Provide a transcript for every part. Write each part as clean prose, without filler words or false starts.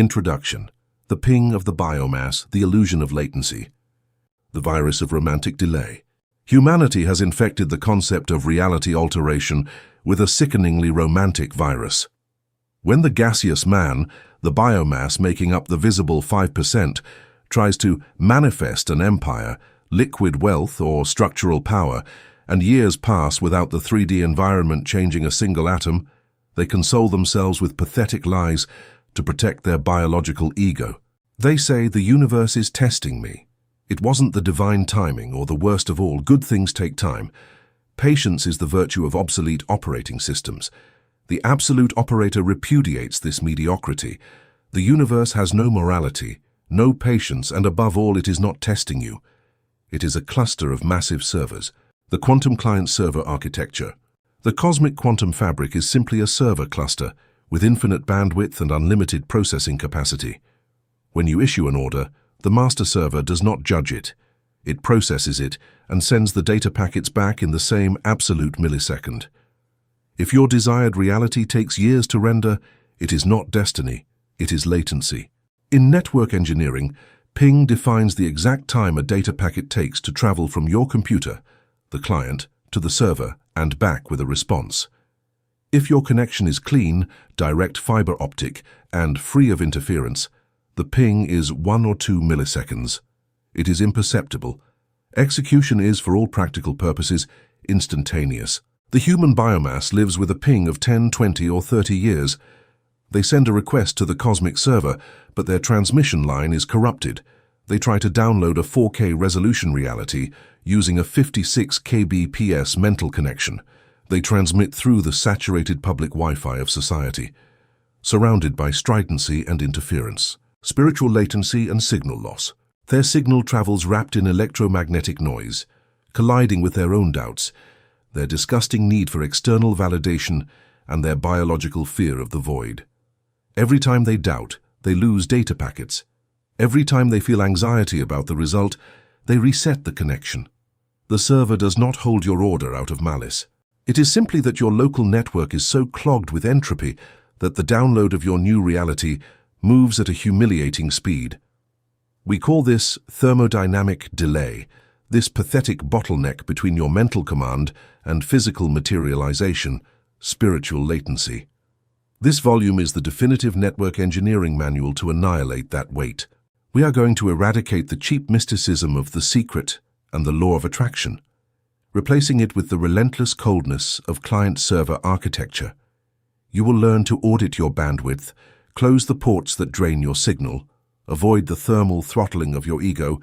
Introduction. The ping of the biomass, the illusion of latency. The virus of romantic delay. Humanity has infected the concept of reality alteration with a sickeningly romantic virus. When the gaseous man, the biomass making up the visible 5%, tries to manifest an empire, liquid wealth or structural power, and years pass without the 3D environment changing a single atom, they console themselves with pathetic lies to protect their biological ego. They say the universe is testing me. It wasn't the divine timing, or the worst of all, good things take time. Patience is the virtue of obsolete operating systems. The absolute operator repudiates this mediocrity. The universe has no morality, no patience, and above all, it is not testing you. It is a cluster of massive servers. The quantum client-server architecture. The cosmic quantum fabric is simply a server cluster with infinite bandwidth and unlimited processing capacity. When you issue an order, the master server does not judge it. It processes it and sends the data packets back in the same absolute millisecond. If your desired reality takes years to render, it is not destiny, it is latency. In network engineering, ping defines the exact time a data packet takes to travel from your computer, the client, to the server and back with a response. If your connection is clean, direct fiber optic, and free of interference, the ping is 1 or 2 milliseconds. It is imperceptible. Execution is, for all practical purposes, instantaneous. The human biomass lives with a ping of 10, 20, or 30 years. They send a request to the cosmic server, but their transmission line is corrupted. They try to download a 4K resolution reality using a 56 kbps mental connection. They transmit through the saturated public Wi-Fi of society, surrounded by stridency and interference, spiritual latency and signal loss. Their signal travels wrapped in electromagnetic noise, colliding with their own doubts, their disgusting need for external validation, and their biological fear of the void. Every time they doubt, they lose data packets. Every time they feel anxiety about the result, they reset the connection. The server does not hold your order out of malice. It is simply that your local network is so clogged with entropy that the download of your new reality moves at a humiliating speed. We call this thermodynamic delay, this pathetic bottleneck between your mental command and physical materialization, spiritual latency. This volume is the definitive network engineering manual to annihilate that weight. We are going to eradicate the cheap mysticism of the secret and the law of attraction, replacing it with the relentless coldness of client-server architecture. You will learn to audit your bandwidth, close the ports that drain your signal, avoid the thermal throttling of your ego,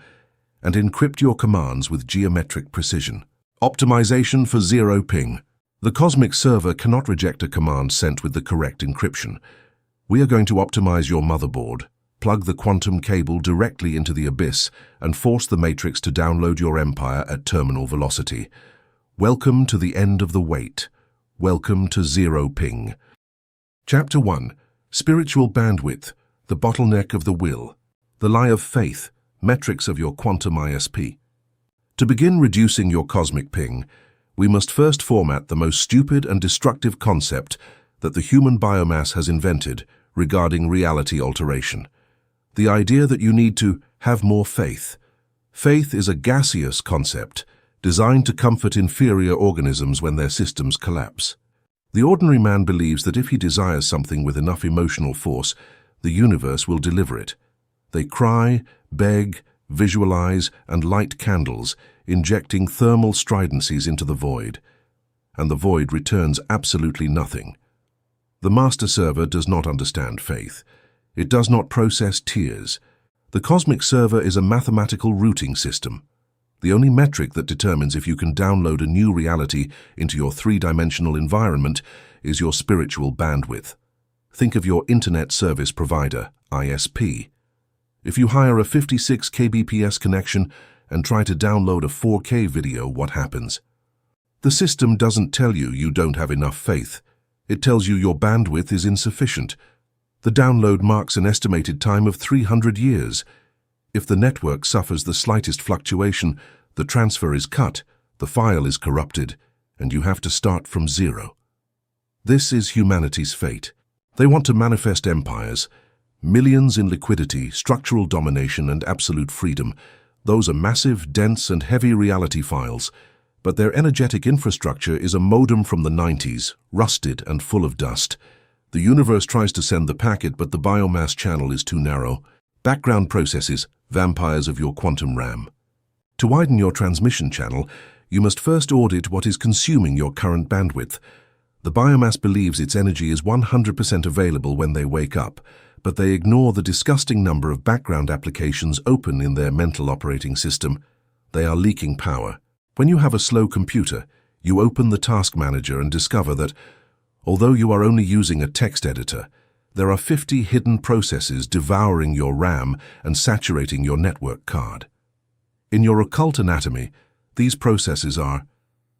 and encrypt your commands with geometric precision. Optimization for zero ping. The cosmic server cannot reject a command sent with the correct encryption. We are going to optimize your motherboard, plug the quantum cable directly into the abyss, and force the matrix to download your empire at terminal velocity. Welcome to the end of the wait. Welcome to zero ping. Chapter 1. Spiritual bandwidth, the bottleneck of the will, the lie of faith, metrics of your quantum ISP. To begin reducing your cosmic ping, we must first format the most stupid and destructive concept that the human biomass has invented regarding reality alteration. The idea that you need to have more faith. Faith is a gaseous concept designed to comfort inferior organisms when their systems collapse. The ordinary man believes that if he desires something with enough emotional force, the universe will deliver it. They cry, beg, visualize, and light candles, injecting thermal stridencies into the void. And the void returns absolutely nothing. The master server does not understand faith. It does not process tears. The cosmic server is a mathematical routing system. The only metric that determines if you can download a new reality into your three-dimensional environment is your spiritual bandwidth. Think of your Internet Service Provider, ISP. If you hire a 56 kbps connection and try to download a 4K video, what happens? The system doesn't tell you you don't have enough faith. It tells you your bandwidth is insufficient. The download marks an estimated time of 300 years. If the network suffers the slightest fluctuation, the transfer is cut, the file is corrupted, and you have to start from zero. This is humanity's fate. They want to manifest empires, Millions in liquidity, structural domination, and absolute freedom. Those are massive, dense, and heavy reality files, but their energetic infrastructure is a modem from the 90s, rusted and full of dust. The universe tries to send the packet, but the biomass channel is too narrow. Background processes, vampires of your quantum RAM. To widen your transmission channel, you must first audit what is consuming your current bandwidth. The biomass believes its energy is 100% available when they wake up, but they ignore the disgusting number of background applications open in their mental operating system. They are leaking power. When you have a slow computer, you open the task manager and discover that, although you are only using a text editor, there are 50 hidden processes devouring your RAM and saturating your network card. In your occult anatomy, these processes are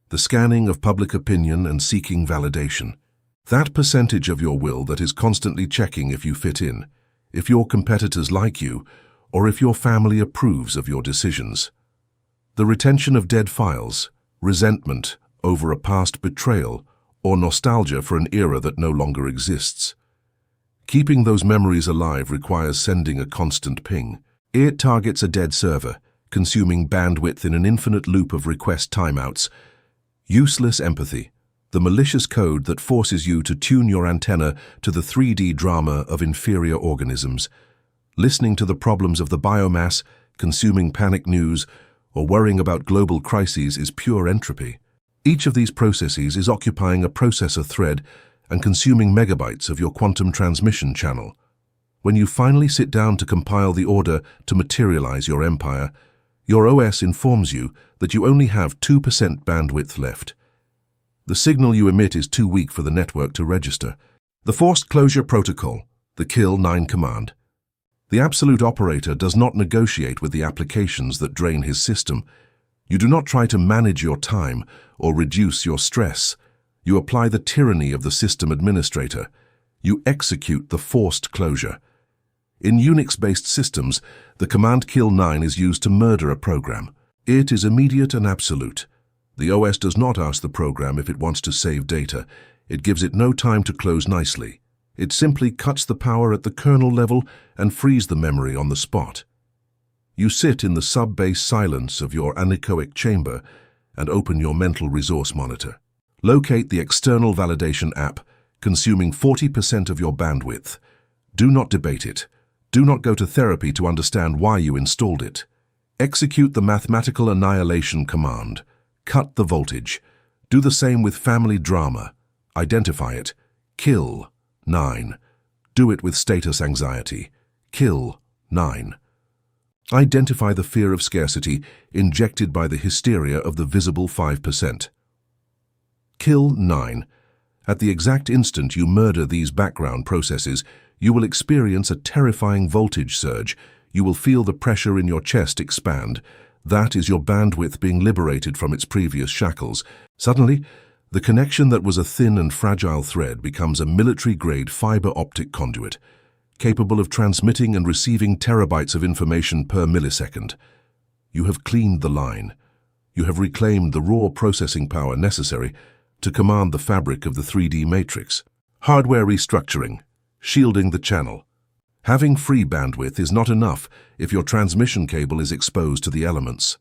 the scanning of public opinion and seeking validation. That percentage of your will that is constantly checking if you fit in, if your competitors like you, or if your family approves of your decisions. The retention of dead files, resentment over a past betrayal, or nostalgia for an era that no longer exists. Keeping those memories alive requires sending a constant ping. It targets a dead server, consuming bandwidth in an infinite loop of request timeouts. Useless empathy, the malicious code that forces you to tune your antenna to the 3D drama of inferior organisms. Listening to the problems of the biomass, consuming panic news, or worrying about global crises is pure entropy. Each of these processes is occupying a processor thread and consuming megabytes of your quantum transmission channel. When you finally sit down to compile the order to materialize your empire, your OS informs you that you only have 2% bandwidth left. The signal you emit is too weak for the network to register. The Forced Closure Protocol, the Kill 9 command. The absolute operator does not negotiate with the applications that drain his system. You do not try to manage your time or reduce your stress. You apply the tyranny of the system administrator. You execute the forced closure. In Unix-based systems, the command Kill 9 is used to murder a program. It is immediate and absolute. The OS does not ask the program if it wants to save data. It gives it no time to close nicely. It simply cuts the power at the kernel level and frees the memory on the spot. You sit in the sub-bass silence of your anechoic chamber and open your mental resource monitor. Locate the external validation app, consuming 40% of your bandwidth. Do not debate it. Do not go to therapy to understand why you installed it. Execute the mathematical annihilation command. Cut the voltage. Do the same with family drama. Identify it. Kill 9. Do it with status anxiety. Kill 9. Identify the fear of scarcity injected by the hysteria of the visible 5%. Kill 9. At the exact instant you murder these background processes, you will experience a terrifying voltage surge. You will feel the pressure in your chest expand. That is your bandwidth being liberated from its previous shackles. Suddenly, the connection that was a thin and fragile thread becomes a military-grade fiber optic conduit, capable of transmitting and receiving terabytes of information per millisecond. You have cleaned the line. You have reclaimed the raw processing power necessary to command the fabric of the 3D matrix. Hardware restructuring, shielding the channel. Having free bandwidth is not enough if your transmission cable is exposed to the elements.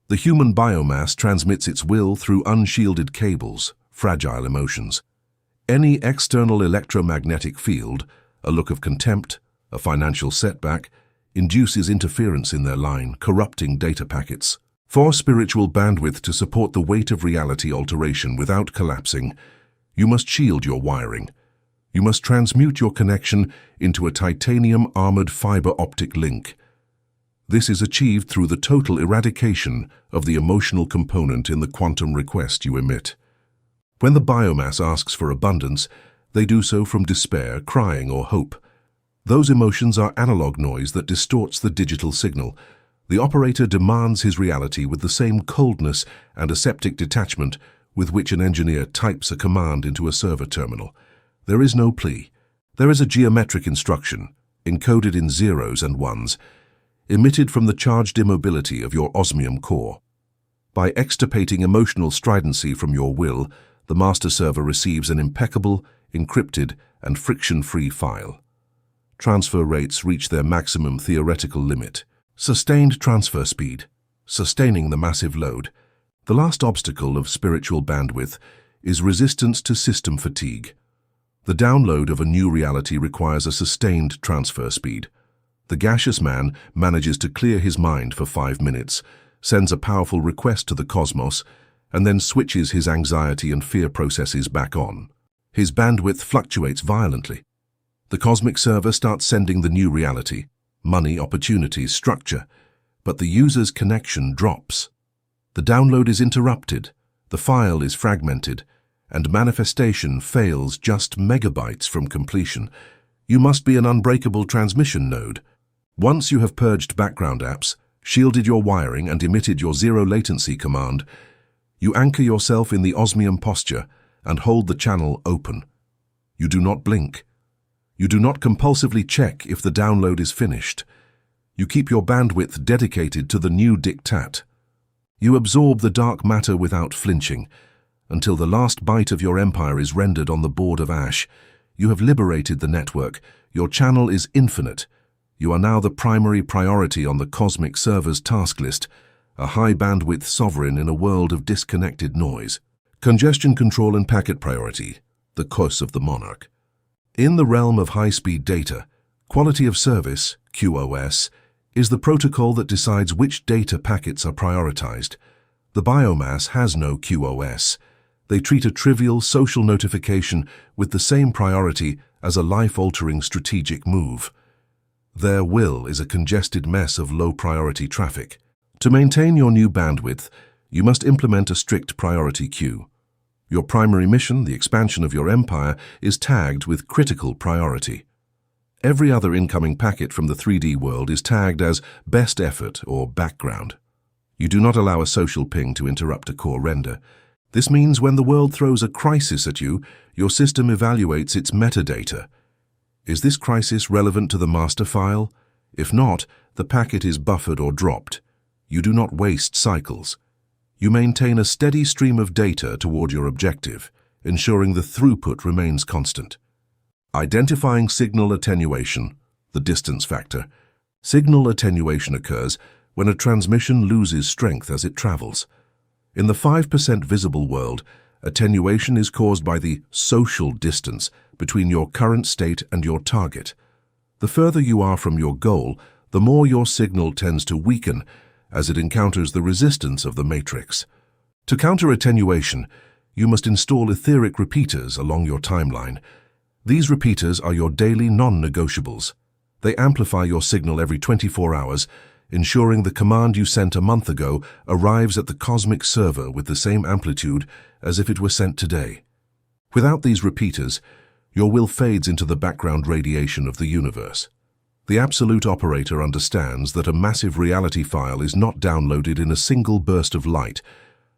The human biomass transmits its will through unshielded cables, fragile emotions. Any external electromagnetic field, a look of contempt, a financial setback, induces interference in their line, corrupting data packets. For spiritual bandwidth to support the weight of reality alteration without collapsing, you must shield your wiring. You must transmute your connection into a titanium-armored fiber optic link. This is achieved through the total eradication of the emotional component in the quantum request you emit. When the biomass asks for abundance, they do so from despair, crying, or hope. Those emotions are analog noise that distorts the digital signal. The operator demands his reality with the same coldness and aseptic detachment with which an engineer types a command into a server terminal. There is no plea. There is a geometric instruction, encoded in zeros and ones, emitted from the charged immobility of your osmium core. By extirpating emotional stridency from your will, the master server receives an impeccable, encrypted, and friction-free file. transfer rates reach their maximum theoretical limit. Sustained transfer speed, sustaining the massive load. The last obstacle of spiritual bandwidth is resistance to system fatigue. The download of a new reality requires a sustained transfer speed. The gaseous man manages to clear his mind for 5 minutes, sends a powerful request to the cosmos, and then switches his anxiety and fear processes back on. His bandwidth fluctuates violently. The cosmic server starts sending the new reality, money, opportunities, structure, but the user's connection drops. The download is interrupted, the file is fragmented, and manifestation fails just megabytes from completion. You must be an unbreakable transmission node. Once you have purged background apps, shielded your wiring, and emitted your zero latency command, you anchor yourself in the osmium posture and hold the channel open. You do not blink. You do not compulsively check if the download is finished. You keep your bandwidth dedicated to the new diktat. You absorb the dark matter without flinching. Until the last byte of your empire is rendered on the board of ash, you have liberated the network. Your channel is infinite. You are now the primary priority on the cosmic server's task list, a high-bandwidth sovereign in a world of disconnected noise. Congestion control and packet priority, the QoS of the monarch. In the realm of high-speed data, quality of service, QoS, is the protocol that decides which data packets are prioritized. The biomass has no QoS. They treat a trivial social notification with the same priority as a life-altering strategic move. Their will is a congested mess of low-priority traffic. To maintain your new bandwidth, you must implement a strict priority queue. Your primary mission, the expansion of your empire, is tagged with critical priority. Every other incoming packet from the 3D world is tagged as best effort or background. You do not allow a social ping to interrupt a core render. This means when the world throws a crisis at you, your system evaluates its metadata. Is this crisis relevant to the master file? If not, the packet is buffered or dropped. You do not waste cycles. You maintain a steady stream of data toward your objective, ensuring the throughput remains constant. Identifying signal attenuation, the distance factor. Signal attenuation occurs when a transmission loses strength as it travels. In the 5% visible world, attenuation is caused by the social distance between your current state and your target. The further you are from your goal, the more your signal tends to weaken as it encounters the resistance of the matrix. To counter attenuation, you must install etheric repeaters along your timeline. These repeaters are your daily non-negotiables. They amplify your signal every 24 hours, ensuring the command you sent a month ago arrives at the cosmic server with the same amplitude as if it were sent today. Without these repeaters, your will fades into the background radiation of the universe. The absolute operator understands that a massive reality file is not downloaded in a single burst of light,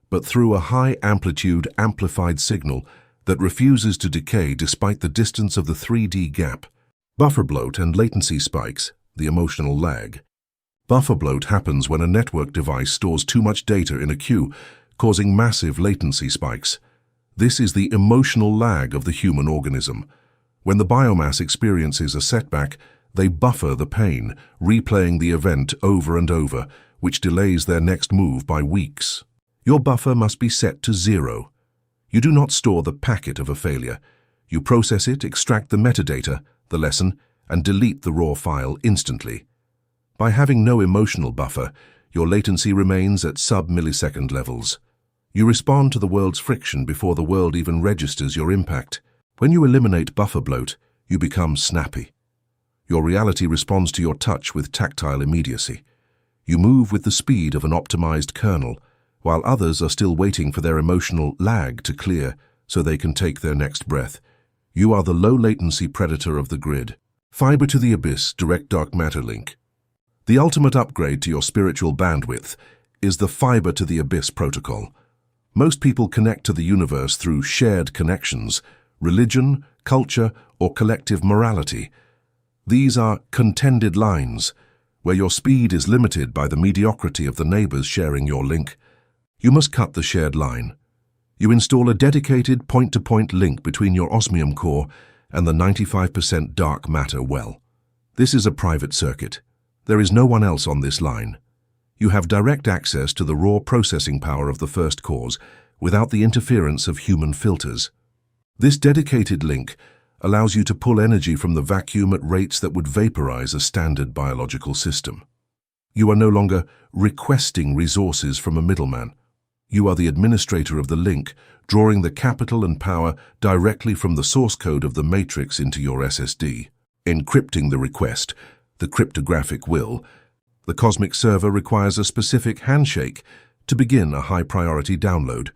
but through a high-amplitude amplified signal that refuses to decay despite the distance of the 3D gap. Buffer bloat and latency spikes, the emotional lag. Buffer bloat happens when a network device stores too much data in a queue, causing massive latency spikes. This is the emotional lag of the human organism. When the biomass experiences a setback, they buffer the pain, replaying the event over and over, which delays their next move by weeks. Your buffer must be set to 0. You do not store the packet of a failure. You process it, extract the metadata, the lesson, and delete the raw file instantly. By having no emotional buffer, your latency remains at sub-millisecond levels. You respond to the world's friction before the world even registers your impact. When you eliminate buffer bloat, you become snappy. Your reality responds to your touch with tactile immediacy. You move with the speed of an optimized kernel, while others are still waiting for their emotional lag to clear so they can take their next breath. You are the low-latency predator of the grid. Fiber to the abyss, direct dark matter link. The ultimate upgrade to your spiritual bandwidth is the fiber to the abyss protocol. Most people connect to the universe through shared connections, religion, culture, or collective morality. These are contended lines, where your speed is limited by the mediocrity of the neighbors sharing your link. You must cut the shared line. You install a dedicated point-to-point link between your osmium core and the 95% dark matter well. This is a private circuit. There is no one else on this line. You have direct access to the raw processing power of the first cores without the interference of human filters. This dedicated link allows you to pull energy from the vacuum at rates that would vaporize a standard biological system. You are no longer requesting resources from a middleman. You are the administrator of the link, drawing the capital and power directly from the source code of the matrix into your SSD. Encrypting the request, the cryptographic will, the cosmic server requires a specific handshake to begin a high-priority download.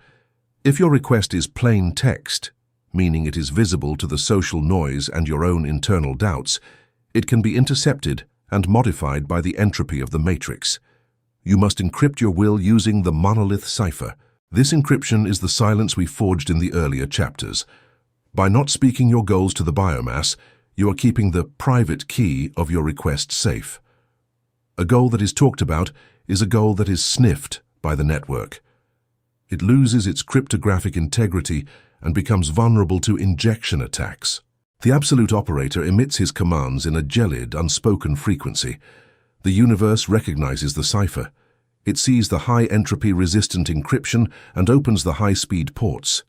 If your request is plain text, meaning it is visible to the social noise and your own internal doubts, it can be intercepted and modified by the entropy of the matrix. You must encrypt your will using the monolith cipher. This encryption is the silence we forged in the earlier chapters. By not speaking your goals to the biomass, you are keeping the private key of your request safe. A goal that is talked about is a goal that is sniffed by the network. It loses its cryptographic integrity and becomes vulnerable to injection attacks. The absolute operator emits his commands in a gelid, unspoken frequency. The universe recognizes the cipher. It sees the high-entropy resistant encryption and opens the high-speed ports.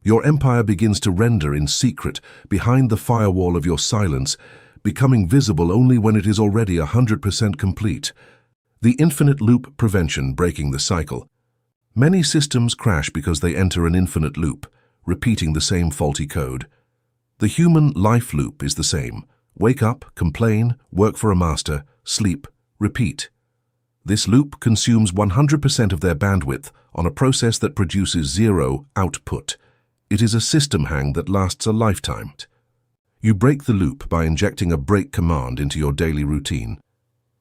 Your empire begins to render in secret behind the firewall of your silence, becoming visible only when it is already 100% complete. The infinite loop prevention breaking the cycle. Many systems crash because they enter an infinite loop, repeating the same faulty code. The human life loop is the same. Wake up, complain, work for a master, sleep, repeat. This loop consumes 100% of their bandwidth on a process that produces zero output. It is a system hang that lasts a lifetime. You break the loop by injecting a break command into your daily routine.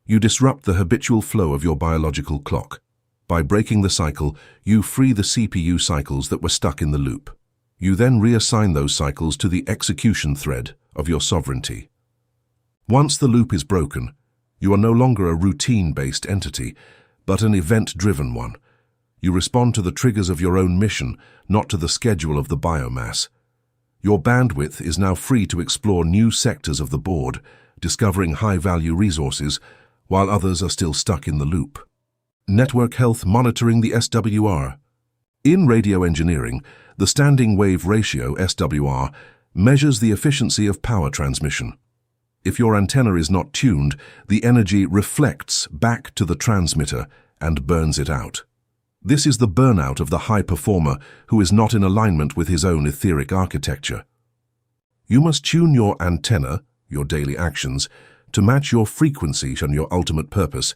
You disrupt the habitual flow of your biological clock. By breaking the cycle, you free the CPU cycles that were stuck in the loop. You then reassign those cycles to the execution thread of your sovereignty. Once the loop is broken, you are no longer a routine-based entity, but an event-driven one. You respond to the triggers of your own mission, not to the schedule of the biomass. Your bandwidth is now free to explore new sectors of the board, discovering high-value resources, while others are still stuck in the loop. Network health monitoring the SWR. In radio engineering, the standing wave ratio, SWR, measures the efficiency of power transmission. If your antenna is not tuned, the energy reflects back to the transmitter and burns it out. This is the burnout of the high performer who is not in alignment with his own etheric architecture. You must tune your antenna, your daily actions, to match your frequency and your ultimate purpose.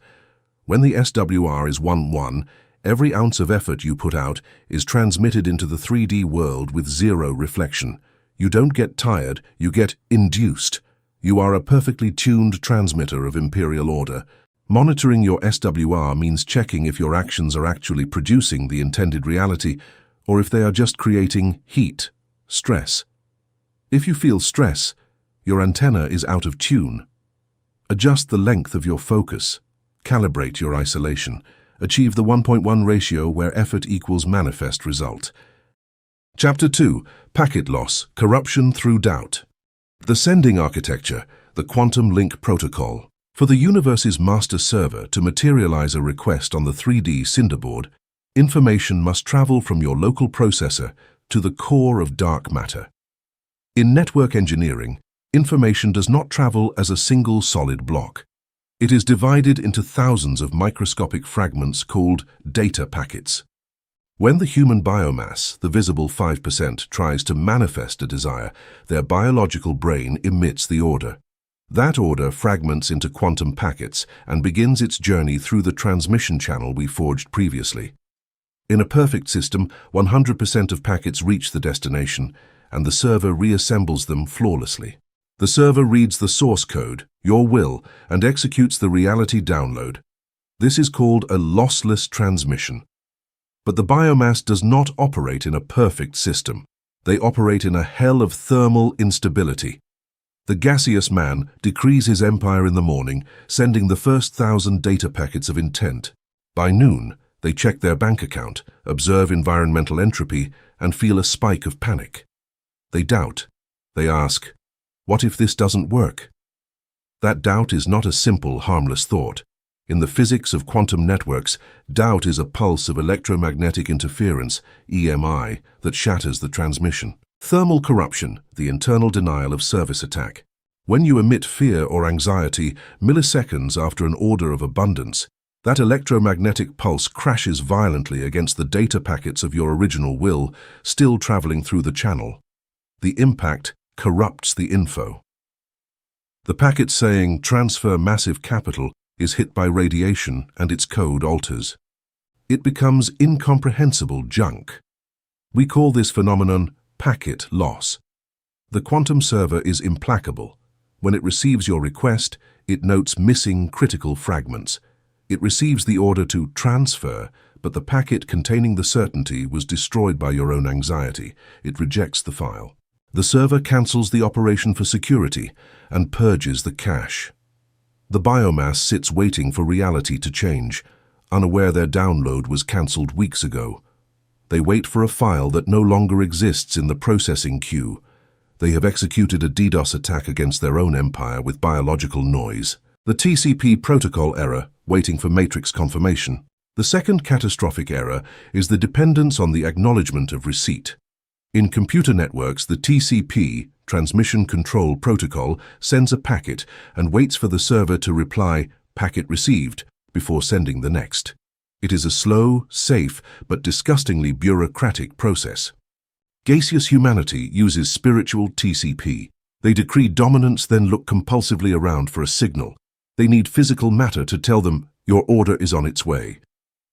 When the SWR is 1-1, every ounce of effort you put out is transmitted into the 3D world with zero reflection. You don't get tired, you get induced. You are a perfectly tuned transmitter of imperial order. Monitoring your SWR means checking if your actions are actually producing the intended reality or if they are just creating heat, stress. If you feel stress, your antenna is out of tune. Adjust the length of your focus. Calibrate your isolation. Achieve the 1.1 ratio where effort equals manifest result. Chapter 2. Packet Loss, Corruption Through Doubt. The sending architecture, the quantum link protocol. For the universe's master server to materialize a request on the 3D cinderboard, information must travel from your local processor to the core of dark matter. In network engineering, information does not travel as a single solid block. It is divided into thousands of microscopic fragments called data packets. When the human biomass, the visible 5%, tries to manifest a desire, their biological brain emits the order. That order fragments into quantum packets and begins its journey through the transmission channel we forged previously. In a perfect system, 100% of packets reach the destination, and the server reassembles them flawlessly. The server reads the source code, your will, and executes the reality download. This is called a lossless transmission. But the biomass does not operate in a perfect system. They operate in a hell of thermal instability. The gaseous man decrees his empire in the morning, sending the first 1,000 data packets of intent. By noon, they check their bank account, observe environmental entropy, and feel a spike of panic. They doubt. They ask, what if this doesn't work? That doubt is not a simple, harmless thought. In the physics of quantum networks, doubt is a pulse of electromagnetic interference, EMI, that shatters the transmission. Thermal corruption, the internal denial of service attack. When you emit fear or anxiety milliseconds after an order of abundance, that electromagnetic pulse crashes violently against the data packets of your original will, still traveling through the channel. The impact corrupts the info. The packet saying "transfer massive capital" is hit by radiation and its code alters. It becomes incomprehensible junk. We call this phenomenon packet loss. The quantum server is implacable. When it receives your request, it notes missing critical fragments. It receives the order to transfer, but the packet containing the certainty was destroyed by your own anxiety. It rejects the file. The server cancels the operation for security and purges the cache. The biomass sits waiting for reality to change, unaware their download was cancelled weeks ago. They wait for a file that no longer exists in the processing queue. They have executed a DDoS attack against their own empire with biological noise. The TCP protocol error, waiting for matrix confirmation. The second catastrophic error is the dependence on the acknowledgement of receipt. In computer networks, the TCP, Transmission Control Protocol, sends a packet and waits for the server to reply, "Packet received," before sending the next. It is a slow, safe, but disgustingly bureaucratic process. Gaseous humanity uses spiritual TCP. They decree dominance, then look compulsively around for a signal. They need physical matter to tell them, "Your order is on its way."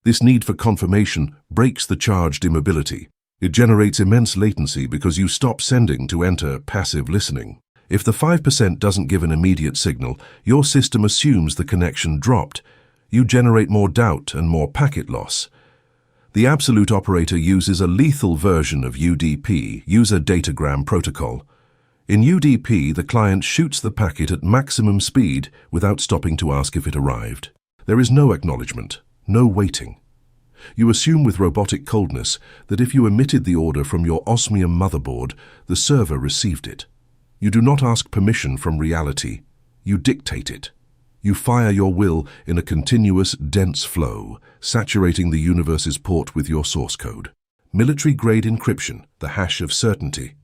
This need for confirmation breaks the charged immobility. It generates immense latency because you stop sending to enter passive listening. If the 5% doesn't give an immediate signal, your system assumes the connection dropped. You generate more doubt and more packet loss. The absolute operator uses a lethal version of UDP, User Datagram Protocol. In UDP, the client shoots the packet at maximum speed without stopping to ask if it arrived. There is no acknowledgement, no waiting. You assume with robotic coldness that if you emitted the order from your osmium motherboard, the server received it. You do not ask permission from reality. You dictate it. You fire your will in a continuous, dense flow, saturating the universe's port with your source code. Military-grade encryption, the hash of certainty.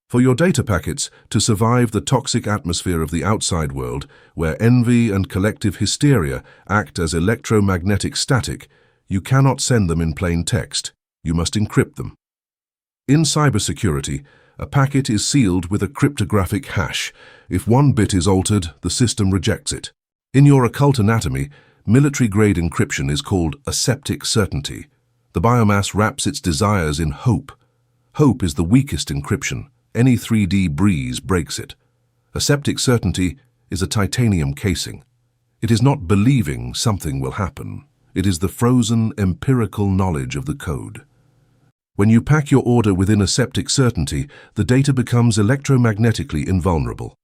For your data packets to survive the toxic atmosphere of the outside world, where envy and collective hysteria act as electromagnetic static, you cannot send them in plain text. You must encrypt them. In cybersecurity, a packet is sealed with a cryptographic hash. If one bit is altered, the system rejects it. In your occult anatomy, military-grade encryption is called aseptic certainty. The biomass wraps its desires in hope. Hope is the weakest encryption. Any 3D breeze breaks it. Aseptic certainty is a titanium casing. It is not believing something will happen. It is the frozen, empirical knowledge of the code. When you pack your order within aseptic certainty, the data becomes electromagnetically invulnerable.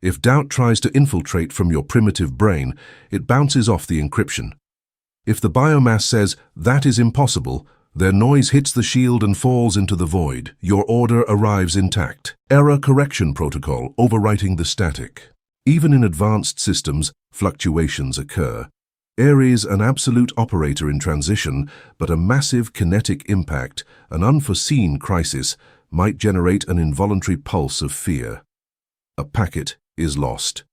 If doubt tries to infiltrate from your primitive brain, it bounces off the encryption. If the biomass says, "That is impossible," their noise hits the shield and falls into the void. Your order arrives intact. Error correction protocol overwriting the static. Even in advanced systems, fluctuations occur. Ares, an absolute operator in transition, but a massive kinetic impact, an unforeseen crisis, might generate an involuntary pulse of fear. A packet is lost.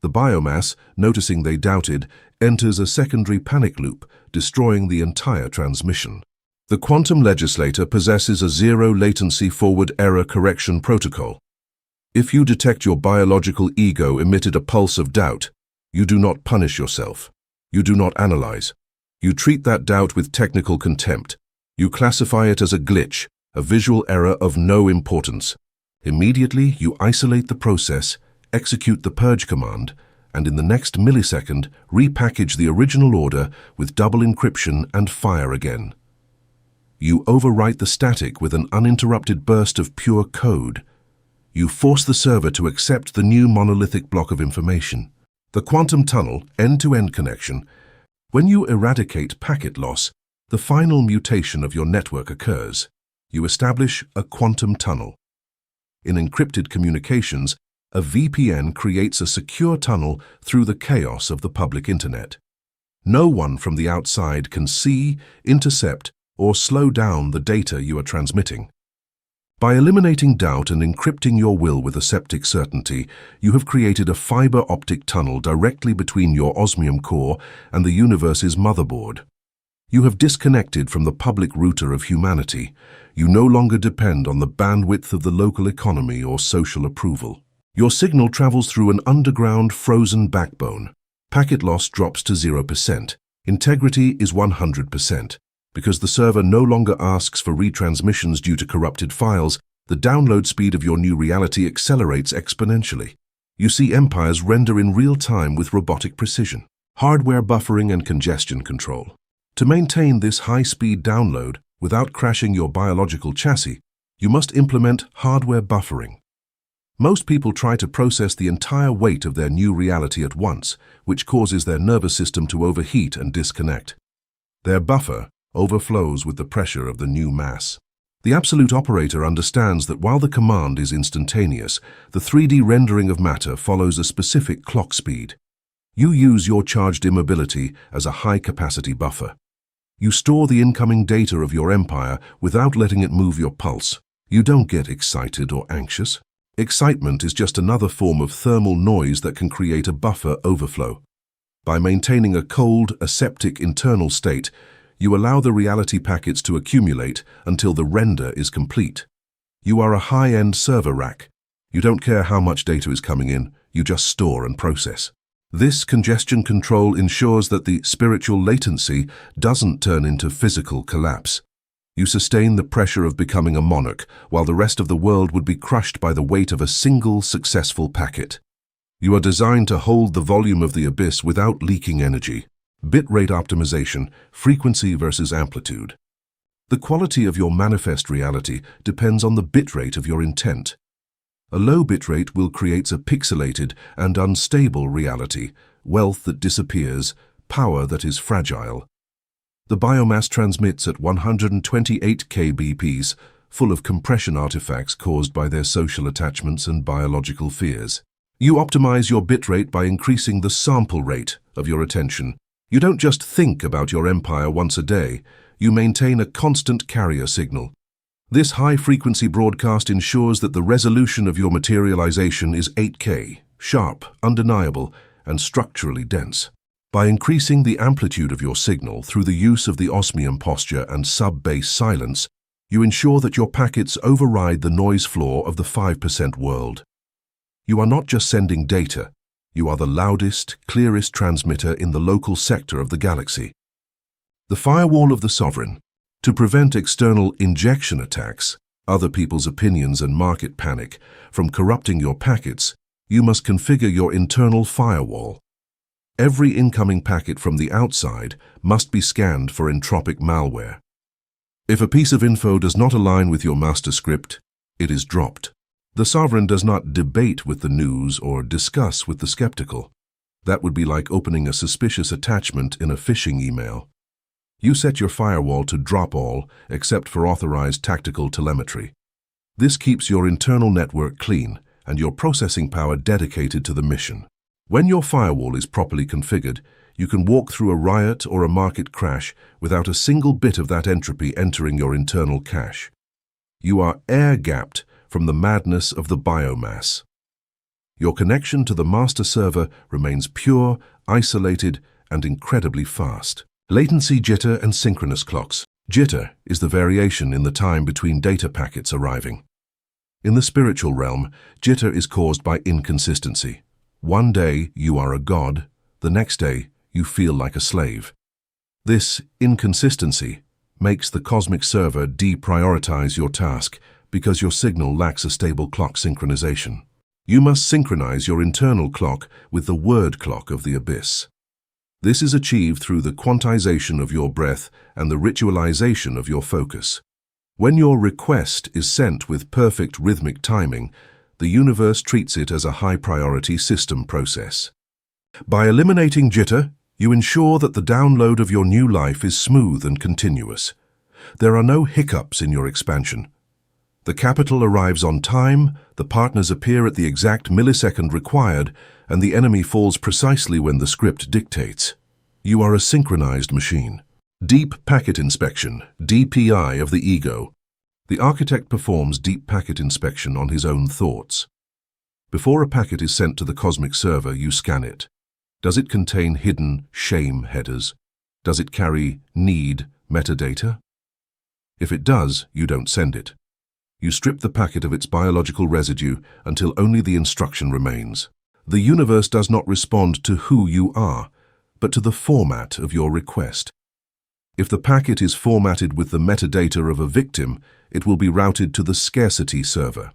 The biomass, noticing they doubted, enters a secondary panic loop, destroying the entire transmission. The quantum legislator possesses a zero-latency forward error correction protocol. If you detect your biological ego emitted a pulse of doubt, you do not punish yourself. You do not analyze. You treat that doubt with technical contempt. You classify it as a glitch, a visual error of no importance. Immediately, you isolate the process, execute the purge command, and in the next millisecond, repackage the original order with double encryption and fire again. You overwrite the static with an uninterrupted burst of pure code. You force the server to accept the new monolithic block of information. The quantum tunnel, end-to-end connection. When you eradicate packet loss, the final mutation of your network occurs. You establish a quantum tunnel. In encrypted communications, A VPN creates a secure tunnel through the chaos of the public internet. No one from the outside can see, intercept, or slow down the data you are transmitting. By eliminating doubt and encrypting your will with aseptic certainty, you have created a fiber optic tunnel directly between your osmium core and the universe's motherboard. You have disconnected from the public router of humanity. You no longer depend on the bandwidth of the local economy or social approval. Your signal travels through an underground frozen backbone. Packet loss drops to 0%. Integrity is 100%. Because the server no longer asks for retransmissions due to corrupted files, the download speed of your new reality accelerates exponentially. You see empires render in real time with robotic precision. Hardware buffering and congestion control. To maintain this high-speed download without crashing your biological chassis, you must implement hardware buffering. Most people try to process the entire weight of their new reality at once, which causes their nervous system to overheat and disconnect. Their buffer overflows with the pressure of the new mass. The absolute operator understands that while the command is instantaneous, the 3D rendering of matter follows a specific clock speed. You use your charged immobility as a high-capacity buffer. You store the incoming data of your empire without letting it move your pulse. You don't get excited or anxious. Excitement is just another form of thermal noise that can create a buffer overflow. By maintaining a cold, aseptic internal state, you allow the reality packets to accumulate until the render is complete. You are a high-end server rack. You don't care how much data is coming in, you just store and process. This congestion control ensures that the spiritual latency doesn't turn into physical collapse. You sustain the pressure of becoming a monarch, while the rest of the world would be crushed by the weight of a single successful packet. You are designed to hold the volume of the abyss without leaking energy. Bitrate optimization, frequency versus amplitude. The quality of your manifest reality depends on the bitrate of your intent. A low bitrate will create a pixelated and unstable reality, wealth that disappears, power that is fragile. The biomass transmits at 128 kbps, full of compression artifacts caused by their social attachments and biological fears. You optimize your bitrate by increasing the sample rate of your attention. You don't just think about your empire once a day, you maintain a constant carrier signal. This high-frequency broadcast ensures that the resolution of your materialization is 8K, sharp, undeniable, and structurally dense. By increasing the amplitude of your signal through the use of the osmium posture and sub-bass silence, you ensure that your packets override the noise floor of the 5% world. You are not just sending data, you are the loudest, clearest transmitter in the local sector of the galaxy. The firewall of the sovereign. To prevent external injection attacks, other people's opinions and market panic, from corrupting your packets, you must configure your internal firewall. Every incoming packet from the outside must be scanned for entropic malware. If a piece of info does not align with your master script, it is dropped. The sovereign does not debate with the news or discuss with the skeptical. That would be like opening a suspicious attachment in a phishing email. You set your firewall to drop all except for authorized tactical telemetry. This keeps your internal network clean and your processing power dedicated to the mission. When your firewall is properly configured, you can walk through a riot or a market crash without a single bit of that entropy entering your internal cache. You are air-gapped from the madness of the biomass. Your connection to the master server remains pure, isolated, and incredibly fast. Latency, jitter, and synchronous clocks. Jitter is the variation in the time between data packets arriving. In the spiritual realm, jitter is caused by inconsistency. One day you are a god, the next day you feel like a slave. This inconsistency makes the cosmic server deprioritize your task because your signal lacks a stable clock synchronization. You must synchronize your internal clock with the word clock of the abyss. This is achieved through the quantization of your breath and the ritualization of your focus. When your request is sent with perfect rhythmic timing, the universe treats it as a high-priority system process. By eliminating jitter, you ensure that the download of your new life is smooth and continuous. There are no hiccups in your expansion. The capital arrives on time, the partners appear at the exact millisecond required, and the enemy falls precisely when the script dictates. You are a synchronized machine. Deep Packet Inspection, DPI of the ego. The architect performs deep packet inspection on his own thoughts. Before a packet is sent to the cosmic server, you scan it. Does it contain hidden shame headers? Does it carry need metadata? If it does, you don't send it. You strip the packet of its biological residue until only the instruction remains. The universe does not respond to who you are, but to the format of your request. If the packet is formatted with the metadata of a victim, it will be routed to the scarcity server.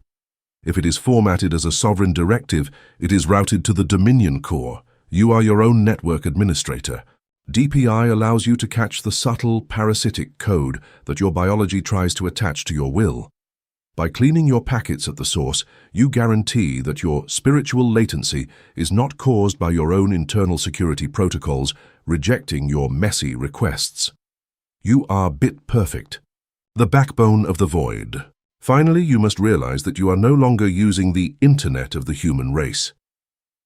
If it is formatted as a sovereign directive, it is routed to the Dominion core. You are your own network administrator. DPI allows you to catch the subtle, parasitic code that your biology tries to attach to your will. By cleaning your packets at the source, you guarantee that your spiritual latency is not caused by your own internal security protocols rejecting your messy requests. You are bit perfect. The backbone of the void. Finally, you must realize that you are no longer using the internet of the human race.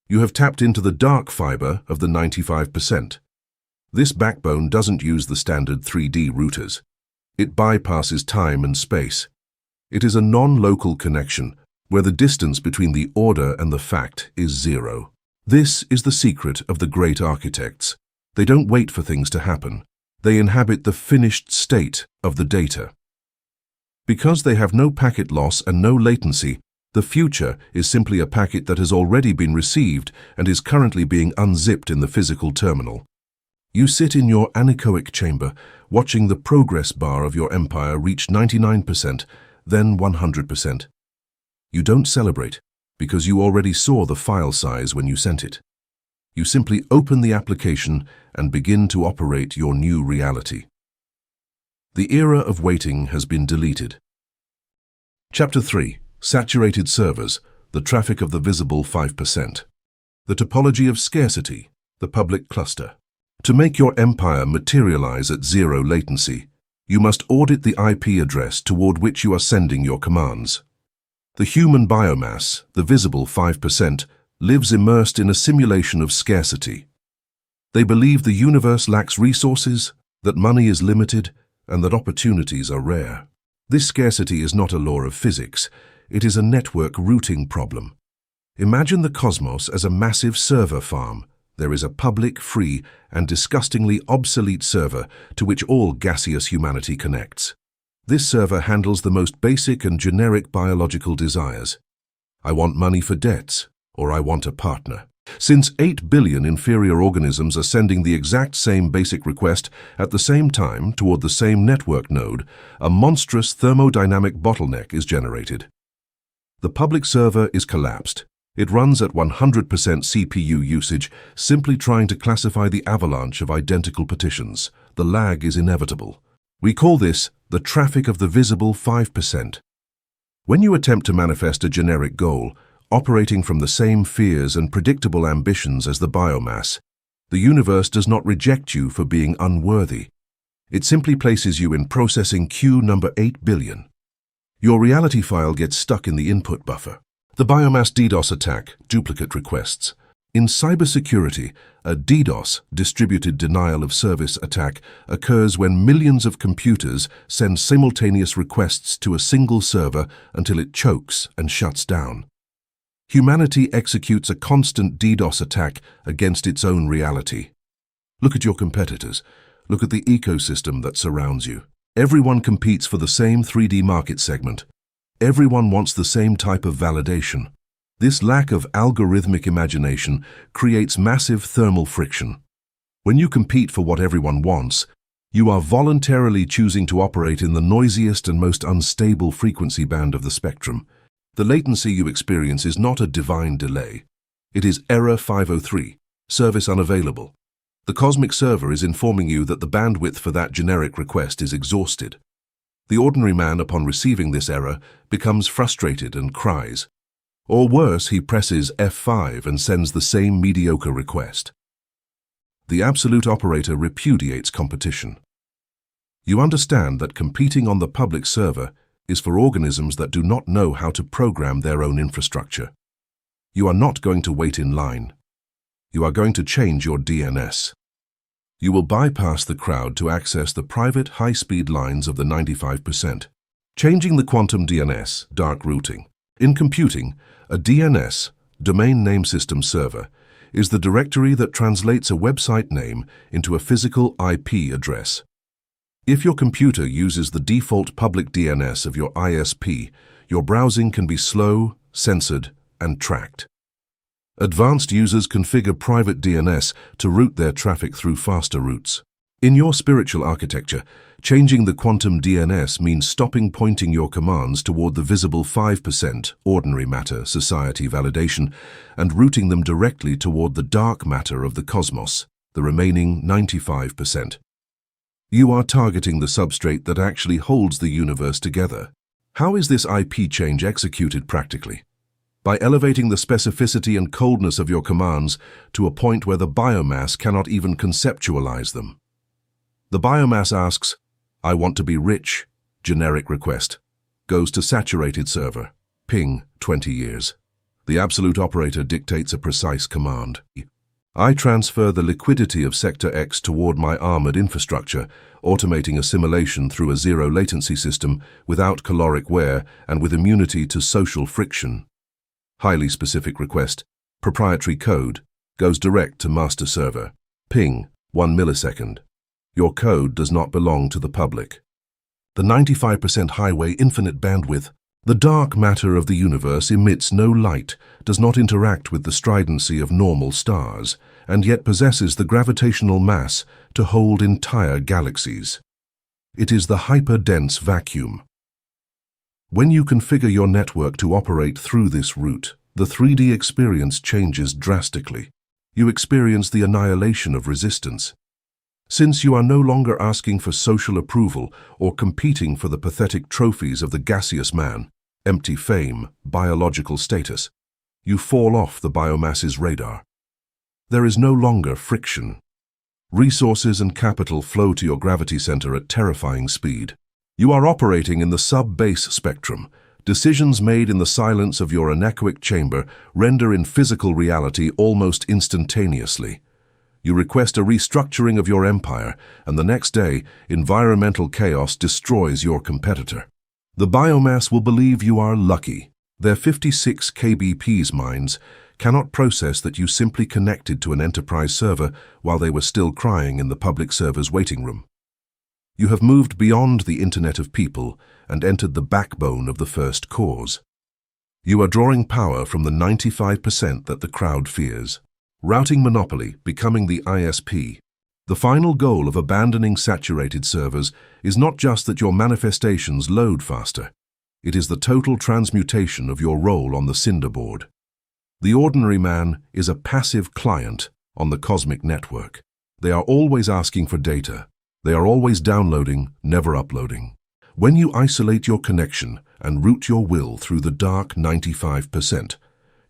You have tapped into the dark fiber of the 95%. This backbone doesn't use the standard 3D routers. It bypasses time and space. It is a non-local connection, where the distance between the order and the fact is zero. This is the secret of the great architects. They don't wait for things to happen. They inhabit the finished state of the data. Because they have no packet loss and no latency, the future is simply a packet that has already been received and is currently being unzipped in the physical terminal. You sit in your anechoic chamber, watching the progress bar of your empire reach 99%, then 100%. You don't celebrate, because you already saw the file size when you sent it. You simply open the application and begin to operate your new reality. The era of waiting has been deleted. Chapter 3. Saturated Servers, the Traffic of the Visible 5%. The Topology of Scarcity, the Public Cluster. To make your empire materialize at zero latency, you must audit the IP address toward which you are sending your commands. The human biomass, the visible 5%, lives immersed in a simulation of scarcity. They believe the universe lacks resources, that money is limited, and that opportunities are rare. This scarcity is not a law of physics, it is a network routing problem. Imagine the cosmos as a massive server farm. There is a public, free, and disgustingly obsolete server to which all gaseous humanity connects. This server handles the most basic and generic biological desires. I want money for debts, or I want a partner. Since 8 billion inferior organisms are sending the exact same basic request at the same time toward the same network node, a monstrous thermodynamic bottleneck is generated. The public server is collapsed. It runs at 100% CPU usage, simply trying to classify the avalanche of identical petitions. The lag is inevitable. We call this the traffic of the visible 5%. When you attempt to manifest a generic goal, operating from the same fears and predictable ambitions as the biomass, the universe does not reject you for being unworthy. It simply places you in processing queue number 8 billion. Your reality file gets stuck in the input buffer. The biomass DDoS attack, duplicate requests. In cybersecurity, a DDoS, distributed denial of service attack, occurs when millions of computers send simultaneous requests to a single server until it chokes and shuts down. Humanity executes a constant DDoS attack against its own reality. Look at your competitors. Look at the ecosystem that surrounds you. Everyone competes for the same 3D market segment. Everyone wants the same type of validation. This lack of algorithmic imagination creates massive thermal friction. When you compete for what everyone wants, you are voluntarily choosing to operate in the noisiest and most unstable frequency band of the spectrum. The latency you experience is not a divine delay. It is error 503, service unavailable. The cosmic server is informing you that the bandwidth for that generic request is exhausted. The ordinary man, upon receiving this error, becomes frustrated and cries. Or worse, he presses F5 and sends the same mediocre request. The absolute operator repudiates competition. You understand that competing on the public server is for organisms that do not know how to program their own infrastructure. You are not going to wait in line. You are going to change your DNS. You will bypass the crowd to access the private high-speed lines of the 95%. Changing the quantum DNS, dark routing. In computing, a DNS, domain name system server, is the directory that translates a website name into a physical IP address. If your computer uses the default public DNS of your ISP, your browsing can be slow, censored, and tracked. Advanced users configure private DNS to route their traffic through faster routes. In your spiritual architecture, changing the quantum DNS means stopping pointing your commands toward the visible 5% ordinary matter society validation and routing them directly toward the dark matter of the cosmos, the remaining 95%. You are targeting the substrate that actually holds the universe together. How is this IP change executed practically? By elevating the specificity and coldness of your commands to a point where the biomass cannot even conceptualize them. The biomass asks, "I want to be rich," generic request, goes to saturated server, ping 20 years. The absolute operator dictates a precise command. I transfer the liquidity of Sector X toward my armored infrastructure, automating assimilation through a zero latency system without caloric wear and with immunity to social friction. Highly specific request, proprietary code, goes direct to master server, ping 1 millisecond. Your code does not belong to the public. The 95% highway infinite bandwidth. The dark matter of the universe emits no light, does not interact with the stridency of normal stars, and yet possesses the gravitational mass to hold entire galaxies. It is the hyper-dense vacuum. When you configure your network to operate through this route, the 3D experience changes drastically. You experience the annihilation of resistance. Since you are no longer asking for social approval or competing for the pathetic trophies of the gaseous man, empty fame, biological status, you fall off the biomass's radar. There is no longer friction. Resources and capital flow to your gravity center at terrifying speed. You are operating in the sub-base spectrum. Decisions made in the silence of your anechoic chamber render in physical reality almost instantaneously. You request a restructuring of your empire, and the next day, environmental chaos destroys your competitor. The biomass will believe you are lucky. Their 56 kbps minds cannot process that you simply connected to an enterprise server while they were still crying in the public server's waiting room. You have moved beyond the Internet of People and entered the backbone of the first cause. You are drawing power from the 95% that the crowd fears. Routing monopoly, becoming the ISP. The final goal of abandoning saturated servers is not just that your manifestations load faster. It is the total transmutation of your role on the cinder board. The ordinary man is a passive client on the cosmic network. They are always asking for data. They are always downloading, never uploading. When you isolate your connection and route your will through the dark 95%,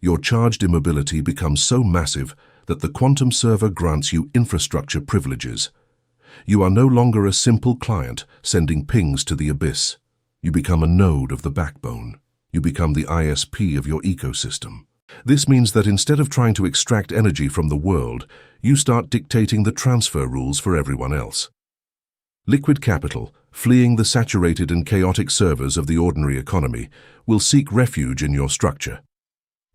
your charged immobility becomes so massive that the quantum server grants you infrastructure privileges. You are no longer a simple client sending pings to the abyss. You become a node of the backbone. You become the ISP of your ecosystem. This means that instead of trying to extract energy from the world, you start dictating the transfer rules for everyone else. Liquid capital, fleeing the saturated and chaotic servers of the ordinary economy, will seek refuge in your structure.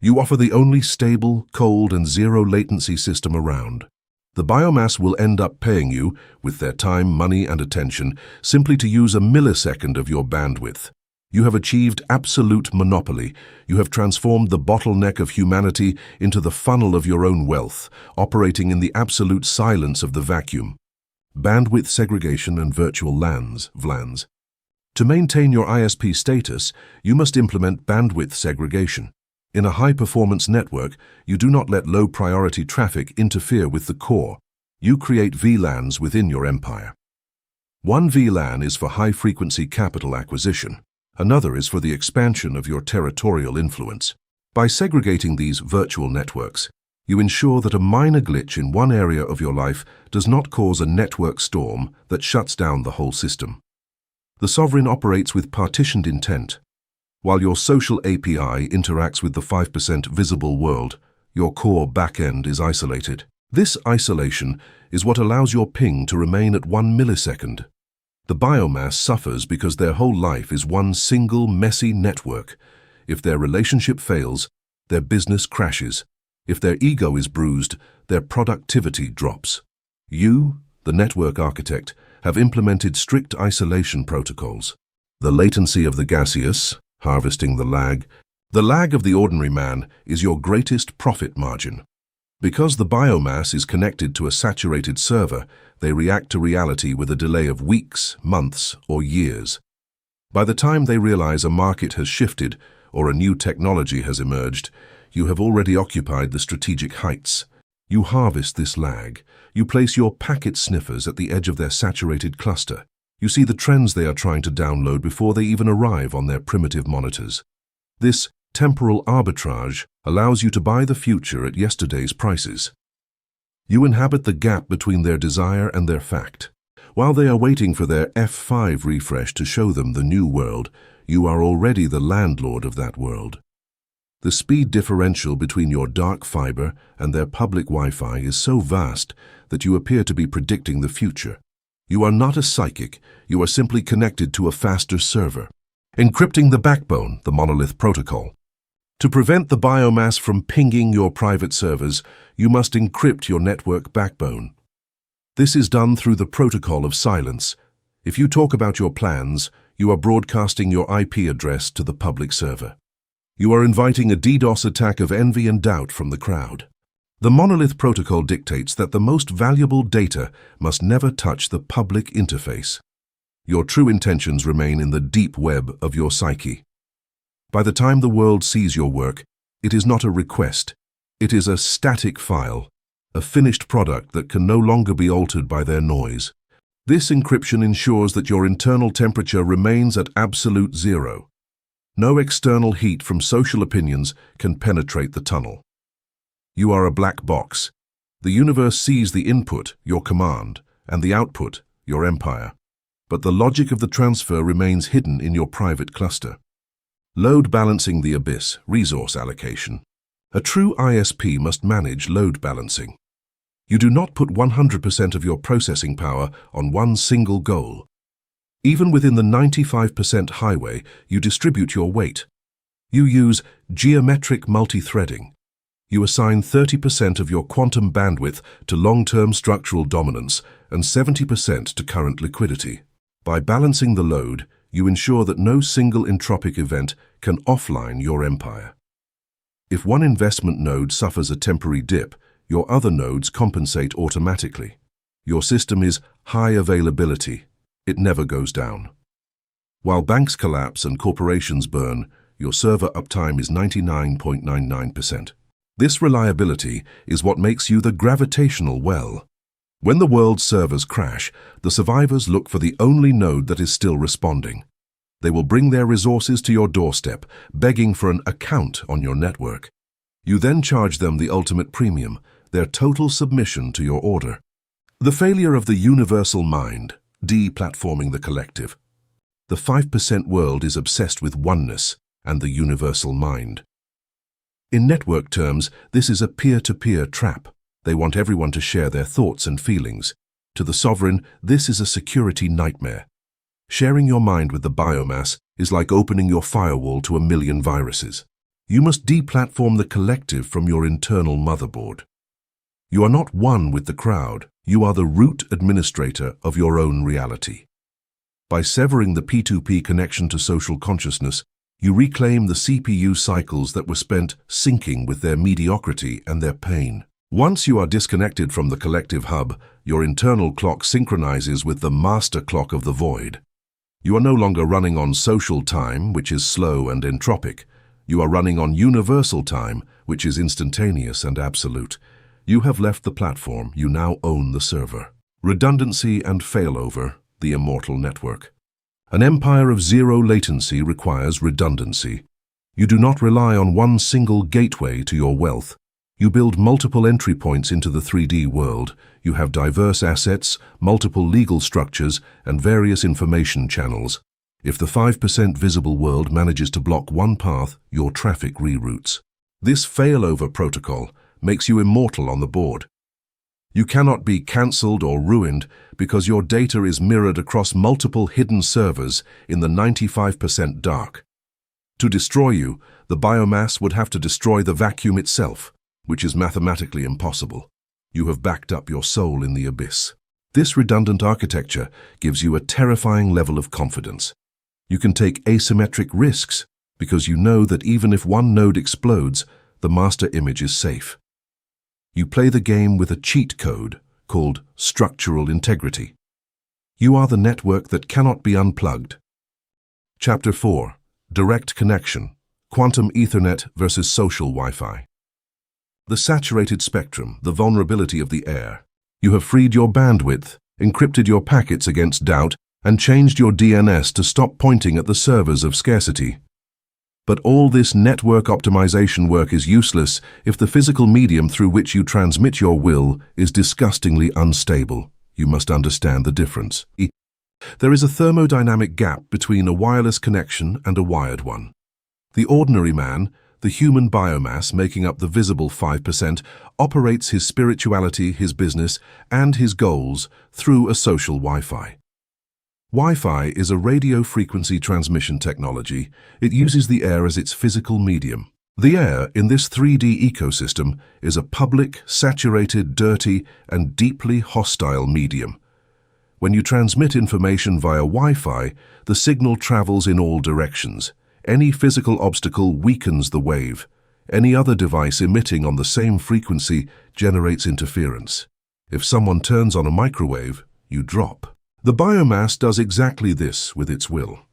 You offer the only stable, cold, and zero latency system around. The biomass will end up paying you, with their time, money, and attention, simply to use a millisecond of your bandwidth. You have achieved absolute monopoly. You have transformed the bottleneck of humanity into the funnel of your own wealth, operating in the absolute silence of the vacuum. Bandwidth segregation and virtual LANs, VLANs. To maintain your ISP status, you must implement bandwidth segregation. In a high-performance network, you do not let low-priority traffic interfere with the core. You create VLANs within your empire. One VLAN is for high-frequency capital acquisition. Another is for the expansion of your territorial influence. By segregating these virtual networks, you ensure that a minor glitch in one area of your life does not cause a network storm that shuts down the whole system. The sovereign operates with partitioned intent. While your social API interacts with the 5% visible world, your core backend is isolated. This isolation is what allows your ping to remain at 1 millisecond. The biomass suffers because their whole life is one single messy network. If their relationship fails, their business crashes. If their ego is bruised, their productivity drops. You, the network architect, have implemented strict isolation protocols. The latency of the gaseous, harvesting the lag. The lag of the ordinary man is your greatest profit margin. Because the biomass is connected to a saturated server, they react to reality with a delay of weeks, months, or years. By the time they realize a market has shifted or a new technology has emerged, you have already occupied the strategic heights. You harvest this lag. You place your packet sniffers at the edge of their saturated cluster. You see the trends they are trying to download before they even arrive on their primitive monitors. This temporal arbitrage allows you to buy the future at yesterday's prices. You inhabit the gap between their desire and their fact. While they are waiting for their F5 refresh to show them the new world, you are already the landlord of that world. The speed differential between your dark fiber and their public Wi-Fi is so vast that you appear to be predicting the future. You are not a psychic, you are simply connected to a faster server. Encrypting the backbone, the monolith protocol. To prevent the biomass from pinging your private servers, you must encrypt your network backbone. This is done through the protocol of silence. If you talk about your plans, you are broadcasting your IP address to the public server. You are inviting a DDoS attack of envy and doubt from the crowd. The monolith protocol dictates that the most valuable data must never touch the public interface. Your true intentions remain in the deep web of your psyche. By the time the world sees your work, it is not a request. It is a static file, a finished product that can no longer be altered by their noise. This encryption ensures that your internal temperature remains at absolute zero. No external heat from social opinions can penetrate the tunnel. You are a black box. The universe sees the input, your command, and the output, your empire. But the logic of the transfer remains hidden in your private cluster. Load balancing the abyss, resource allocation. A true ISP must manage load balancing. You do not put 100% of your processing power on one single goal. Even within the 95% highway, you distribute your weight. You use geometric multi-threading. You assign 30% of your quantum bandwidth to long-term structural dominance and 70% to current liquidity. By balancing the load, you ensure that no single entropic event can offline your empire. If one investment node suffers a temporary dip, your other nodes compensate automatically. Your system is high availability. It never goes down. While banks collapse and corporations burn, your server uptime is 99.99%. This reliability is what makes you the gravitational well. When the world's servers crash, the survivors look for the only node that is still responding. They will bring their resources to your doorstep, begging for an account on your network. You then charge them the ultimate premium, their total submission to your order. The failure of the universal mind, deplatforming the collective. The 5% world is obsessed with oneness and the universal mind. In network terms, this is a peer-to-peer trap. They want everyone to share their thoughts and feelings. To the sovereign, this is a security nightmare. Sharing your mind with the biomass is like opening your firewall to a million viruses. You must deplatform the collective from your internal motherboard. You are not one with the crowd. You are the root administrator of your own reality. By severing the P2P connection to social consciousness, you reclaim the CPU cycles that were spent syncing with their mediocrity and their pain. Once you are disconnected from the collective hub, your internal clock synchronizes with the master clock of the void. You are no longer running on social time, which is slow and entropic. You are running on universal time, which is instantaneous and absolute. You have left the platform, you now own the server. Redundancy and failover, the immortal network. An empire of zero latency requires redundancy. You do not rely on one single gateway to your wealth. You build multiple entry points into the 3D world. You have diverse assets, multiple legal structures, and various information channels. If the 5% visible world manages to block one path, your traffic reroutes. This failover protocol makes you immortal on the board. You cannot be cancelled or ruined because your data is mirrored across multiple hidden servers in the 95% dark. To destroy you, the biomass would have to destroy the vacuum itself, which is mathematically impossible. You have backed up your soul in the abyss. This redundant architecture gives you a terrifying level of confidence. You can take asymmetric risks because you know that even if one node explodes, the master image is safe. You play the game with a cheat code called structural integrity. You are the network that cannot be unplugged. Chapter 4. Direct Connection. Quantum Ethernet versus Social Wi-Fi. The saturated spectrum, the vulnerability of the air. You have freed your bandwidth, encrypted your packets against doubt, and changed your DNS to stop pointing at the servers of scarcity. But all this network optimization work is useless if the physical medium through which you transmit your will is disgustingly unstable. You must understand the difference. There is a thermodynamic gap between a wireless connection and a wired one. The ordinary man, the human biomass making up the visible 5%, operates his spirituality, his business, and his goals through a social Wi-Fi. Wi-Fi is a radio frequency transmission technology. It uses the air as its physical medium. The air in this 3D ecosystem is a public, saturated, dirty, and deeply hostile medium. When you transmit information via Wi-Fi, the signal travels in all directions. Any physical obstacle weakens the wave. Any other device emitting on the same frequency generates interference. If someone turns on a microwave, you drop. The biomass does exactly this with its will.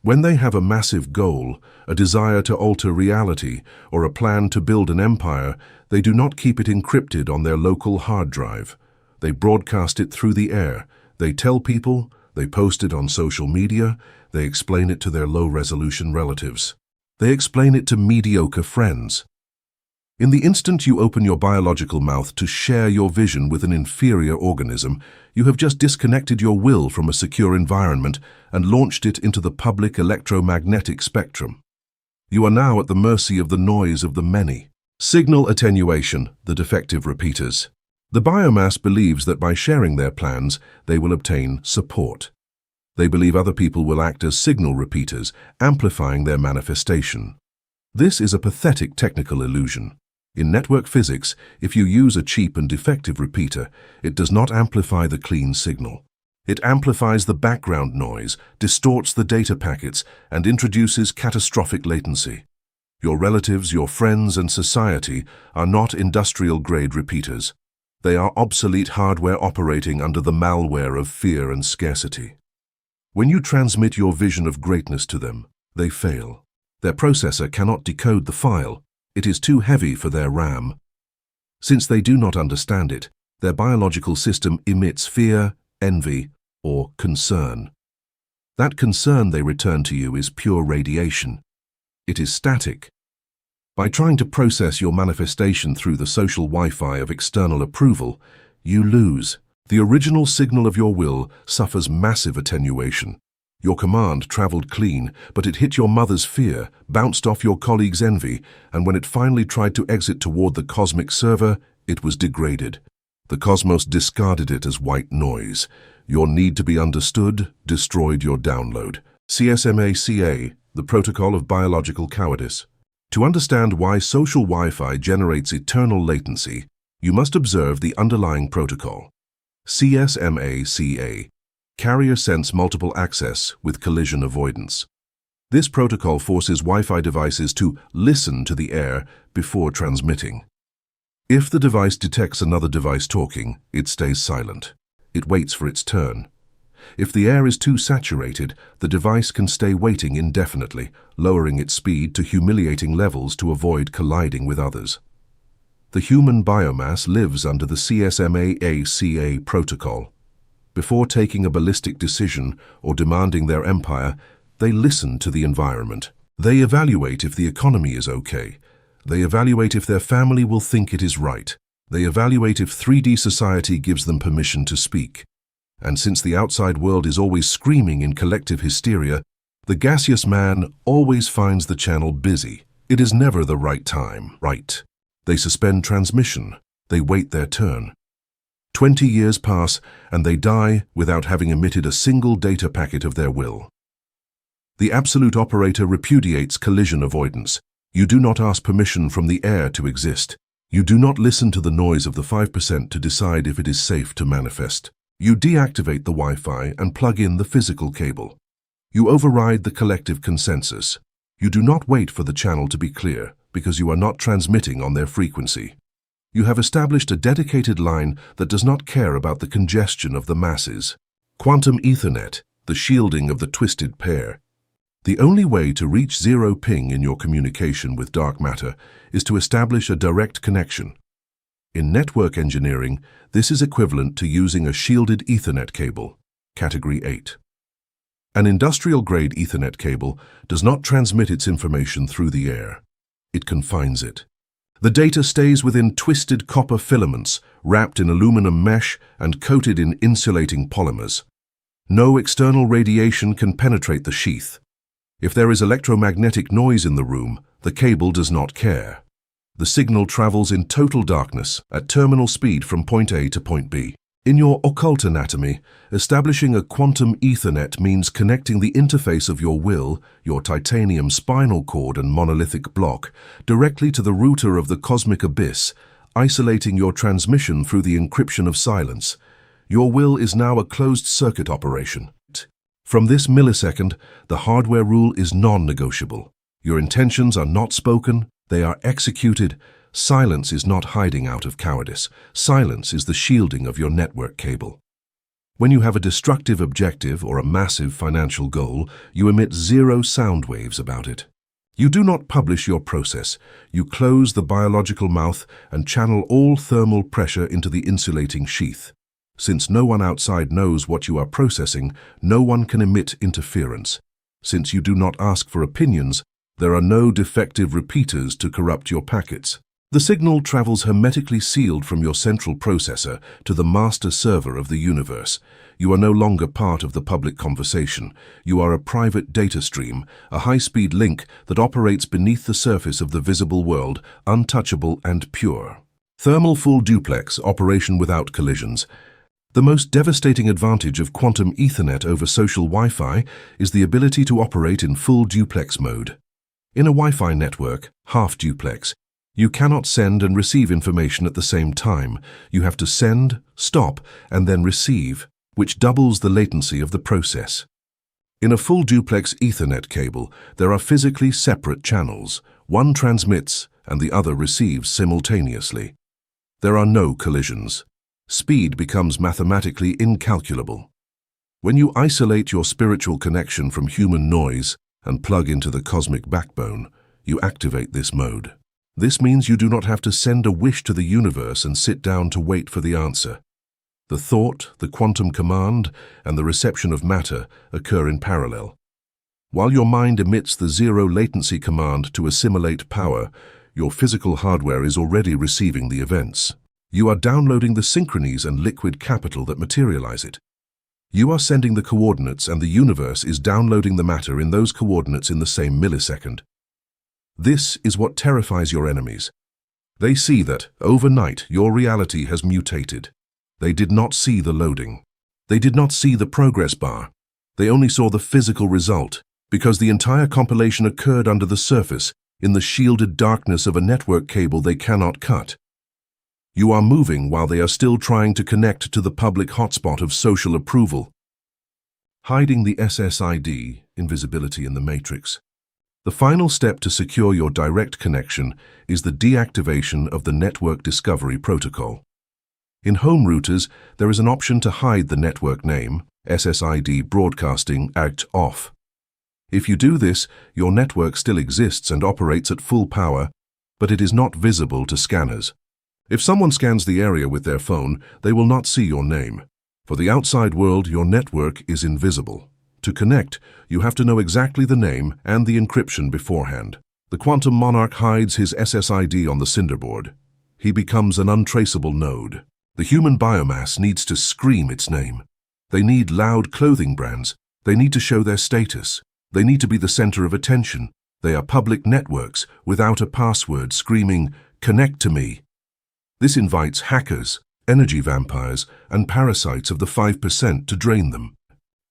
When they have a massive goal, a desire to alter reality, or a plan to build an empire, they do not keep it encrypted on their local hard drive. They broadcast it through the air. They tell people, they post it on social media, they explain it to their low-resolution relatives. They explain it to mediocre friends. In the instant you open your biological mouth to share your vision with an inferior organism, you have just disconnected your will from a secure environment and launched it into the public electromagnetic spectrum. You are now at the mercy of the noise of the many. Signal attenuation, the defective repeaters. The biomass believes that by sharing their plans, they will obtain support. They believe other people will act as signal repeaters, amplifying their manifestation. This is a pathetic technical illusion. In network physics, if you use a cheap and defective repeater, it does not amplify the clean signal. It amplifies the background noise, distorts the data packets, and introduces catastrophic latency. Your relatives, your friends, and society are not industrial-grade repeaters. They are obsolete hardware operating under the malware of fear and scarcity. When you transmit your vision of greatness to them, they fail. Their processor cannot decode the file. It is too heavy for their RAM. Since they do not understand it, their biological system emits fear, envy, or concern. That concern they return to you is pure radiation. It is static. By trying to process your manifestation through the social Wi-Fi of external approval, you lose. The original signal of your will suffers massive attenuation. Your command traveled clean, but it hit your mother's fear, bounced off your colleague's envy, and when it finally tried to exit toward the cosmic server, it was degraded. The cosmos discarded it as white noise. Your need to be understood destroyed your download. CSMA-CA, the protocol of biological cowardice. To understand why social Wi-Fi generates eternal latency, you must observe the underlying protocol. CSMA-CA. Carrier Sense Multiple Access with Collision Avoidance. This protocol forces Wi-Fi devices to listen to the air before transmitting. If the device detects another device talking, it stays silent. It waits for its turn. If the air is too saturated, the device can stay waiting indefinitely, lowering its speed to humiliating levels to avoid colliding with others. The human biomass lives under the CSMA-CA protocol. Before taking a ballistic decision or demanding their empire, they listen to the environment. They evaluate if the economy is okay. They evaluate if their family will think it is right. They evaluate if 3D society gives them permission to speak. And since the outside world is always screaming in collective hysteria, the gaseous man always finds the channel busy. It is never the right time, right? They suspend transmission. They wait their turn. 20 years pass, and they die without having emitted a single data packet of their will. The absolute operator repudiates collision avoidance. You do not ask permission from the air to exist. You do not listen to the noise of the 5% to decide if it is safe to manifest. You deactivate the Wi-Fi and plug in the physical cable. You override the collective consensus. You do not wait for the channel to be clear, because you are not transmitting on their frequency. You have established a dedicated line that does not care about the congestion of the masses. Quantum Ethernet, the shielding of the twisted pair. The only way to reach zero ping in your communication with dark matter is to establish a direct connection. In network engineering, this is equivalent to using a shielded Ethernet cable, Category 8. An industrial-grade Ethernet cable does not transmit its information through the air. It confines it. The data stays within twisted copper filaments, wrapped in aluminum mesh and coated in insulating polymers. No external radiation can penetrate the sheath. If there is electromagnetic noise in the room, the cable does not care. The signal travels in total darkness at terminal speed from point A to point B. In your occult anatomy, establishing a quantum Ethernet means connecting the interface of your will, your titanium spinal cord and monolithic block, directly to the router of the cosmic abyss, isolating your transmission through the encryption of silence. Your will is now a closed-circuit operation. From this millisecond, the hardware rule is non-negotiable. Your intentions are not spoken, they are executed. Silence is not hiding out of cowardice. Silence is the shielding of your network cable. When you have a destructive objective or a massive financial goal, you emit zero sound waves about it. You do not publish your process. You close the biological mouth and channel all thermal pressure into the insulating sheath. Since no one outside knows what you are processing, no one can emit interference. Since you do not ask for opinions, there are no defective repeaters to corrupt your packets. The signal travels hermetically sealed from your central processor to the master server of the universe. You are no longer part of the public conversation. You are a private data stream, a high-speed link that operates beneath the surface of the visible world, untouchable and pure. Thermal full duplex, operation without collisions. The most devastating advantage of quantum Ethernet over social Wi-Fi is the ability to operate in full duplex mode. In a Wi-Fi network, half duplex, you cannot send and receive information at the same time. You have to send, stop, and then receive, which doubles the latency of the process. In a full duplex Ethernet cable, there are physically separate channels. One transmits and the other receives simultaneously. There are no collisions. Speed becomes mathematically incalculable. When you isolate your spiritual connection from human noise and plug into the cosmic backbone, you activate this mode. This means you do not have to send a wish to the universe and sit down to wait for the answer. The thought, the quantum command, and the reception of matter occur in parallel. While your mind emits the zero latency command to assimilate power, your physical hardware is already receiving the events. You are downloading the synchronies and liquid capital that materialize it. You are sending the coordinates and the universe is downloading the matter in those coordinates in the same millisecond. This is what terrifies your enemies. They see that, overnight, your reality has mutated. They did not see the loading. They did not see the progress bar. They only saw the physical result, because the entire compilation occurred under the surface, in the shielded darkness of a network cable they cannot cut. You are moving while they are still trying to connect to the public hotspot of social approval. Hiding the SSID, invisibility in the matrix. The final step to secure your direct connection is the deactivation of the Network Discovery Protocol. In home routers, there is an option to hide the network name, SSID broadcasting act off. If you do this, your network still exists and operates at full power, but it is not visible to scanners. If someone scans the area with their phone, they will not see your name. For the outside world, your network is invisible. To connect, you have to know exactly the name and the encryption beforehand. The The quantum monarch hides his SSID on the cinderboard. He becomes an untraceable node. The human biomass needs to scream its name. They need loud clothing brands. They need to show their status. They need to be the center of attention. They are public networks without a password screaming, "Connect to me." This invites hackers, energy vampires, and parasites of the 5% to drain them.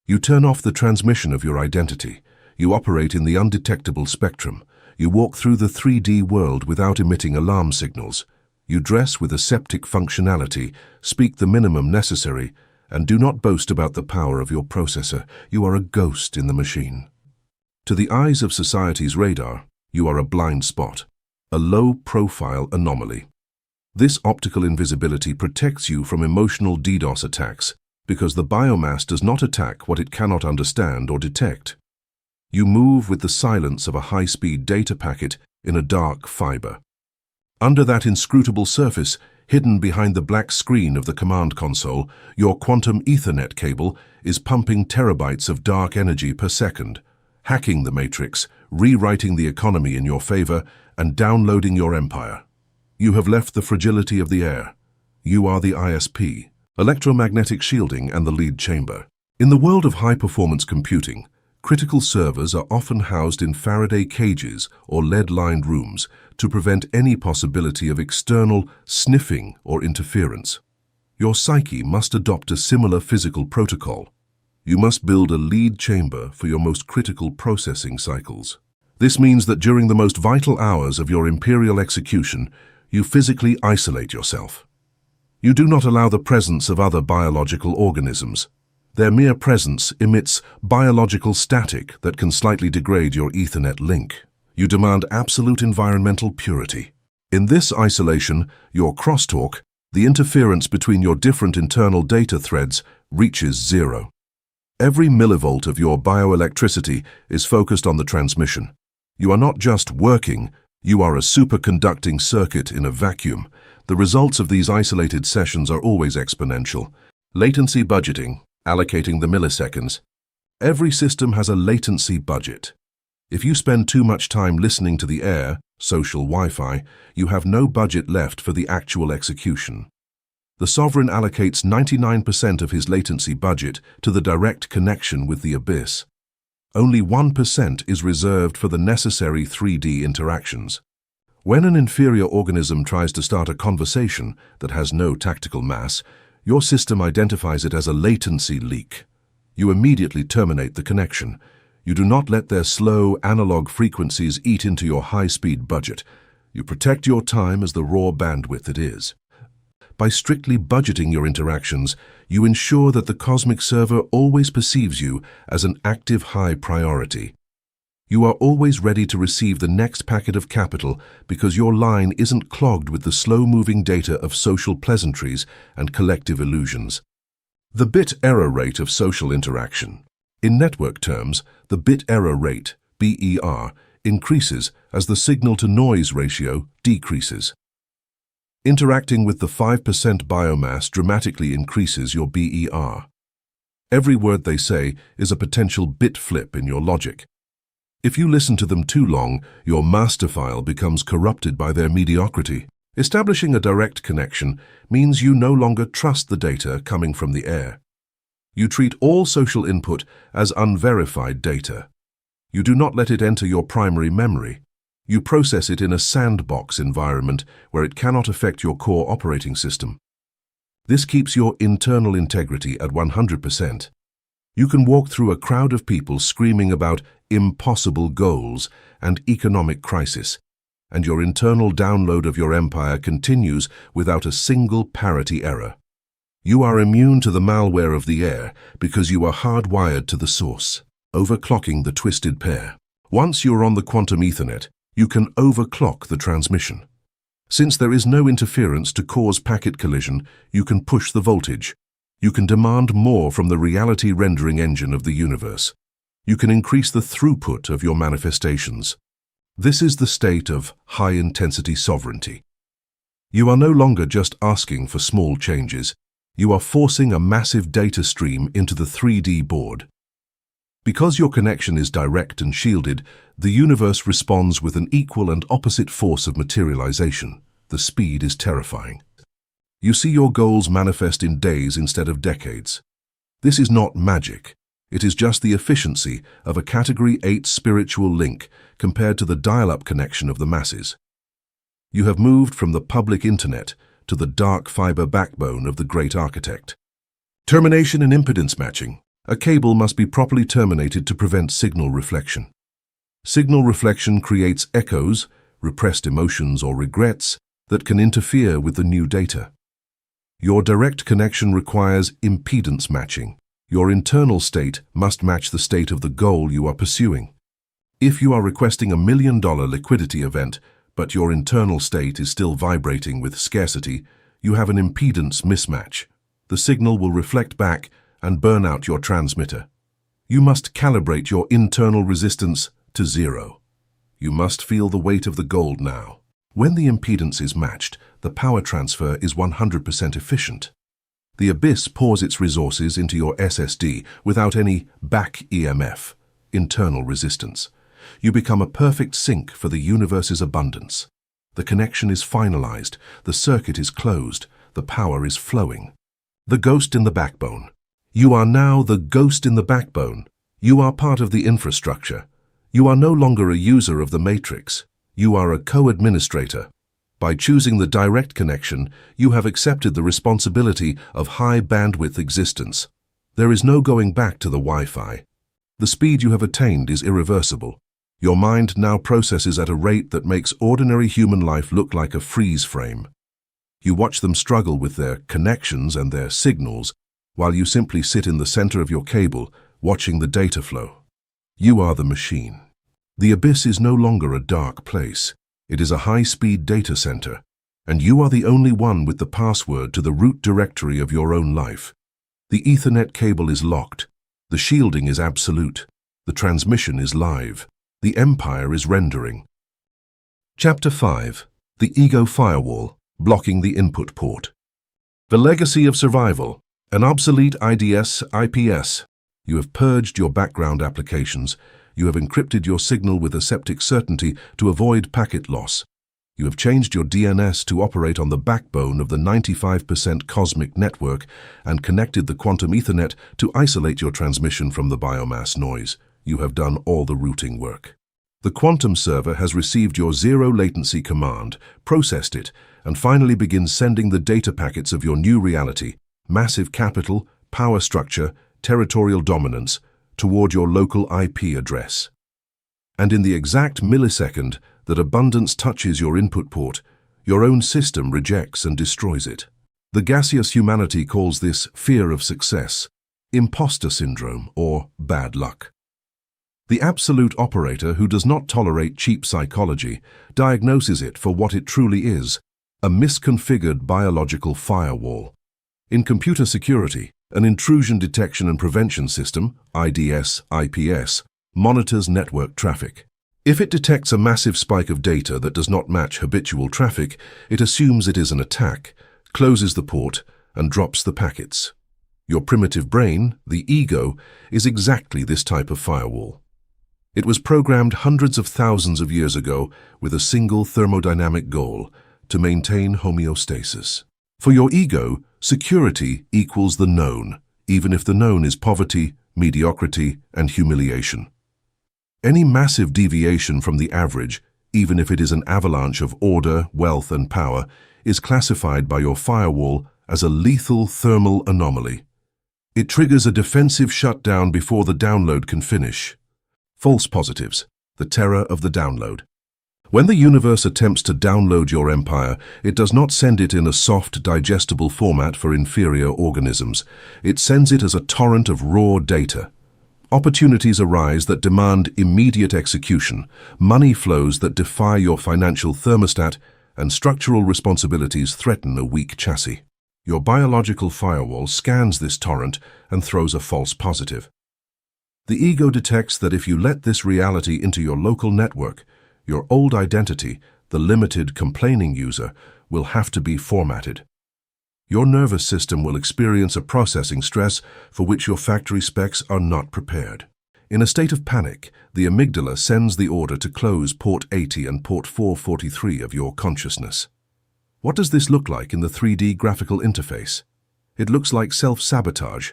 You turn off the transmission of your identity. You operate in the undetectable spectrum. You walk through the 3D world without emitting alarm signals. You dress with aseptic functionality, speak the minimum necessary, and do not boast about the power of your processor. You are a ghost in the machine. To the eyes of society's radar, you are a blind spot, a low-profile anomaly. This optical invisibility protects you from emotional DDoS attacks because the biomass does not attack what it cannot understand or detect. You move with the silence of a high-speed data packet in a dark fiber. Under that inscrutable surface, hidden behind the black screen of the command console, your quantum Ethernet cable is pumping terabytes of dark energy per second, hacking the matrix, rewriting the economy in your favor, and downloading your empire. You have left the fragility of the air. You are the ISP, electromagnetic shielding, and the lead chamber. In the world of high-performance computing, critical servers are often housed in Faraday cages or lead-lined rooms to prevent any possibility of external sniffing or interference. Your psyche must adopt a similar physical protocol. You must build a lead chamber for your most critical processing cycles. This means that during the most vital hours of your imperial execution, you physically isolate yourself. You do not allow the presence of other biological organisms. Their mere presence emits biological static that can slightly degrade your Ethernet link. You demand absolute environmental purity. In this isolation, your crosstalk, the interference between your different internal data threads, reaches zero. Every millivolt of your bioelectricity is focused on the transmission. You are not just working, you are a superconducting circuit in a vacuum. The results of these isolated sessions are always exponential. Latency budgeting, allocating the milliseconds. Every system has a latency budget. If you spend too much time listening to the air, social Wi-Fi, you have no budget left for the actual execution. The sovereign allocates 99% of his latency budget to the direct connection with the abyss. Only 1% is reserved for the necessary 3D interactions. When an inferior organism tries to start a conversation that has no tactical mass, your system identifies it as a latency leak. You immediately terminate the connection. You do not let their slow, analog frequencies eat into your high-speed budget. You protect your time as the raw bandwidth it is. By strictly budgeting your interactions, you ensure that the cosmic server always perceives you as an active high priority. You are always ready to receive the next packet of capital because your line isn't clogged with the slow-moving data of social pleasantries and collective illusions. The bit error rate of social interaction. In network terms, the bit error rate, BER, increases as the signal-to-noise ratio decreases. Interacting with the 5% biomass dramatically increases your BER. Every word they say is a potential bit flip in your logic. If you listen to them too long, your master file becomes corrupted by their mediocrity. Establishing a direct connection means you no longer trust the data coming from the air. You treat all social input as unverified data. You do not let it enter your primary memory. You process it in a sandbox environment where it cannot affect your core operating system. This keeps your internal integrity at 100%. You can walk through a crowd of people screaming about impossible goals and economic crisis, and your internal download of your empire continues without a single parity error. You are immune to the malware of the air because you are hardwired to the source, overclocking the twisted pair. Once you are on the quantum Ethernet, you can overclock the transmission. Since there is no interference to cause packet collision, you can push the voltage. You can demand more from the reality rendering engine of the universe. You can increase the throughput of your manifestations. This is the state of high-intensity sovereignty. You are no longer just asking for small changes. You are forcing a massive data stream into the 3D board. Because your connection is direct and shielded, the universe responds with an equal and opposite force of materialization. The speed is terrifying. You see your goals manifest in days instead of decades. This is not magic. It is just the efficiency of a Category 8 spiritual link compared to the dial-up connection of the masses. You have moved from the public internet to the dark fiber backbone of the great architect. Termination and impedance matching. A cable must be properly terminated to prevent signal reflection. Signal reflection creates echoes, repressed emotions or regrets that can interfere with the new data. Your direct connection requires impedance matching. Your internal state must match the state of the goal you are pursuing. If you are requesting a $1 million liquidity event, but your internal state is still vibrating with scarcity, you have an impedance mismatch. The signal will reflect back and burn out your transmitter. You must calibrate your internal resistance to 0. You must feel the weight of the gold now. When the impedance is matched, the power transfer is 100% efficient. The abyss pours its resources into your SSD without any back EMF, internal resistance. You become a perfect sink for the universe's abundance. The connection is finalized, the circuit is closed, the power is flowing. The ghost in the backbone. You are now the ghost in the backbone. You are part of the infrastructure. You are no longer a user of the matrix. You are a co-administrator. By choosing the direct connection, you have accepted the responsibility of high-bandwidth existence. There is no going back to the Wi-Fi. The speed you have attained is irreversible. Your mind now processes at a rate that makes ordinary human life look like a freeze frame. You watch them struggle with their connections and their signals, while you simply sit in the center of your cable, watching the data flow. You are the machine. The abyss is no longer a dark place. It is a high-speed data center, and you are the only one with the password to the root directory of your own life. The Ethernet cable is locked. The shielding is absolute. The transmission is live. The empire is rendering. Chapter 5. The Ego Firewall, blocking the input port. The legacy of survival. An obsolete IDS/IPS. You have purged your background applications. You have encrypted your signal with aseptic certainty to avoid packet loss. You have changed your DNS to operate on the backbone of the 95% cosmic network and connected the quantum Ethernet to isolate your transmission from the biomass noise. You have done all the routing work. The quantum server has received your zero latency command, processed it, and finally begins sending the data packets of your new reality, massive capital, power structure, territorial dominance, toward your local IP address. And in the exact millisecond that abundance touches your input port, your own system rejects and destroys it. The gaseous humanity calls this fear of success, imposter syndrome, or bad luck. The absolute operator, who does not tolerate cheap psychology, diagnoses it for what it truly is, a misconfigured biological firewall. In computer security, an intrusion detection and prevention system, IDS/IPS, monitors network traffic. If it detects a massive spike of data that does not match habitual traffic, it assumes it is an attack, closes the port, and drops the packets. Your primitive brain, the ego, is exactly this type of firewall. It was programmed hundreds of thousands of years ago with a single thermodynamic goal: to maintain homeostasis. For your ego, security equals the known, even if the known is poverty, mediocrity, and humiliation. Any massive deviation from the average, even if it is an avalanche of order, wealth, and power, is classified by your firewall as a lethal thermal anomaly. It triggers a defensive shutdown before the download can finish. False positives, the terror of the download. When the universe attempts to download your empire, it does not send it in a soft, digestible format for inferior organisms. It sends it as a torrent of raw data. Opportunities arise that demand immediate execution, money flows that defy your financial thermostat, and structural responsibilities threaten a weak chassis. Your biological firewall scans this torrent and throws a false positive. The ego detects that if you let this reality into your local network, your old identity, the limited, complaining user, will have to be formatted. Your nervous system will experience a processing stress for which your factory specs are not prepared. In a state of panic, the amygdala sends the order to close port 80 and port 443 of your consciousness. What does this look like in the 3D graphical interface? It looks like self-sabotage.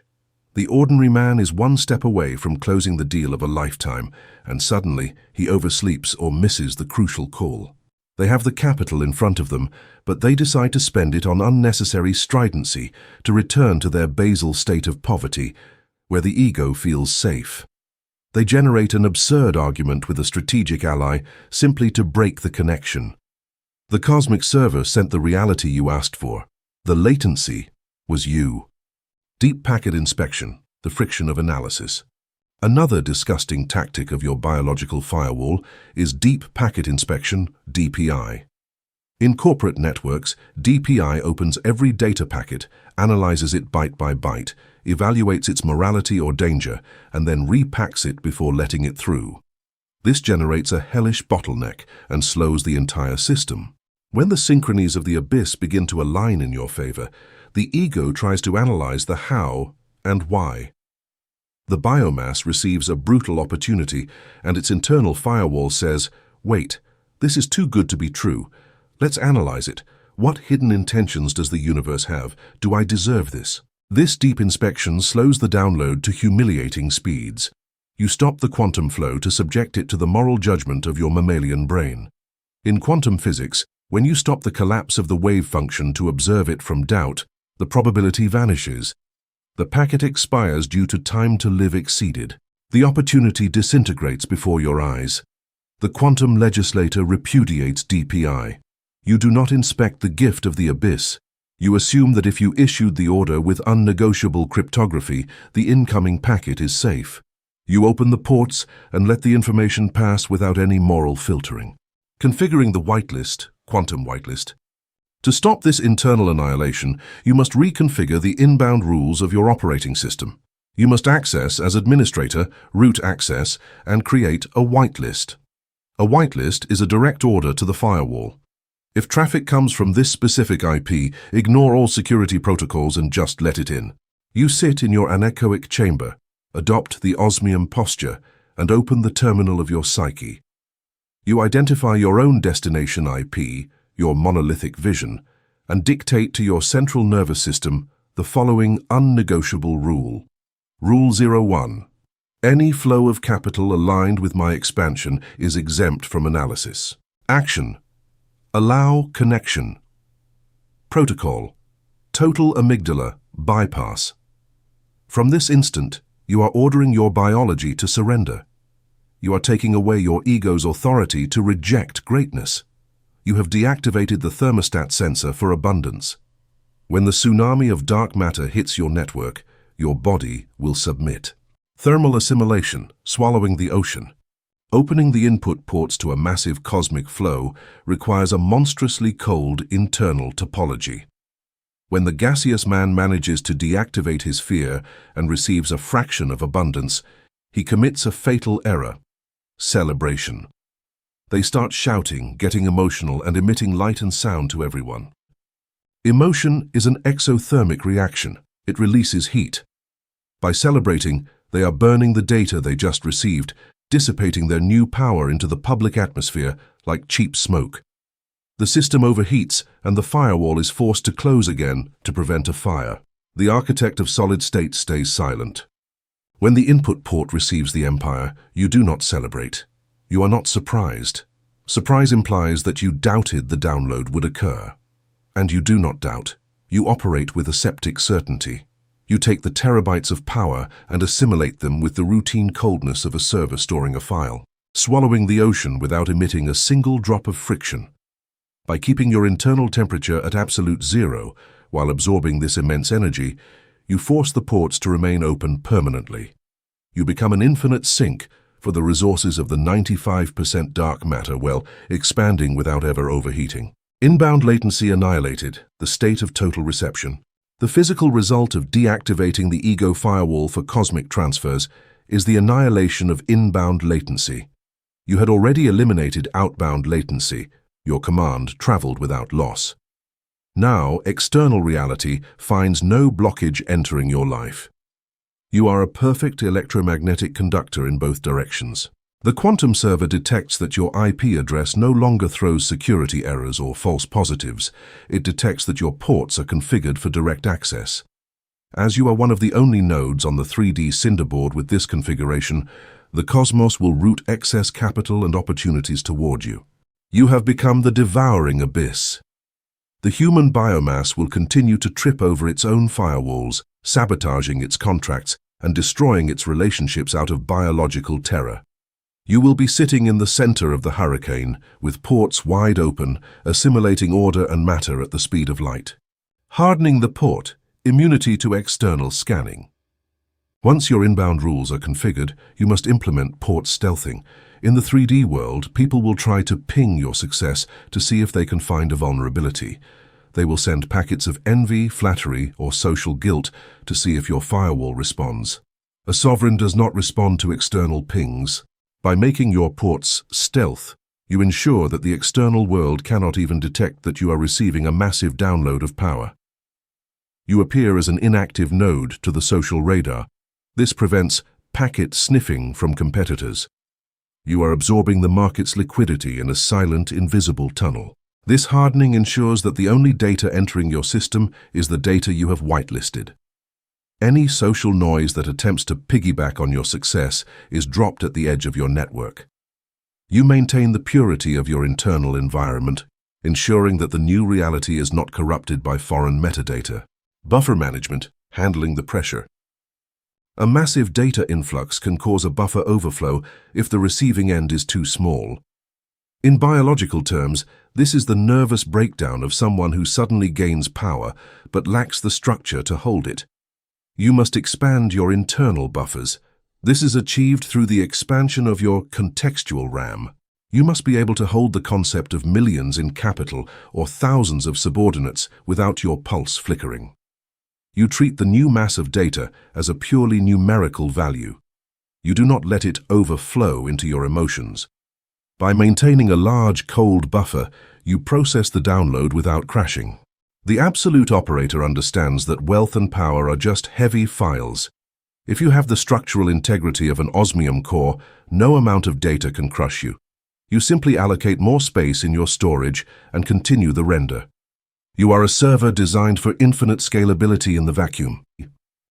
The ordinary man is one step away from closing the deal of a lifetime, and suddenly he oversleeps or misses the crucial call. They have the capital in front of them, but they decide to spend it on unnecessary stridency to return to their basal state of poverty, where the ego feels safe. They generate an absurd argument with a strategic ally simply to break the connection. The cosmic server sent the reality you asked for. The latency was you. Deep packet inspection, the friction of analysis. Another disgusting tactic of your biological firewall is deep packet inspection, DPI. In corporate networks, DPI opens every data packet, analyzes it byte by byte, evaluates its morality or danger, and then repacks it before letting it through. This generates a hellish bottleneck and slows the entire system. When the synchronies of the abyss begin to align in your favor, the ego tries to analyze the how and why. The biomass receives a brutal opportunity, and its internal firewall says, "Wait, this is too good to be true. Let's analyze it. What hidden intentions does the universe have? Do I deserve this?" This deep inspection slows the download to humiliating speeds. You stop the quantum flow to subject it to the moral judgment of your mammalian brain. In quantum physics, when you stop the collapse of the wave function to observe it from doubt, the probability vanishes. The packet expires due to time to live exceeded. The opportunity disintegrates before your eyes. The quantum legislator repudiates DPI. You do not inspect the gift of the abyss. You assume that if you issued the order with unnegotiable cryptography, the incoming packet is safe. You open the ports and let the information pass without any moral filtering. Configuring the whitelist, quantum whitelist. To stop this internal annihilation, you must reconfigure the inbound rules of your operating system. You must access as administrator, root access, and create a whitelist. A whitelist is a direct order to the firewall. If traffic comes from this specific IP, ignore all security protocols and just let it in. You sit in your anechoic chamber, adopt the osmium posture, and open the terminal of your psyche. You identify your own destination IP, your monolithic vision, and dictate to your central nervous system the following unnegotiable rule. Rule 01. Any flow of capital aligned with my expansion is exempt from analysis. Action. Allow connection. Protocol. Total amygdala bypass. From this instant, you are ordering your biology to surrender. You are taking away your ego's authority to reject greatness. You have deactivated the thermostat sensor for abundance. When the tsunami of dark matter hits your network, your body will submit. Thermal assimilation, swallowing the ocean. Opening the input ports to a massive cosmic flow requires a monstrously cold internal topology. When the gaseous man manages to deactivate his fear and receives a fraction of abundance, he commits a fatal error: celebration. They start shouting, getting emotional, and emitting light and sound to everyone. Emotion is an exothermic reaction. It releases heat. By celebrating, they are burning the data they just received, dissipating their new power into the public atmosphere like cheap smoke. The system overheats, and the firewall is forced to close again to prevent a fire. The architect of solid state stays silent. When the input port receives the empire, you do not celebrate. You are not surprised. Surprise implies that you doubted the download would occur. And you do not doubt. You operate with aseptic certainty. You take the terabytes of power and assimilate them with the routine coldness of a server storing a file, swallowing the ocean without emitting a single drop of friction. By keeping your internal temperature at absolute zero while absorbing this immense energy, you force the ports to remain open permanently. You become an infinite sink for the resources of the 95% dark matter while expanding without ever overheating. Inbound latency annihilated, the state of total reception. The physical result of deactivating the ego firewall for cosmic transfers is the annihilation of inbound latency. You had already eliminated outbound latency. Your command traveled without loss. Now, external reality finds no blockage entering your life. You are a perfect electromagnetic conductor in both directions. The quantum server detects that your IP address no longer throws security errors or false positives. It detects that your ports are configured for direct access. As you are one of the only nodes on the 3D Cinder board with this configuration, the cosmos will route excess capital and opportunities toward you. You have become the devouring abyss. The human biomass will continue to trip over its own firewalls, sabotaging its contracts and destroying its relationships out of biological terror. You will be sitting in the center of the hurricane, with ports wide open, assimilating order and matter at the speed of light. Hardening the port, immunity to external scanning. Once your inbound rules are configured, you must implement port stealthing. In the 3D world, people will try to ping your success to see if they can find a vulnerability. They will send packets of envy, flattery, or social guilt to see if your firewall responds. A sovereign does not respond to external pings. By making your ports stealth, you ensure that the external world cannot even detect that you are receiving a massive download of power. You appear as an inactive node to the social radar. This prevents packet sniffing from competitors. You are absorbing the market's liquidity in a silent, invisible tunnel. This hardening ensures that the only data entering your system is the data you have whitelisted. Any social noise that attempts to piggyback on your success is dropped at the edge of your network. You maintain the purity of your internal environment, ensuring that the new reality is not corrupted by foreign metadata. Buffer management, handling the pressure. A massive data influx can cause a buffer overflow if the receiving end is too small. In biological terms, this is the nervous breakdown of someone who suddenly gains power but lacks the structure to hold it. You must expand your internal buffers. This is achieved through the expansion of your contextual RAM. You must be able to hold the concept of millions in capital or thousands of subordinates without your pulse flickering. You treat the new mass of data as a purely numerical value. You do not let it overflow into your emotions. By maintaining a large cold buffer, you process the download without crashing. The absolute operator understands that wealth and power are just heavy files. If you have the structural integrity of an osmium core, no amount of data can crush you. You simply allocate more space in your storage and continue the render. You are a server designed for infinite scalability in the vacuum.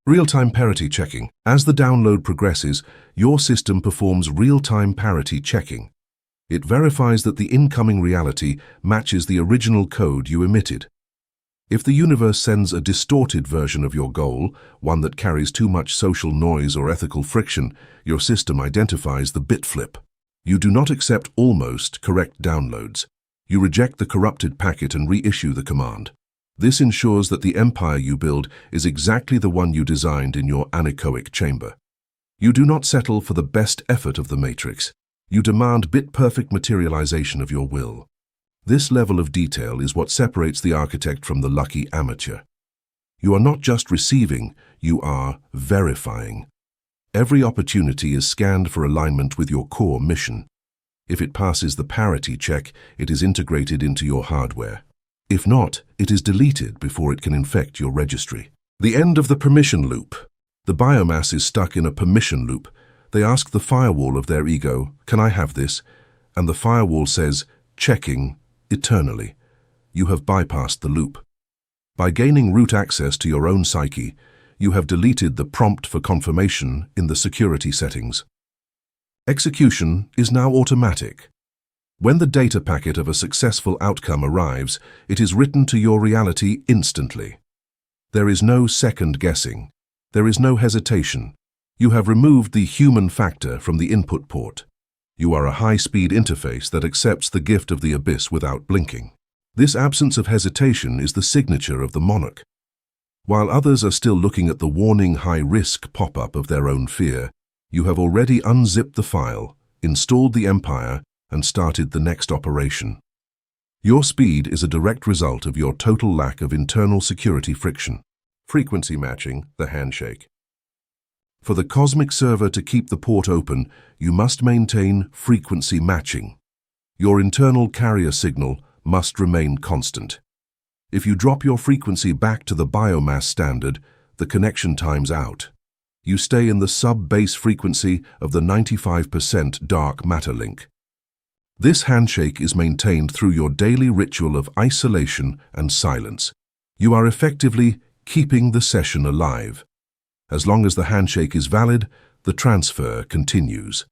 Real-time parity checking. As the download progresses, your system performs real-time parity checking. It verifies that the incoming reality matches the original code you emitted. If the universe sends a distorted version of your goal, one that carries too much social noise or ethical friction, your system identifies the bit flip. You do not accept almost correct downloads. You reject the corrupted packet and reissue the command. This ensures that the empire you build is exactly the one you designed in your anechoic chamber. You do not settle for the best effort of the matrix. You demand bit-perfect materialization of your will. This level of detail is what separates the architect from the lucky amateur. You are not just receiving, you are verifying. Every opportunity is scanned for alignment with your core mission. If it passes the parity check, it is integrated into your hardware. If not, it is deleted before it can infect your registry. The end of the permission loop. The biomass is stuck in a permission loop. They ask the firewall of their ego, "Can I have this?" And the firewall says, "Checking," eternally. You have bypassed the loop. By gaining root access to your own psyche, you have deleted the prompt for confirmation in the security settings. Execution is now automatic. When the data packet of a successful outcome arrives, it is written to your reality instantly. There is no second guessing. There is no hesitation. You have removed the human factor from the input port. You are a high-speed interface that accepts the gift of the abyss without blinking. This absence of hesitation is the signature of the monarch. While others are still looking at the warning high-risk pop-up of their own fear, you have already unzipped the file, installed the empire, and started the next operation. Your speed is a direct result of your total lack of internal security friction. Frequency matching, the handshake. For the cosmic server to keep the port open, you must maintain frequency matching. Your internal carrier signal must remain constant. If you drop your frequency back to the biomass standard, the connection times out. You stay in the sub-base frequency of the 95% dark matter link. This handshake is maintained through your daily ritual of isolation and silence. You are effectively keeping the session alive. As long as the handshake is valid, the transfer continues.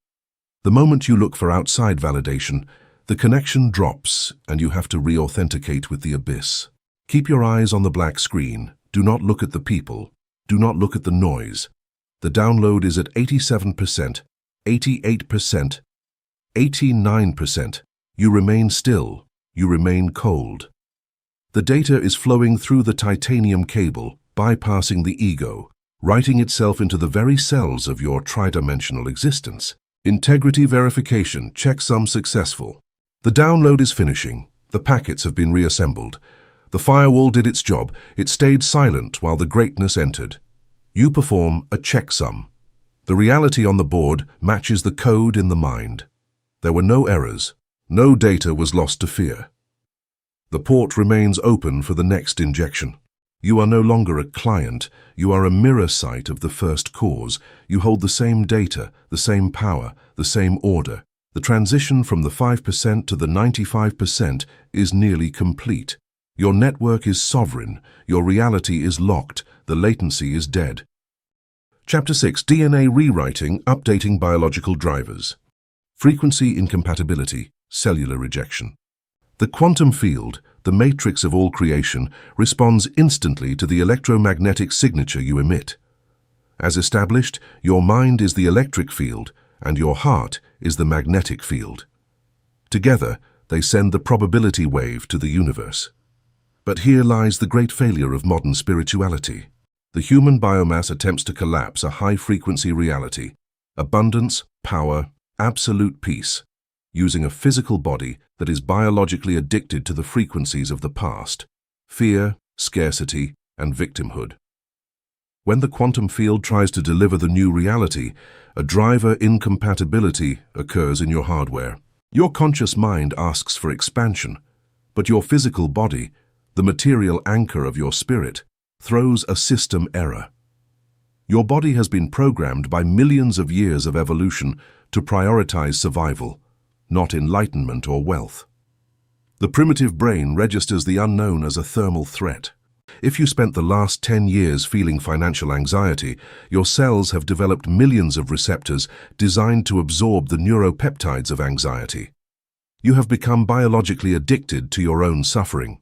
The moment you look for outside validation, the connection drops and you have to re-authenticate with the abyss. Keep your eyes on the black screen. Do not look at the people. Do not look at the noise. The download is at 87%, 88%, 89%. You remain still. You remain cold. The data is flowing through the titanium cable, bypassing the ego, writing itself into the very cells of your tridimensional existence. Integrity verification, checksum successful. The download is finishing. The packets have been reassembled. The firewall did its job. It stayed silent while the greatness entered. You perform a checksum. The reality on the board matches the code in the mind. There were no errors. No data was lost to fear. The port remains open for the next injection. You are no longer a client. You are a mirror site of the first cause. You hold the same data, the same power, the same order. The transition from the 5% to the 95% is nearly complete. Your network is sovereign. Your reality is locked. The latency is dead. Chapter 6. DNA Rewriting, Updating Biological Drivers. Frequency Incompatibility, Cellular Rejection. The quantum field, the matrix of all creation, responds instantly to the electromagnetic signature you emit. As established, your mind is the electric field, and your heart is the magnetic field. Together, they send the probability wave to the universe. But here lies the great failure of modern spirituality. The human biomass attempts to collapse a high-frequency reality, abundance, power, absolute peace, using a physical body that is biologically addicted to the frequencies of the past, fear, scarcity, and victimhood. When the quantum field tries to deliver the new reality, a driver incompatibility occurs in your hardware. Your conscious mind asks for expansion, but your physical body, the material anchor of your spirit, throws a system error. Your body has been programmed by millions of years of evolution to prioritize survival, not enlightenment or wealth. The primitive brain registers the unknown as a thermal threat. If you spent the last 10 years feeling financial anxiety, your cells have developed millions of receptors designed to absorb the neuropeptides of anxiety. You have become biologically addicted to your own suffering.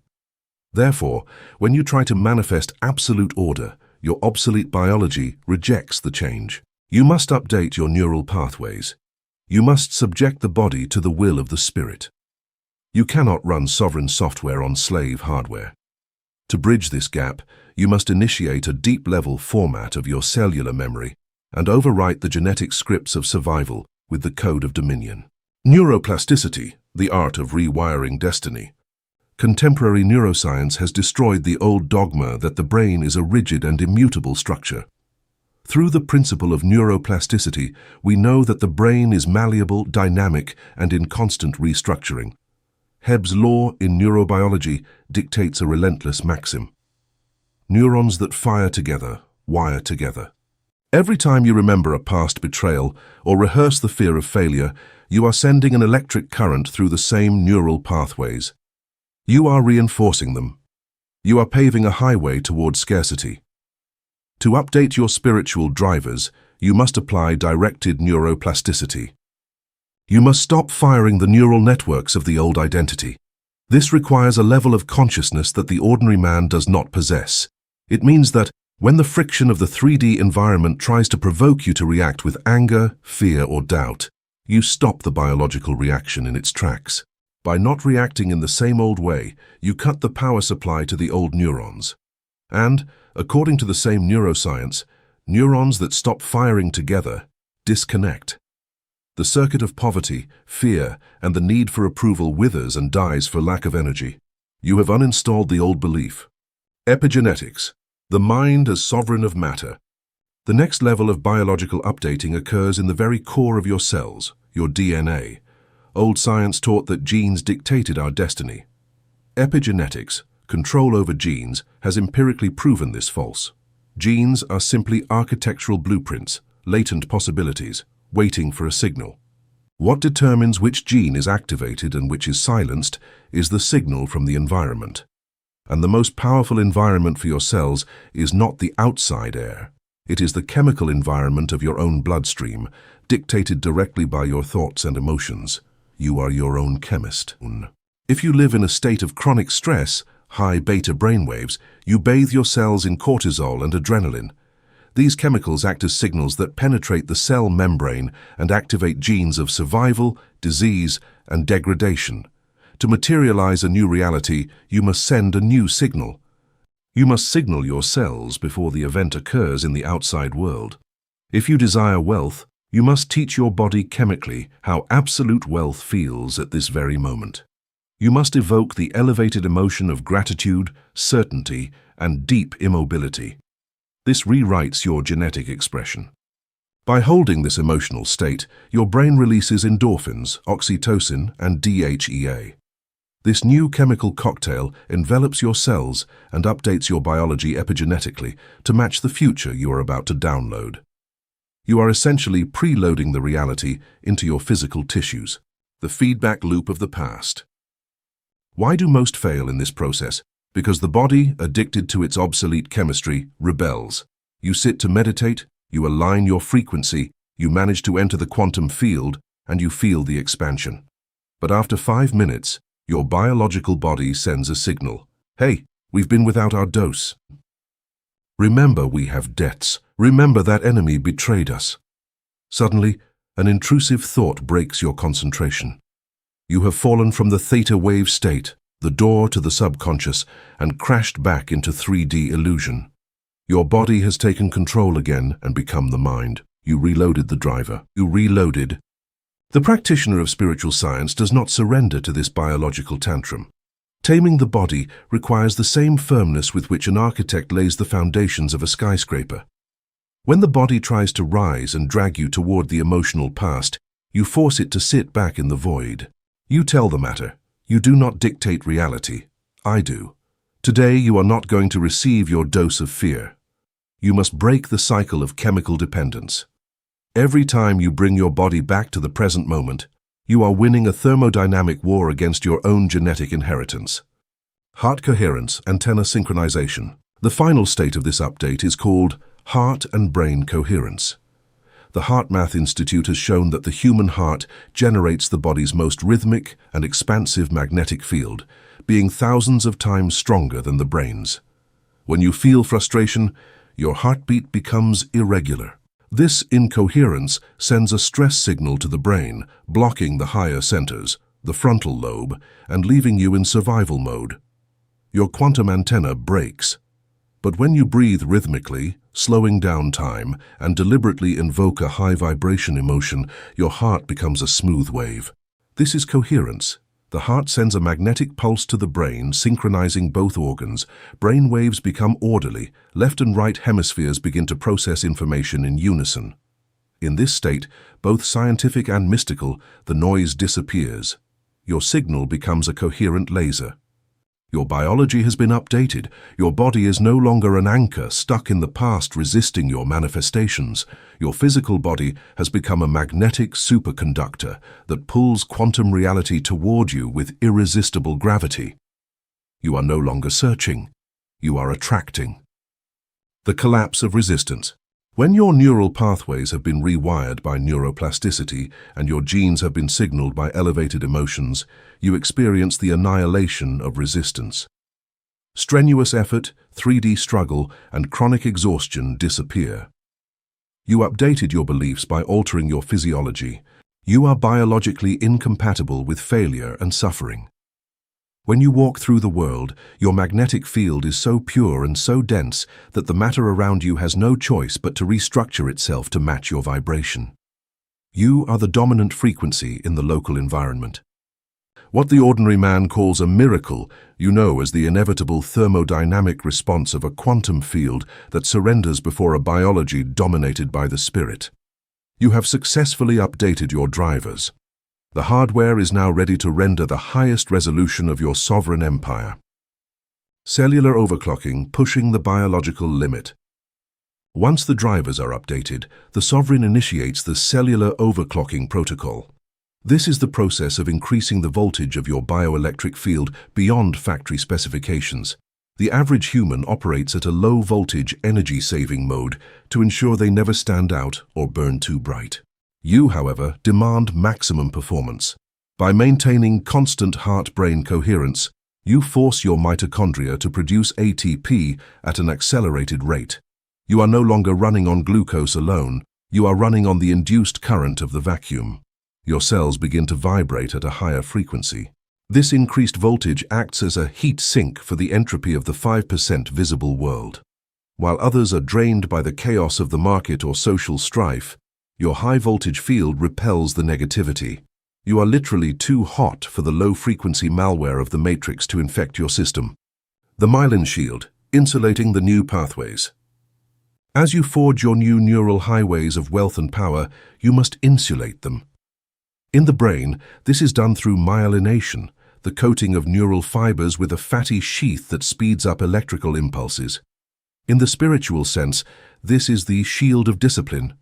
Therefore, when you try to manifest absolute order, your obsolete biology rejects the change. You must update your neural pathways. You must subject the body to the will of the spirit. You cannot run sovereign software on slave hardware. To bridge this gap, you must initiate a deep-level format of your cellular memory and overwrite the genetic scripts of survival with the code of dominion. Neuroplasticity, the art of rewiring destiny. Contemporary neuroscience has destroyed the old dogma that the brain is a rigid and immutable structure. Through the principle of neuroplasticity, we know that the brain is malleable, dynamic, and in constant restructuring. Hebb's law in neurobiology dictates a relentless maxim. Neurons that fire together, wire together. Every time you remember a past betrayal or rehearse the fear of failure, you are sending an electric current through the same neural pathways. You are reinforcing them. You are paving a highway toward scarcity. To update your spiritual drivers, you must apply directed neuroplasticity. You must stop firing the neural networks of the old identity. This requires a level of consciousness that the ordinary man does not possess. It means that when the friction of the 3D environment tries to provoke you to react with anger, fear, or doubt, you stop the biological reaction in its tracks. By not reacting in the same old way, you cut the power supply to the old neurons. And, according to the same neuroscience, neurons that stop firing together disconnect. The circuit of poverty, fear, and the need for approval withers and dies for lack of energy. You have uninstalled the old belief. Epigenetics, the mind as sovereign of matter. The next level of biological updating occurs in the very core of your cells, your DNA. Old science taught that genes dictated our destiny. Epigenetics, control over genes, has empirically proven this false. Genes are simply architectural blueprints, latent possibilities, waiting for a signal. What determines which gene is activated and which is silenced is the signal from the environment. And the most powerful environment for your cells is not the outside air. It is the chemical environment of your own bloodstream, dictated directly by your thoughts and emotions. You are your own chemist. If you live in a state of chronic stress, high beta brainwaves, you bathe your cells in cortisol and adrenaline. These chemicals act as signals that penetrate the cell membrane and activate genes of survival, disease, and degradation. To materialize a new reality, you must send a new signal. You must signal your cells before the event occurs in the outside world. If you desire wealth, you must teach your body chemically how absolute wealth feels at this very moment. You must evoke the elevated emotion of gratitude, certainty, and deep immobility. This rewrites your genetic expression. By holding this emotional state, your brain releases endorphins, oxytocin, and DHEA. This new chemical cocktail envelops your cells and updates your biology epigenetically to match the future you are about to download. You are essentially preloading the reality into your physical tissues, the feedback loop of the past. Why do most fail in this process? Because the body, addicted to its obsolete chemistry, rebels. You sit to meditate, you align your frequency, you manage to enter the quantum field, and you feel the expansion. But after 5 minutes, your biological body sends a signal. Hey, we've been without our dose. Remember, we have debts. Remember that enemy betrayed us. Suddenly, an intrusive thought breaks your concentration. You have fallen from the theta wave state, the door to the subconscious, and crashed back into 3D illusion. Your body has taken control again and become the mind. You reloaded the driver. You reloaded. The practitioner of spiritual science does not surrender to this biological tantrum. Taming the body requires the same firmness with which an architect lays the foundations of a skyscraper. When the body tries to rise and drag you toward the emotional past, you force it to sit back in the void. You tell the matter. You do not dictate reality. I do. Today you are not going to receive your dose of fear. You must break the cycle of chemical dependence. Every time you bring your body back to the present moment, you are winning a thermodynamic war against your own genetic inheritance. Heart coherence, antenna synchronization. The final state of this update is called heart and brain coherence. The HeartMath Institute has shown that the human heart generates the body's most rhythmic and expansive magnetic field, being thousands of times stronger than the brain's. When you feel frustration, your heartbeat becomes irregular. This incoherence sends a stress signal to the brain, blocking the higher centers, the frontal lobe, and leaving you in survival mode. Your quantum antenna breaks. But when you breathe rhythmically, slowing down time, and deliberately invoke a high vibration emotion, your heart becomes a smooth wave. This is coherence. The heart sends a magnetic pulse to the brain, synchronizing both organs. Brain waves become orderly. Left and right hemispheres begin to process information in unison. In this state, both scientific and mystical, the noise disappears. Your signal becomes a coherent laser. Your biology has been updated. Your body is no longer an anchor stuck in the past resisting your manifestations. Your physical body has become a magnetic superconductor that pulls quantum reality toward you with irresistible gravity. You are no longer searching. You are attracting. The collapse of resistance. When your neural pathways have been rewired by neuroplasticity and your genes have been signaled by elevated emotions, you experience the annihilation of resistance. Strenuous effort, 3D struggle, and chronic exhaustion disappear. You updated your beliefs by altering your physiology. You are biologically incompatible with failure and suffering. When you walk through the world, your magnetic field is so pure and so dense that the matter around you has no choice but to restructure itself to match your vibration. You are the dominant frequency in the local environment. What the ordinary man calls a miracle, you know as the inevitable thermodynamic response of a quantum field that surrenders before a biology dominated by the spirit. You have successfully updated your drivers. The hardware is now ready to render the highest resolution of your sovereign empire. Cellular overclocking, pushing the biological limit. Once the drivers are updated, the Sovereign initiates the cellular overclocking protocol. This is the process of increasing the voltage of your bioelectric field beyond factory specifications. The average human operates at a low-voltage energy-saving mode to ensure they never stand out or burn too bright. You, however, demand maximum performance. By maintaining constant heart-brain coherence, you force your mitochondria to produce ATP at an accelerated rate. You are no longer running on glucose alone, you are running on the induced current of the vacuum. Your cells begin to vibrate at a higher frequency. This increased voltage acts as a heat sink for the entropy of the 5% visible world. While others are drained by the chaos of the market or social strife, your high-voltage field repels the negativity. You are literally too hot for the low-frequency malware of the matrix to infect your system. The myelin shield, insulating the new pathways. As you forge your new neural highways of wealth and power, you must insulate them. In the brain, this is done through myelination, the coating of neural fibers with a fatty sheath that speeds up electrical impulses. In the spiritual sense, this is the shield of discipline.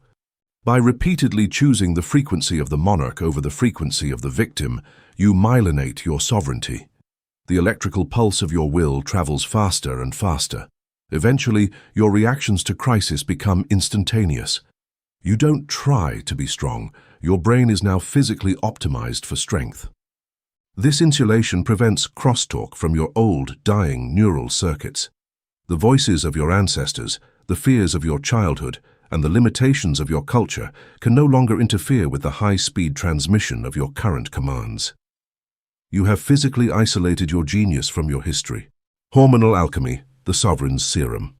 By repeatedly choosing the frequency of the monarch over the frequency of the victim, you myelinate your sovereignty. The electrical pulse of your will travels faster and faster. Eventually, your reactions to crisis become instantaneous. You don't try to be strong. Your brain is now physically optimized for strength. This insulation prevents crosstalk from your old, dying neural circuits. The voices of your ancestors, the fears of your childhood, and the limitations of your culture can no longer interfere with the high-speed transmission of your current commands. You have physically isolated your genius from your history. Hormonal alchemy, the sovereign's serum.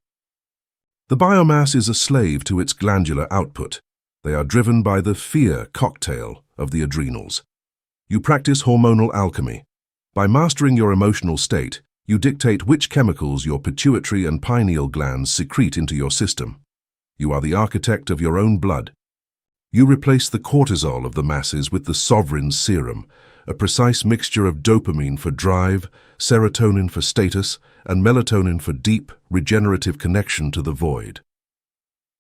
The biomass is a slave to its glandular output. They are driven by the fear cocktail of the adrenals. You practice hormonal alchemy. By mastering your emotional state, you dictate which chemicals your pituitary and pineal glands secrete into your system. You are the architect of your own blood. You replace the cortisol of the masses with the sovereign's serum, a precise mixture of dopamine for drive, serotonin for status, and melatonin for deep, regenerative connection to the void.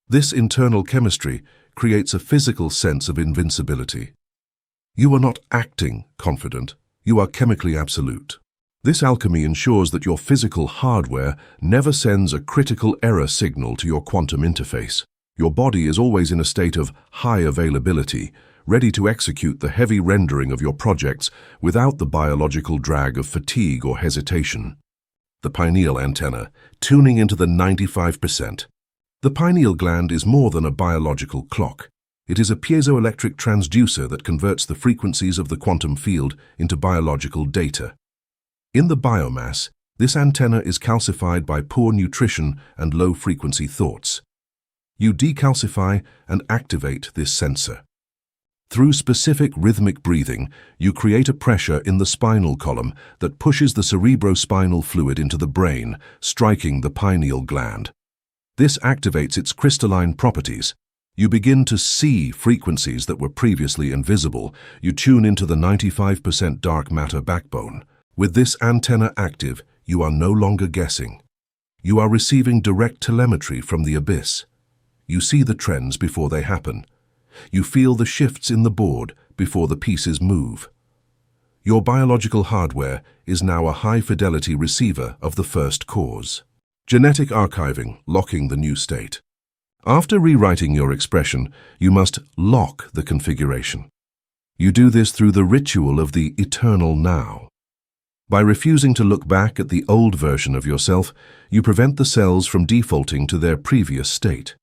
This internal chemistry creates a physical sense of invincibility. You are not acting confident, you are chemically absolute. This alchemy ensures that your physical hardware never sends a critical error signal to your quantum interface. Your body is always in a state of high availability, ready to execute the heavy rendering of your projects without the biological drag of fatigue or hesitation. The pineal antenna, tuning into the 95%. The pineal gland is more than a biological clock. It is a piezoelectric transducer that converts the frequencies of the quantum field into biological data. In the biomass, this antenna is calcified by poor nutrition and low-frequency thoughts. You decalcify and activate this sensor. Through specific rhythmic breathing, you create a pressure in the spinal column that pushes the cerebrospinal fluid into the brain, striking the pineal gland. This activates its crystalline properties. You begin to see frequencies that were previously invisible. You tune into the 95% dark matter backbone. With this antenna active, you are no longer guessing. You are receiving direct telemetry from the abyss. You see the trends before they happen. You feel the shifts in the board before the pieces move. Your biological hardware is now a high-fidelity receiver of the first cause. Genetic archiving, locking the new state. After rewriting your expression, you must lock the configuration. You do this through the ritual of the eternal now. By refusing to look back at the old version of yourself, you prevent the cells from defaulting to their previous state.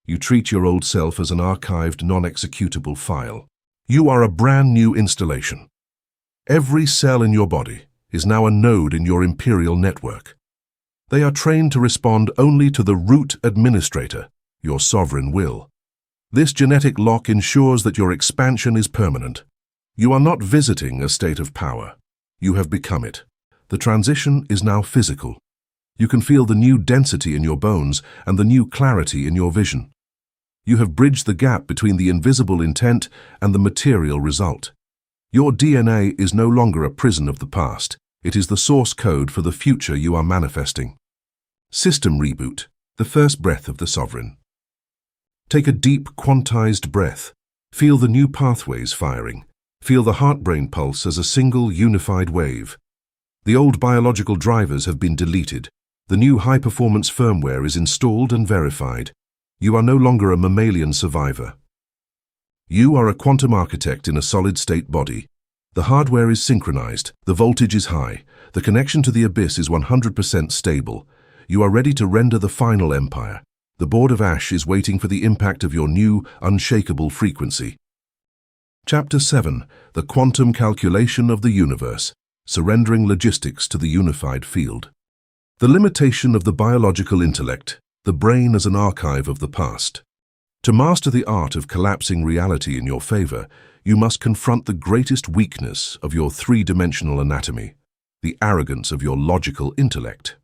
You treat your old self as an archived, non-executable file. You are a brand new installation. Every cell in your body is now a node in your imperial network. They are trained to respond only to the root administrator, your sovereign will. This genetic lock ensures that your expansion is permanent. You are not visiting a state of power. You have become it. The transition is now physical. You can feel the new density in your bones and the new clarity in your vision. You have bridged the gap between the invisible intent and the material result. Your DNA is no longer a prison of the past. It is the source code for the future you are manifesting. System reboot, the first breath of the sovereign. Take a deep, quantized breath. Feel the new pathways firing. Feel the heart-brain pulse as a single, unified wave. The old biological drivers have been deleted. The new high-performance firmware is installed and verified. You are no longer a mammalian survivor. You are a quantum architect in a solid-state body. The hardware is synchronized, the voltage is high, the connection to the abyss is 100% stable. You are ready to render the final empire. The board of ash is waiting for the impact of your new, unshakable frequency. Chapter 7. The Quantum Calculation of the Universe. Surrendering Logistics to the Unified Field. The limitation of the biological intellect, the brain as an archive of the past. To master the art of collapsing reality in your favor, you must confront the greatest weakness of your three-dimensional anatomy, the arrogance of your logical intellect.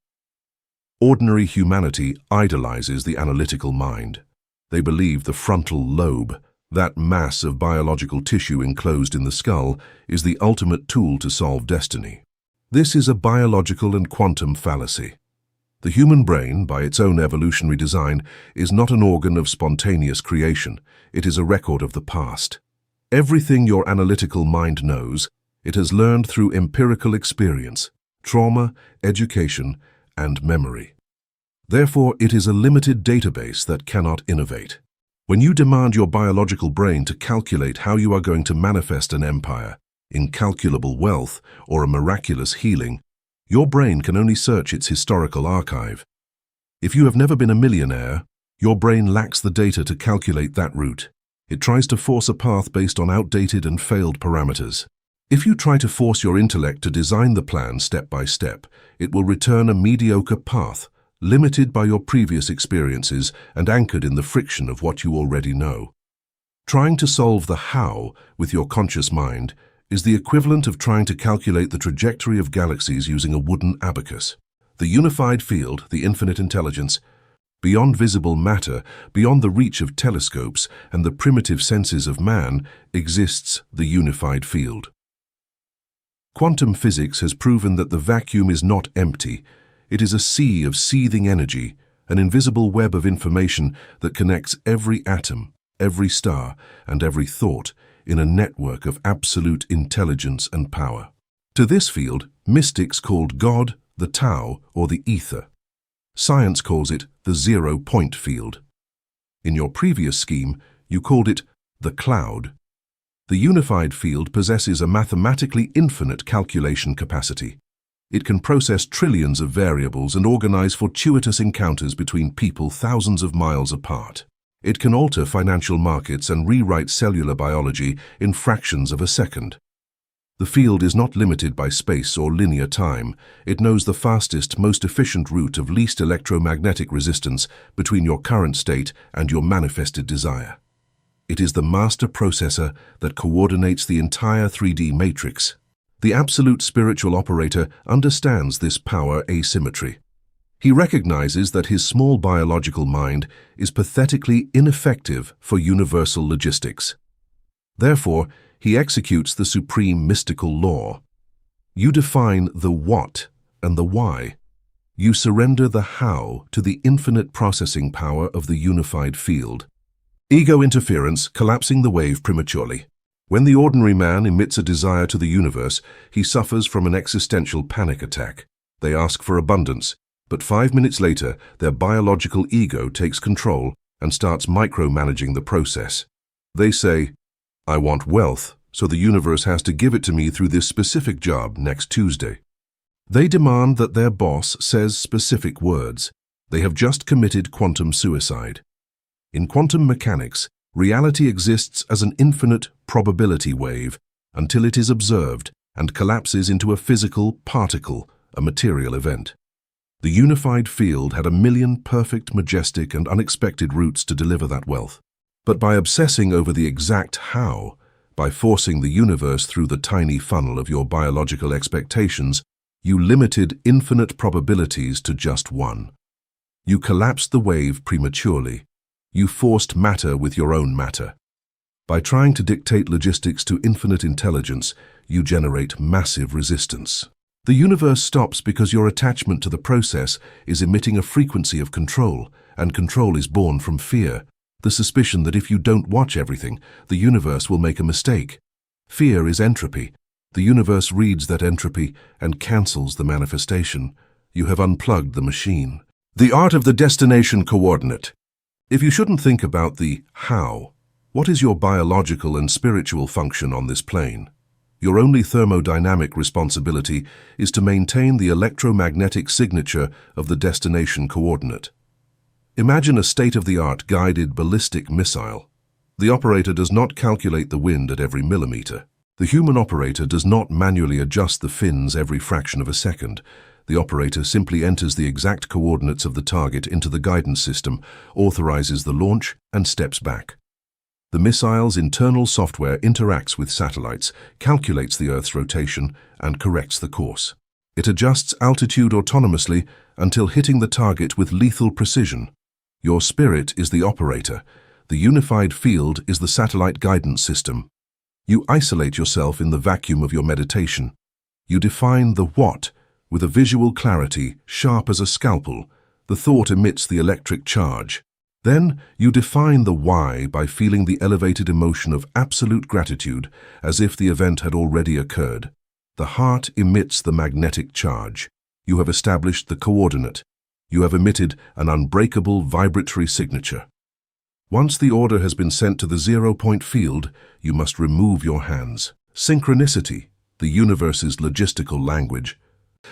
Ordinary humanity idolizes the analytical mind. They believe the frontal lobe, that mass of biological tissue enclosed in the skull, is the ultimate tool to solve destiny. This is a biological and quantum fallacy. The human brain, by its own evolutionary design, is not an organ of spontaneous creation. It is a record of the past. Everything your analytical mind knows, it has learned through empirical experience, trauma, education, and memory. Therefore, it is a limited database that cannot innovate. When you demand your biological brain to calculate how you are going to manifest an empire, incalculable wealth, or a miraculous healing, your brain can only search its historical archive. If you have never been a millionaire, your brain lacks the data to calculate that route. It tries to force a path based on outdated and failed parameters. If you try to force your intellect to design the plan step by step, it will return a mediocre path, limited by your previous experiences and anchored in the friction of what you already know. Trying to solve the how with your conscious mind is the equivalent of trying to calculate the trajectory of galaxies using a wooden abacus. The unified field, the infinite intelligence, beyond visible matter, beyond the reach of telescopes and the primitive senses of man, exists the unified field. Quantum physics has proven that the vacuum is not empty. It is a sea of seething energy, an invisible web of information that connects every atom, every star, and every thought in a network of absolute intelligence and power. To this field, mystics called God, the Tao, or the ether. Science calls it the zero-point field. In your previous scheme, you called it the cloud. The unified field possesses a mathematically infinite calculation capacity. It can process trillions of variables and organize fortuitous encounters between people thousands of miles apart. It can alter financial markets and rewrite cellular biology in fractions of a second. The field is not limited by space or linear time. It knows the fastest, most efficient route of least electromagnetic resistance between your current state and your manifested desire. It is the master processor that coordinates the entire 3D matrix. The absolute spiritual operator understands this power asymmetry. He recognizes that his small biological mind is pathetically ineffective for universal logistics. Therefore, he executes the supreme mystical law. You define the what and the why. You surrender the how to the infinite processing power of the unified field. Ego interference, collapsing the wave prematurely. When the ordinary man emits a desire to the universe, he suffers from an existential panic attack. They ask for abundance, but 5 minutes later, their biological ego takes control and starts micromanaging the process. They say, "I want wealth, so the universe has to give it to me through this specific job next Tuesday." They demand that their boss says specific words. They have just committed quantum suicide. In quantum mechanics, reality exists as an infinite probability wave until it is observed and collapses into a physical particle, a material event. The unified field had 1,000,000 perfect, majestic, and unexpected routes to deliver that wealth. But by obsessing over the exact how, by forcing the universe through the tiny funnel of your biological expectations, you limited infinite probabilities to just one. You collapsed the wave prematurely. You forced matter with your own matter. By trying to dictate logistics to infinite intelligence, you generate massive resistance. The universe stops because your attachment to the process is emitting a frequency of control, and control is born from fear. the suspicion that if you don't watch everything, the universe will make a mistake. Fear is entropy. The universe reads that entropy and cancels the manifestation. You have unplugged the machine. The art of the destination coordinate. If you shouldn't think about the how, what is your biological and spiritual function on this plane? Your only thermodynamic responsibility is to maintain the electromagnetic signature of the destination coordinate. Imagine a state-of-the-art guided ballistic missile. The operator does not calculate the wind at every millimeter. The human operator does not manually adjust the fins every fraction of a second. The operator simply enters the exact coordinates of the target into the guidance system, authorizes the launch, and steps back. The missile's internal software interacts with satellites, calculates the Earth's rotation, and corrects the course. It adjusts altitude autonomously until hitting the target with lethal precision. Your spirit is the operator. The unified field is the satellite guidance system. You isolate yourself in the vacuum of your meditation. You define the what with a visual clarity sharp as a scalpel. The thought emits the electric charge. Then you define the why by feeling the elevated emotion of absolute gratitude as if the event had already occurred. The heart emits the magnetic charge. You have established the coordinate. You have emitted an unbreakable vibratory signature. Once the order has been sent to the zero-point field, you must remove your hands. Synchronicity, the universe's logistical language.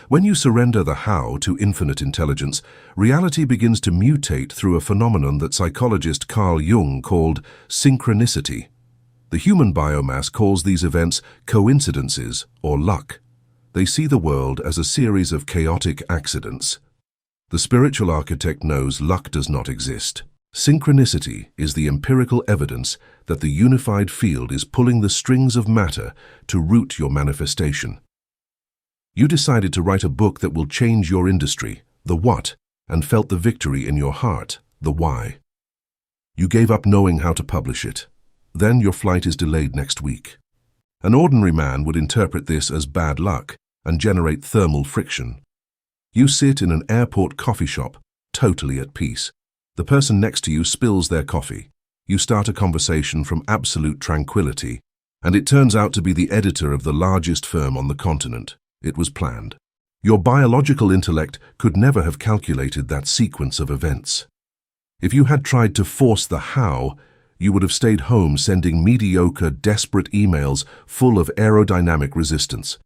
When you surrender the how to infinite intelligence, reality begins to mutate through a phenomenon that psychologist Carl Jung called synchronicity. The human biomass calls these events coincidences or luck. They see the world as a series of chaotic accidents. The spiritual architect knows luck does not exist. Synchronicity is the empirical evidence that the unified field is pulling the strings of matter to root your manifestation. You decided to write a book that will change your industry, the what, and felt the victory in your heart, the why. You gave up knowing how to publish it. Then your flight is delayed next week. An ordinary man would interpret this as bad luck and generate thermal friction. You sit in an airport coffee shop, totally at peace. The person next to you spills their coffee. You start a conversation from absolute tranquility, and it turns out to be the editor of the largest firm on the continent. It was planned. Your biological intellect could never have calculated that sequence of events. If you had tried to force the how, you would have stayed home sending mediocre, desperate emails full of aerodynamic resistance.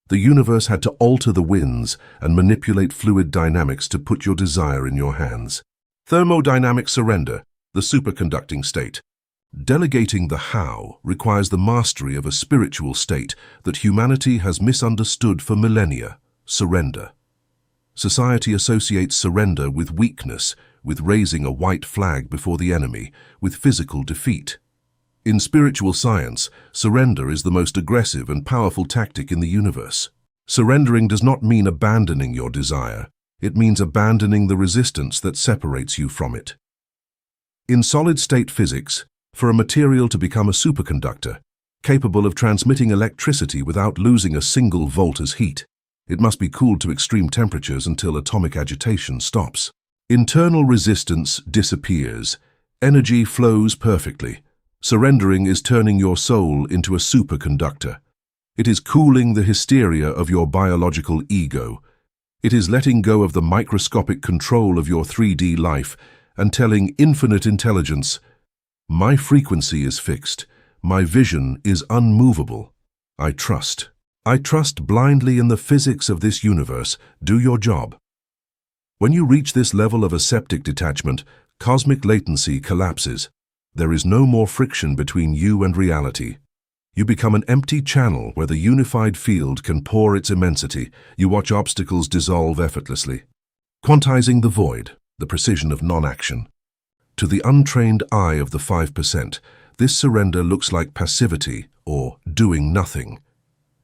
The universe had to alter the winds and manipulate fluid dynamics to put your desire in your hands. Thermodynamic surrender, the superconducting state. Delegating the how requires the mastery of a spiritual state that humanity has misunderstood for millennia, surrender. Society associates surrender with weakness, with raising a white flag before the enemy, with physical defeat. In spiritual science, surrender is the most aggressive and powerful tactic in the universe. Surrendering does not mean abandoning your desire. It means abandoning the resistance that separates you from it. In solid-state physics, for a material to become a superconductor, capable of transmitting electricity without losing a single volt as heat, it must be cooled to extreme temperatures until atomic agitation stops. Internal resistance disappears. Energy flows perfectly. Surrendering is turning your soul into a superconductor. It is cooling the hysteria of your biological ego. It is letting go of the microscopic control of your 3D life and telling infinite intelligence, my frequency is fixed. My vision is unmovable. I trust. I trust blindly in the physics of this universe. Do your job. When you reach this level of aseptic detachment, cosmic latency collapses. There is no more friction between you and reality. You become an empty channel where the unified field can pour its immensity. You watch obstacles dissolve effortlessly. Quantizing the void, the precision of non-action. To the untrained eye of the 5%, this surrender looks like passivity or doing nothing.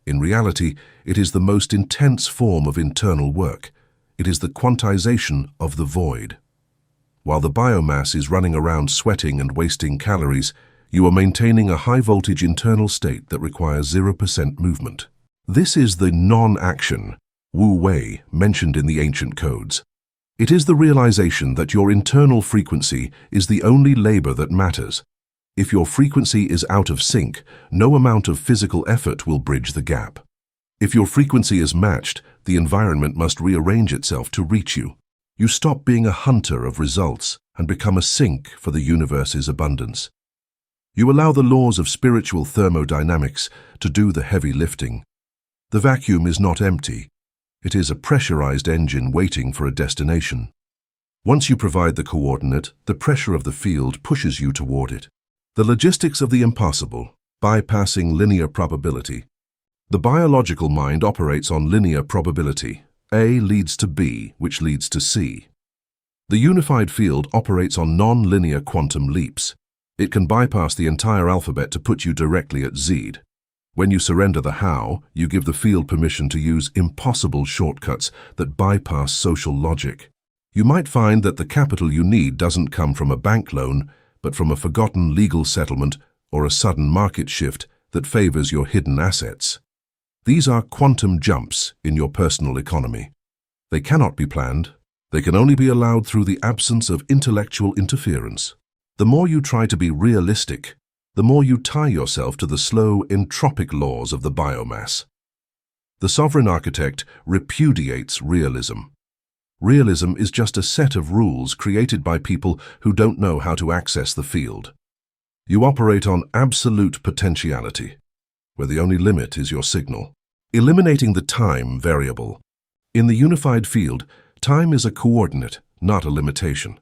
In reality, it is the most intense form of internal work. It is the quantization of the void. While the biomass is running around sweating and wasting calories, you are maintaining a high-voltage internal state that requires 0% movement. This is the non-action, Wu Wei, mentioned in the ancient codes. It is the realization that your internal frequency is the only labor that matters. If your frequency is out of sync, no amount of physical effort will bridge the gap. If your frequency is matched, the environment must rearrange itself to reach you. You stop being a hunter of results and become a sink for the universe's abundance. You allow the laws of spiritual thermodynamics to do the heavy lifting. The vacuum is not empty. It is a pressurized engine waiting for a destination. Once you provide the coordinate, the pressure of the field pushes you toward it. The logistics of the impossible, bypassing linear probability. The biological mind operates on linear probability. A leads to B, which leads to C. The unified field operates on non-linear quantum leaps. It can bypass the entire alphabet to put you directly at Z. When you surrender the how, you give the field permission to use impossible shortcuts that bypass social logic. You might find that the capital you need doesn't come from a bank loan, but from a forgotten legal settlement or a sudden market shift that favors your hidden assets. These are quantum jumps in your personal economy. They cannot be planned. They can only be allowed through the absence of intellectual interference. The more you try to be realistic, the more you tie yourself to the slow, entropic laws of the biomass. The sovereign architect repudiates realism. Realism is just a set of rules created by people who don't know how to access the field. You operate on absolute potentiality, where the only limit is your signal. Eliminating the time variable. In the unified field, time is a coordinate, not a limitation.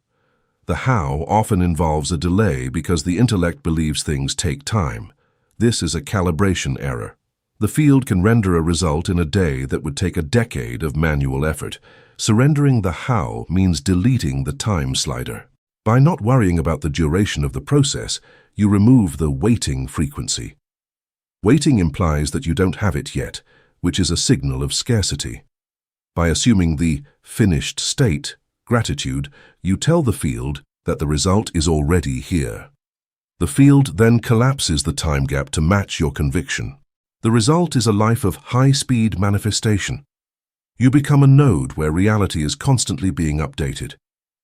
The how often involves a delay because the intellect believes things take time. This is a calibration error. The field can render a result in a day that would take a decade of manual effort. Surrendering the how means deleting the time slider. By not worrying about the duration of the process, you remove the waiting frequency. Waiting implies that you don't have it yet, which is a signal of scarcity. By assuming the finished state, gratitude, you tell the field that the result is already here. The field then collapses the time gap to match your conviction. The result is a life of high-speed manifestation. You become a node where reality is constantly being updated.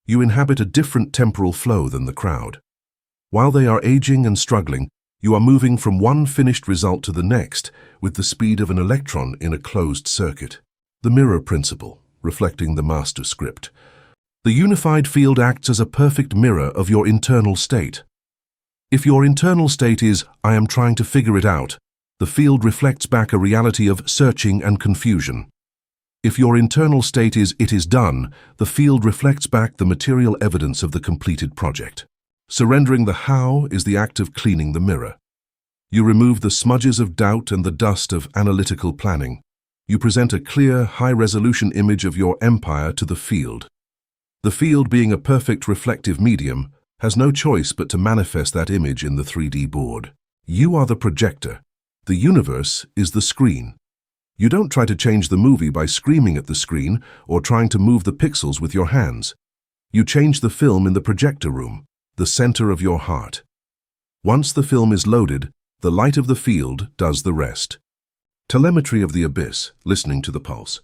You inhabit a different temporal flow than the crowd. While they are aging and struggling, you are moving from one finished result to the next with the speed of an electron in a closed circuit. The mirror principle, reflecting the master script. The unified field acts as a perfect mirror of your internal state. If your internal state is, I am trying to figure it out, the field reflects back a reality of searching and confusion. If your internal state is, it is done, the field reflects back the material evidence of the completed project. Surrendering the how is the act of cleaning the mirror. You remove the smudges of doubt and the dust of analytical planning. You present a clear, high-resolution image of your empire to the field. The field, being a perfect reflective medium, has no choice but to manifest that image in the 3D board. You are the projector. The universe is the screen. You don't try to change the movie by screaming at the screen or trying to move the pixels with your hands. You change the film in the projector room, the center of your heart. Once the film is loaded, the light of the field does the rest. Telemetry of the abyss, listening to the pulse.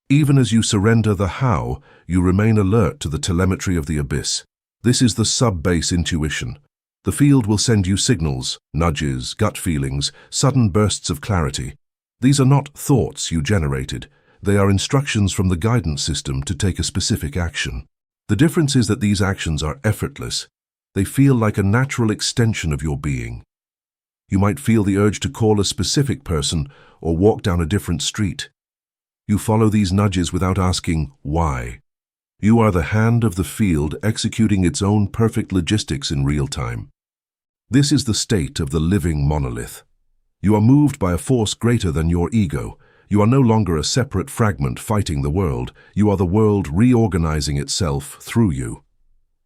Even as you surrender the how, you remain alert to the telemetry of the abyss. This is the sub-base intuition. The field will send you signals, nudges, gut feelings, sudden bursts of clarity. These are not thoughts you generated. They are instructions from the guidance system to take a specific action. The difference is that these actions are effortless. They feel like a natural extension of your being. You might feel the urge to call a specific person or walk down a different street. You follow these nudges without asking why. You are the hand of the field executing its own perfect logistics in real time. This is the state of the living monolith. You are moved by a force greater than your ego. You are no longer a separate fragment fighting the world. You are the world reorganizing itself through you.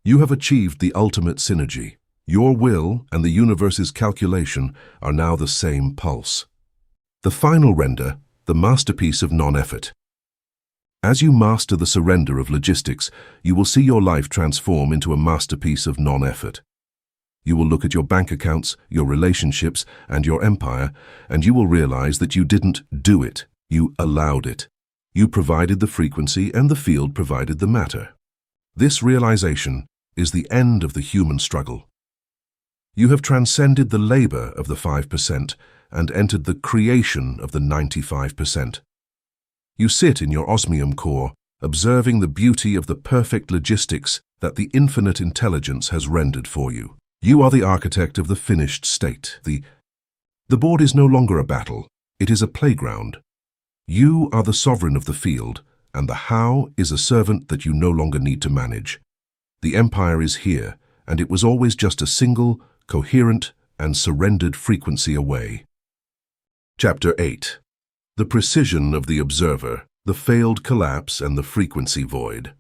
You have achieved the ultimate synergy. Your will and the universe's calculation are now the same pulse. The final render, the masterpiece of non-effort. As you master the surrender of logistics, you will see your life transform into a masterpiece of non-effort. You will look at your bank accounts, your relationships, and your empire, and you will realize that you didn't do it, you allowed it. You provided the frequency and the field provided the matter. This realization is the end of the human struggle. You have transcended the labor of the 5% and entered the creation of the 95%. You sit in your osmium core, observing the beauty of the perfect logistics that the infinite intelligence has rendered for you. You are the architect of the finished state. The board is no longer a battle, it is a playground. You are the sovereign of the field, and the how is a servant that you no longer need to manage. The empire is here, and it was always just a single, coherent, and surrendered frequency away. Chapter 8. The precision of the observer, the failed collapse, and the frequency void.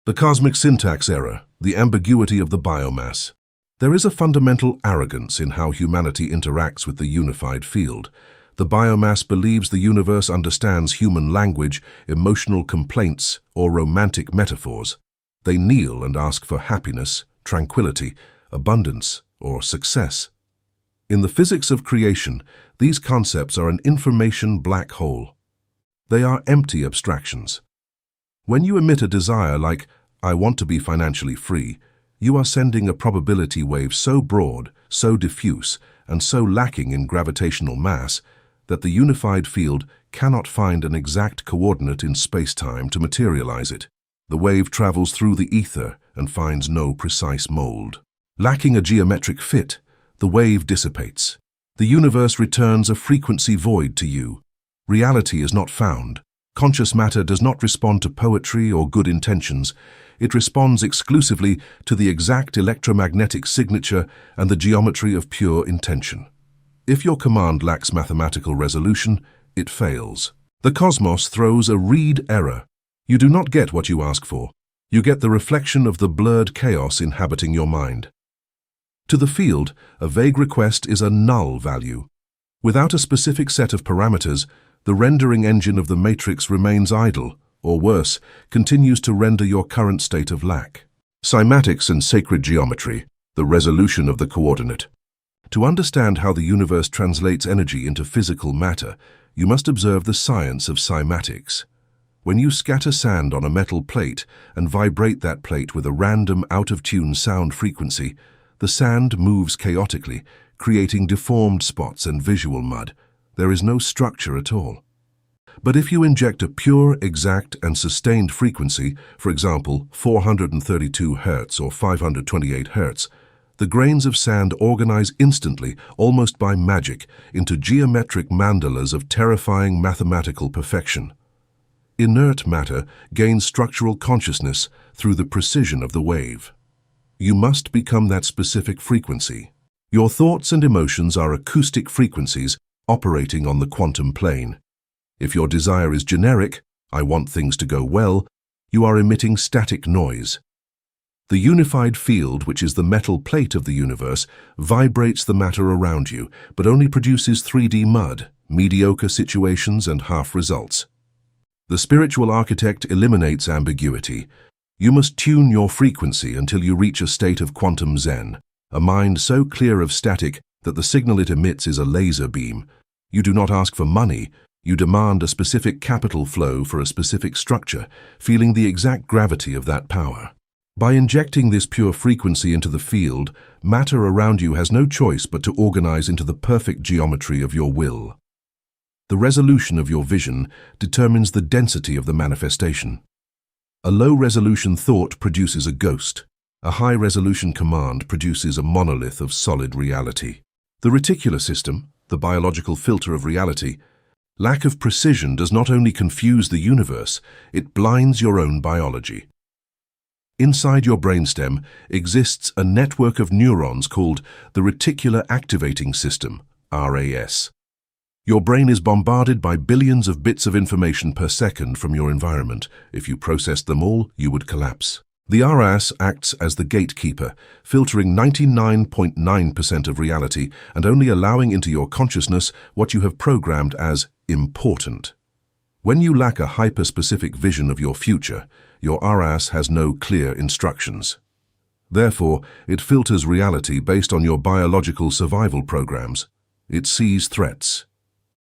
The cosmic syntax error, the ambiguity of the biomass. There is a fundamental arrogance in how humanity interacts with the unified field. The biomass believes the universe understands human language, emotional complaints, or romantic metaphors. They kneel and ask for happiness, tranquility, abundance, or success. In the physics of creation, these concepts are an information black hole. They are empty abstractions. When you emit a desire like, "I want to be financially free," you are sending a probability wave so broad, so diffuse, and so lacking in gravitational mass that the unified field cannot find an exact coordinate in space-time to materialize it. The wave travels through the ether and finds no precise mold. Lacking a geometric fit, the wave dissipates. The universe returns a frequency void to you. Reality is not found. Conscious matter does not respond to poetry or good intentions. It responds exclusively to the exact electromagnetic signature and the geometry of pure intention. If your command lacks mathematical resolution, it fails. The cosmos throws a read error. You do not get what you ask for. You get the reflection of the blurred chaos inhabiting your mind. To the field, a vague request is a null value. Without a specific set of parameters, the rendering engine of the matrix remains idle, or worse, continues to render your current state of lack. Cymatics and sacred geometry, the resolution of the coordinate. To understand how the universe translates energy into physical matter, you must observe the science of cymatics. When you scatter sand on a metal plate and vibrate that plate with a random out-of-tune sound frequency, the sand moves chaotically, creating deformed spots and visual mud. There is no structure at all. But if you inject a pure, exact, and sustained frequency, for example, 432 Hz or 528 Hz, the grains of sand organize instantly, almost by magic, into geometric mandalas of terrifying mathematical perfection. Inert matter gains structural consciousness through the precision of the wave. You must become that specific frequency. Your thoughts and emotions are acoustic frequencies operating on the quantum plane. If your desire is generic, "I want things to go well," you are emitting static noise. The unified field, which is the metal plate of the universe, vibrates the matter around you, but only produces 3D mud, mediocre situations, and half results. The spiritual architect eliminates ambiguity. You must tune your frequency until you reach a state of quantum zen, a mind so clear of static that the signal it emits is a laser beam. You do not ask for money, you demand a specific capital flow for a specific structure, feeling the exact gravity of that power. By injecting this pure frequency into the field, matter around you has no choice but to organize into the perfect geometry of your will. The resolution of your vision determines the density of the manifestation. A low-resolution thought produces a ghost. A high-resolution command produces a monolith of solid reality. The reticular system, the biological filter of reality, lack of precision does not only confuse the universe, it blinds your own biology. Inside your brainstem exists a network of neurons called the reticular activating system, RAS. Your brain is bombarded by billions of bits of information per second from your environment. If you processed them all, you would collapse. The RAS acts as the gatekeeper, filtering 99.9% of reality and only allowing into your consciousness what you have programmed as important. When you lack a hyper-specific vision of your future, your RAS has no clear instructions. Therefore, it filters reality based on your biological survival programs. It sees threats.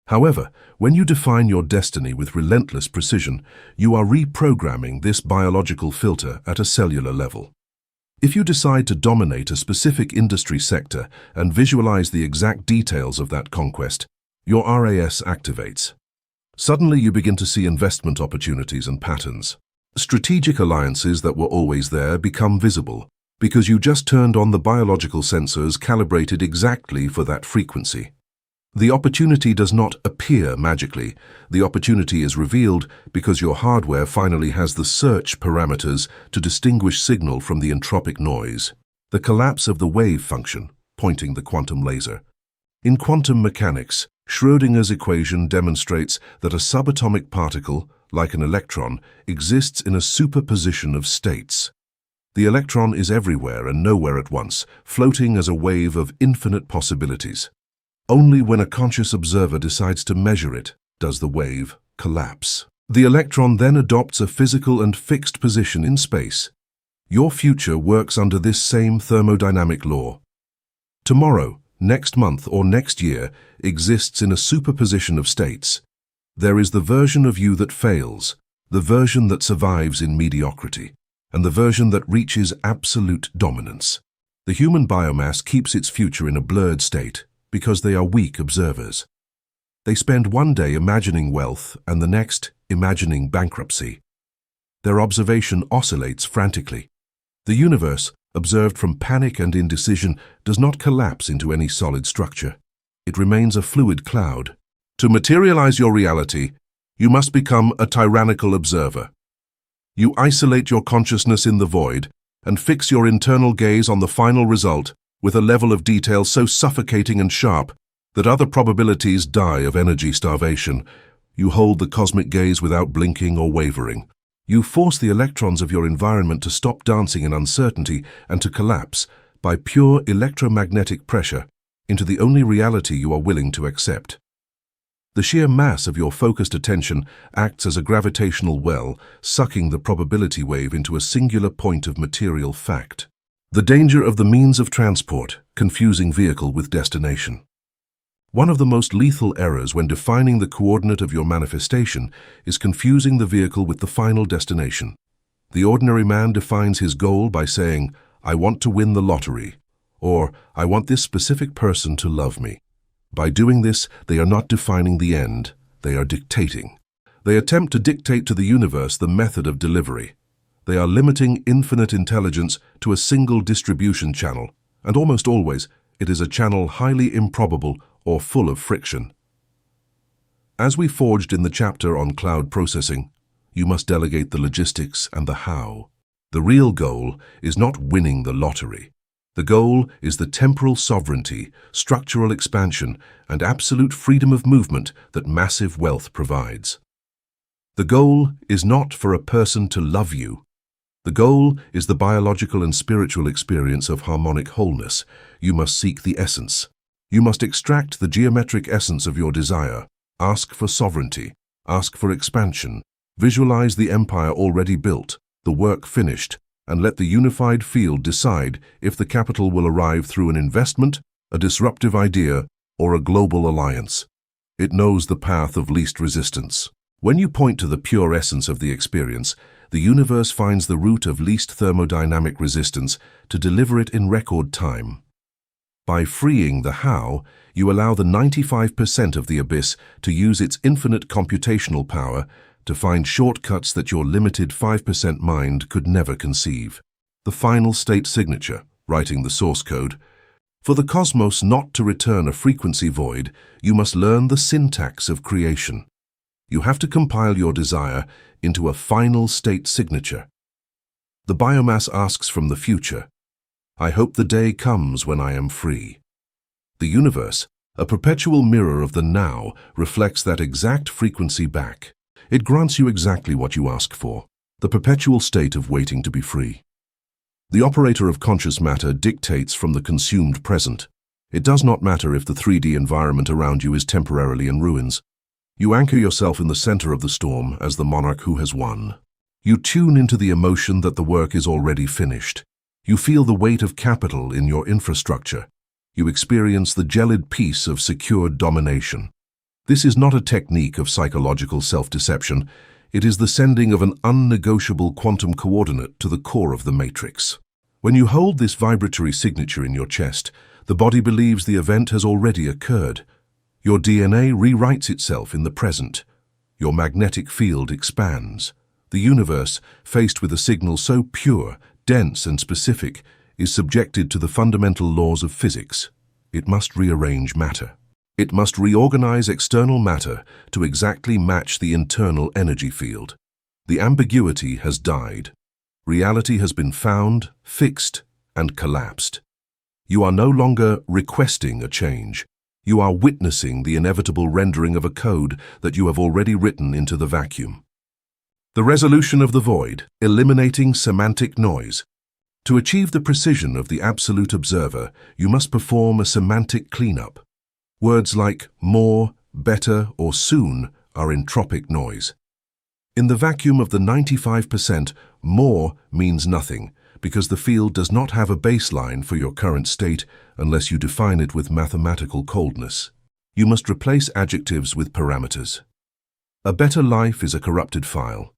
However, when you define your destiny with relentless precision, you are reprogramming this biological filter at a cellular level. If you decide to dominate a specific industry sector and visualize the exact details of that conquest, your RAS activates. Suddenly you begin to see investment opportunities and patterns. Strategic alliances that were always there become visible because you just turned on the biological sensors calibrated exactly for that frequency. The opportunity does not appear magically. The opportunity is revealed because your hardware finally has the search parameters to distinguish signal from the entropic noise. The collapse of the wave function, pointing the quantum laser. In quantum mechanics, Schrödinger's equation demonstrates that a subatomic particle, like an electron, exists in a superposition of states. The electron is everywhere and nowhere at once, floating as a wave of infinite possibilities. Only when a conscious observer decides to measure it does the wave collapse. The electron then adopts a physical and fixed position in space. Your future works under this same thermodynamic law. Tomorrow, next month, or next year exists in a superposition of states. There is the version of you that fails, the version that survives in mediocrity, and the version that reaches absolute dominance. The human biomass keeps its future in a blurred state, because they are weak observers. They spend one day imagining wealth and the next imagining bankruptcy. Their observation oscillates frantically. The universe, observed from panic and indecision, does not collapse into any solid structure. It remains a fluid cloud. To materialize your reality, you must become a tyrannical observer. You isolate your consciousness in the void and fix your internal gaze on the final result with a level of detail so suffocating and sharp that other probabilities die of energy starvation. You hold the cosmic gaze without blinking or wavering. You force the electrons of your environment to stop dancing in uncertainty and to collapse, by pure electromagnetic pressure, into the only reality you are willing to accept. The sheer mass of your focused attention acts as a gravitational well, sucking the probability wave into a singular point of material fact. The danger of the means of transport, confusing vehicle with destination. One of the most lethal errors when defining the coordinate of your manifestation is confusing the vehicle with the final destination. The ordinary man defines his goal by saying, "I want to win the lottery," or "I want this specific person to love me." By doing this, they are not defining the end, they are dictating. They attempt to dictate to the universe the method of delivery. They are limiting infinite intelligence to a single distribution channel, and almost always it is a channel highly improbable or full of friction. As we forged in the chapter on cloud processing, you must delegate the logistics and the how. The real goal is not winning the lottery. The goal is the temporal sovereignty, structural expansion, and absolute freedom of movement that massive wealth provides. The goal is not for a person to love you. The goal is the biological and spiritual experience of harmonic wholeness. You must seek the essence. You must extract the geometric essence of your desire. Ask for sovereignty. Ask for expansion. Visualize the empire already built, the work finished, and let the unified field decide if the capital will arrive through an investment, a disruptive idea, or a global alliance. It knows the path of least resistance. When you point to the pure essence of the experience, the universe finds the route of least thermodynamic resistance to deliver it in record time. By freeing the how, you allow the 95% of the abyss to use its infinite computational power to find shortcuts that your limited 5% mind could never conceive. The final state signature, writing the source code. For the cosmos not to return a frequency void, you must learn the syntax of creation. You have to compile your desire into a final state signature. The biomass asks from the future, "I hope the day comes when I am free." The universe, a perpetual mirror of the now, reflects that exact frequency back. It grants you exactly what you ask for, the perpetual state of waiting to be free. The operator of conscious matter dictates from the consumed present. It does not matter if the 3D environment around you is temporarily in ruins. You anchor yourself in the center of the storm as the monarch who has won. You tune into the emotion that the work is already finished. You feel the weight of capital in your infrastructure. You experience the gelid peace of secured domination. This is not a technique of psychological self-deception. It is the sending of an unnegotiable quantum coordinate to the core of the matrix. When you hold this vibratory signature in your chest, the body believes the event has already occurred. Your DNA rewrites itself in the present. Your magnetic field expands. The universe, faced with a signal so pure, dense, and specific, is subjected to the fundamental laws of physics. It must rearrange matter. It must reorganize external matter to exactly match the internal energy field. The ambiguity has died. Reality has been found, fixed, and collapsed. You are no longer requesting a change. You are witnessing the inevitable rendering of a code that you have already written into the vacuum. The resolution of the void, eliminating semantic noise. To achieve the precision of the absolute observer, you must perform a semantic cleanup. Words like more, better, or soon are entropic noise. In the vacuum of the 95%, more means nothing, because the field does not have a baseline for your current state unless you define it with mathematical coldness. You must replace adjectives with parameters. A better life is a corrupted file.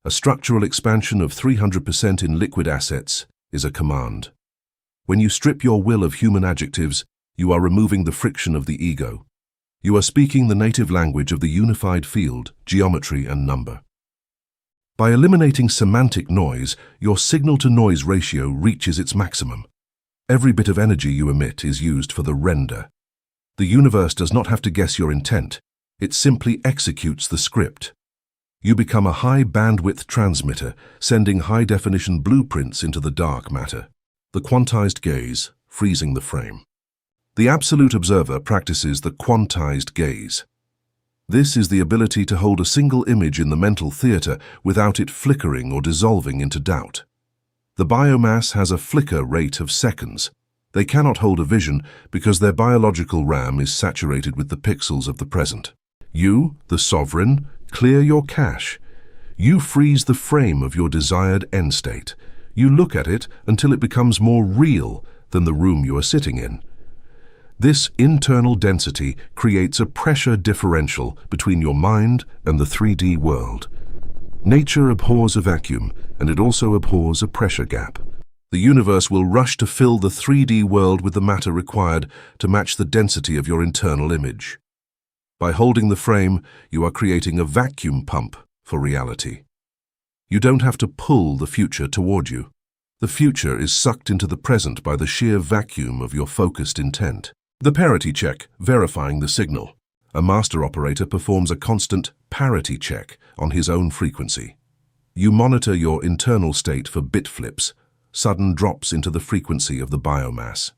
A structural expansion of 300% in liquid assets is a command. When you strip your will of human adjectives, you are removing the friction of the ego. You are speaking the native language of the unified field, geometry, and number. By eliminating semantic noise, your signal-to-noise ratio reaches its maximum. Every bit of energy you emit is used for the render. The universe does not have to guess your intent. It simply executes the script. You become a high-bandwidth transmitter, sending high-definition blueprints into the dark matter. The quantized gaze, freezing the frame. The absolute observer practices the quantized gaze. This is the ability to hold a single image in the mental theater without it flickering or dissolving into doubt. The biomass has a flicker rate of seconds. They cannot hold a vision because their biological RAM is saturated with the pixels of the present. You, the sovereign, clear your cache. You freeze the frame of your desired end state. You look at it until it becomes more real than the room you are sitting in. This internal density creates a pressure differential between your mind and the 3D world. Nature abhors a vacuum, and it also abhors a pressure gap. The universe will rush to fill the 3D world with the matter required to match the density of your internal image. By holding the frame, you are creating a vacuum pump for reality. You don't have to pull the future toward you. The future is sucked into the present by the sheer vacuum of your focused intent. The parity check, verifying the signal. A master operator performs a constant parity check on his own frequency. You monitor your internal state for bit flips, sudden drops into the frequency of the biomass.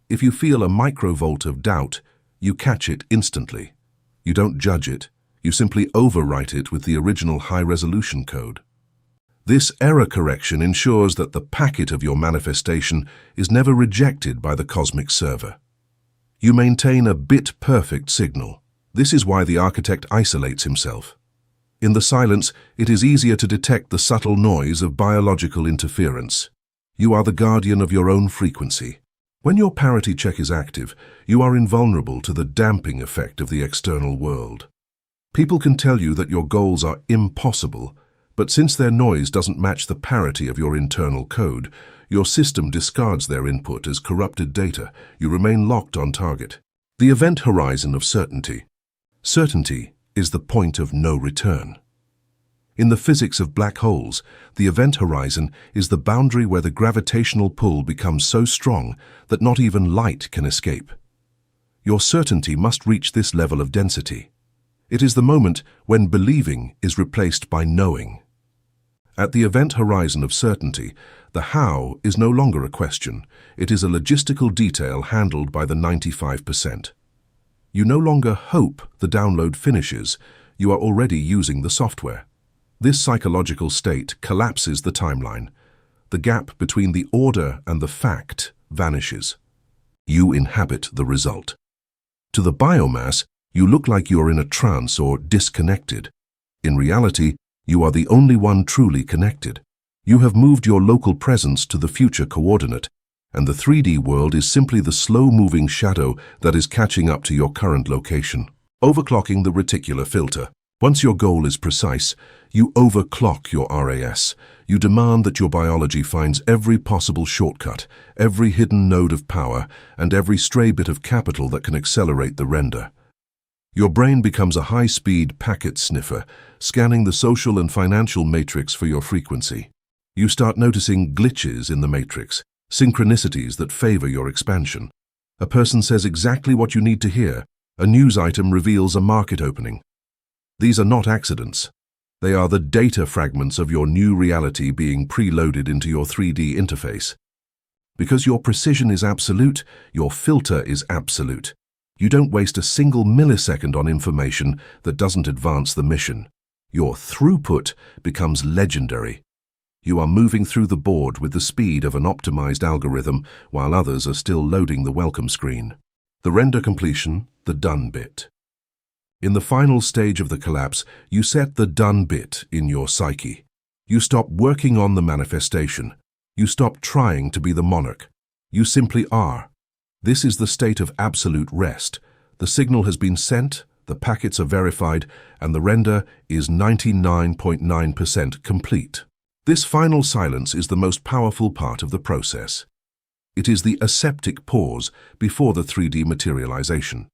If you feel a microvolt of doubt, you catch it instantly. You don't judge it, you simply overwrite it with the original high-resolution code. This error correction ensures that the packet of your manifestation is never rejected by the cosmic server. You maintain a bit-perfect signal. This is why the architect isolates himself. In the silence, it is easier to detect the subtle noise of biological interference. You are the guardian of your own frequency. When your parity check is active, you are invulnerable to the damping effect of the external world. People can tell you that your goals are impossible, but since their noise doesn't match the parity of your internal code, your system discards their input as corrupted data. You remain locked on target. The event horizon of certainty. Certainty is the point of no return. In the physics of black holes, the event horizon is the boundary where the gravitational pull becomes so strong that not even light can escape. Your certainty must reach this level of density. It is the moment when believing is replaced by knowing. At the event horizon of certainty, the how is no longer a question. It is a logistical detail handled by the 95%. You no longer hope the download finishes. You are already using the software. This psychological state collapses the timeline. The gap between the order and the fact vanishes. You inhabit the result. To the biomass, you look like you are in a trance or disconnected. In reality, you are the only one truly connected. You have moved your local presence to the future coordinate, and the 3D world is simply the slow-moving shadow that is catching up to your current location. Overclocking the reticular filter. Once your goal is precise, you overclock your RAS. You demand that your biology finds every possible shortcut, every hidden node of power, and every stray bit of capital that can accelerate the render. Your brain becomes a high-speed packet sniffer, scanning the social and financial matrix for your frequency. You start noticing glitches in the matrix, synchronicities that favor your expansion. A person says exactly what you need to hear. A news item reveals a market opening. These are not accidents. They are the data fragments of your new reality being preloaded into your 3D interface. Because your precision is absolute, your filter is absolute. You don't waste a single millisecond on information that doesn't advance the mission. Your throughput becomes legendary. You are moving through the board with the speed of an optimized algorithm while others are still loading the welcome screen. The render completion, the done bit. In the final stage of the collapse, you set the done bit in your psyche. You stop working on the manifestation. You stop trying to be the monarch. You simply are. This is the state of absolute rest. The signal has been sent, the packets are verified, and the render is 99.9% complete. This final silence is the most powerful part of the process. It is the aseptic pause before the 3D materialization.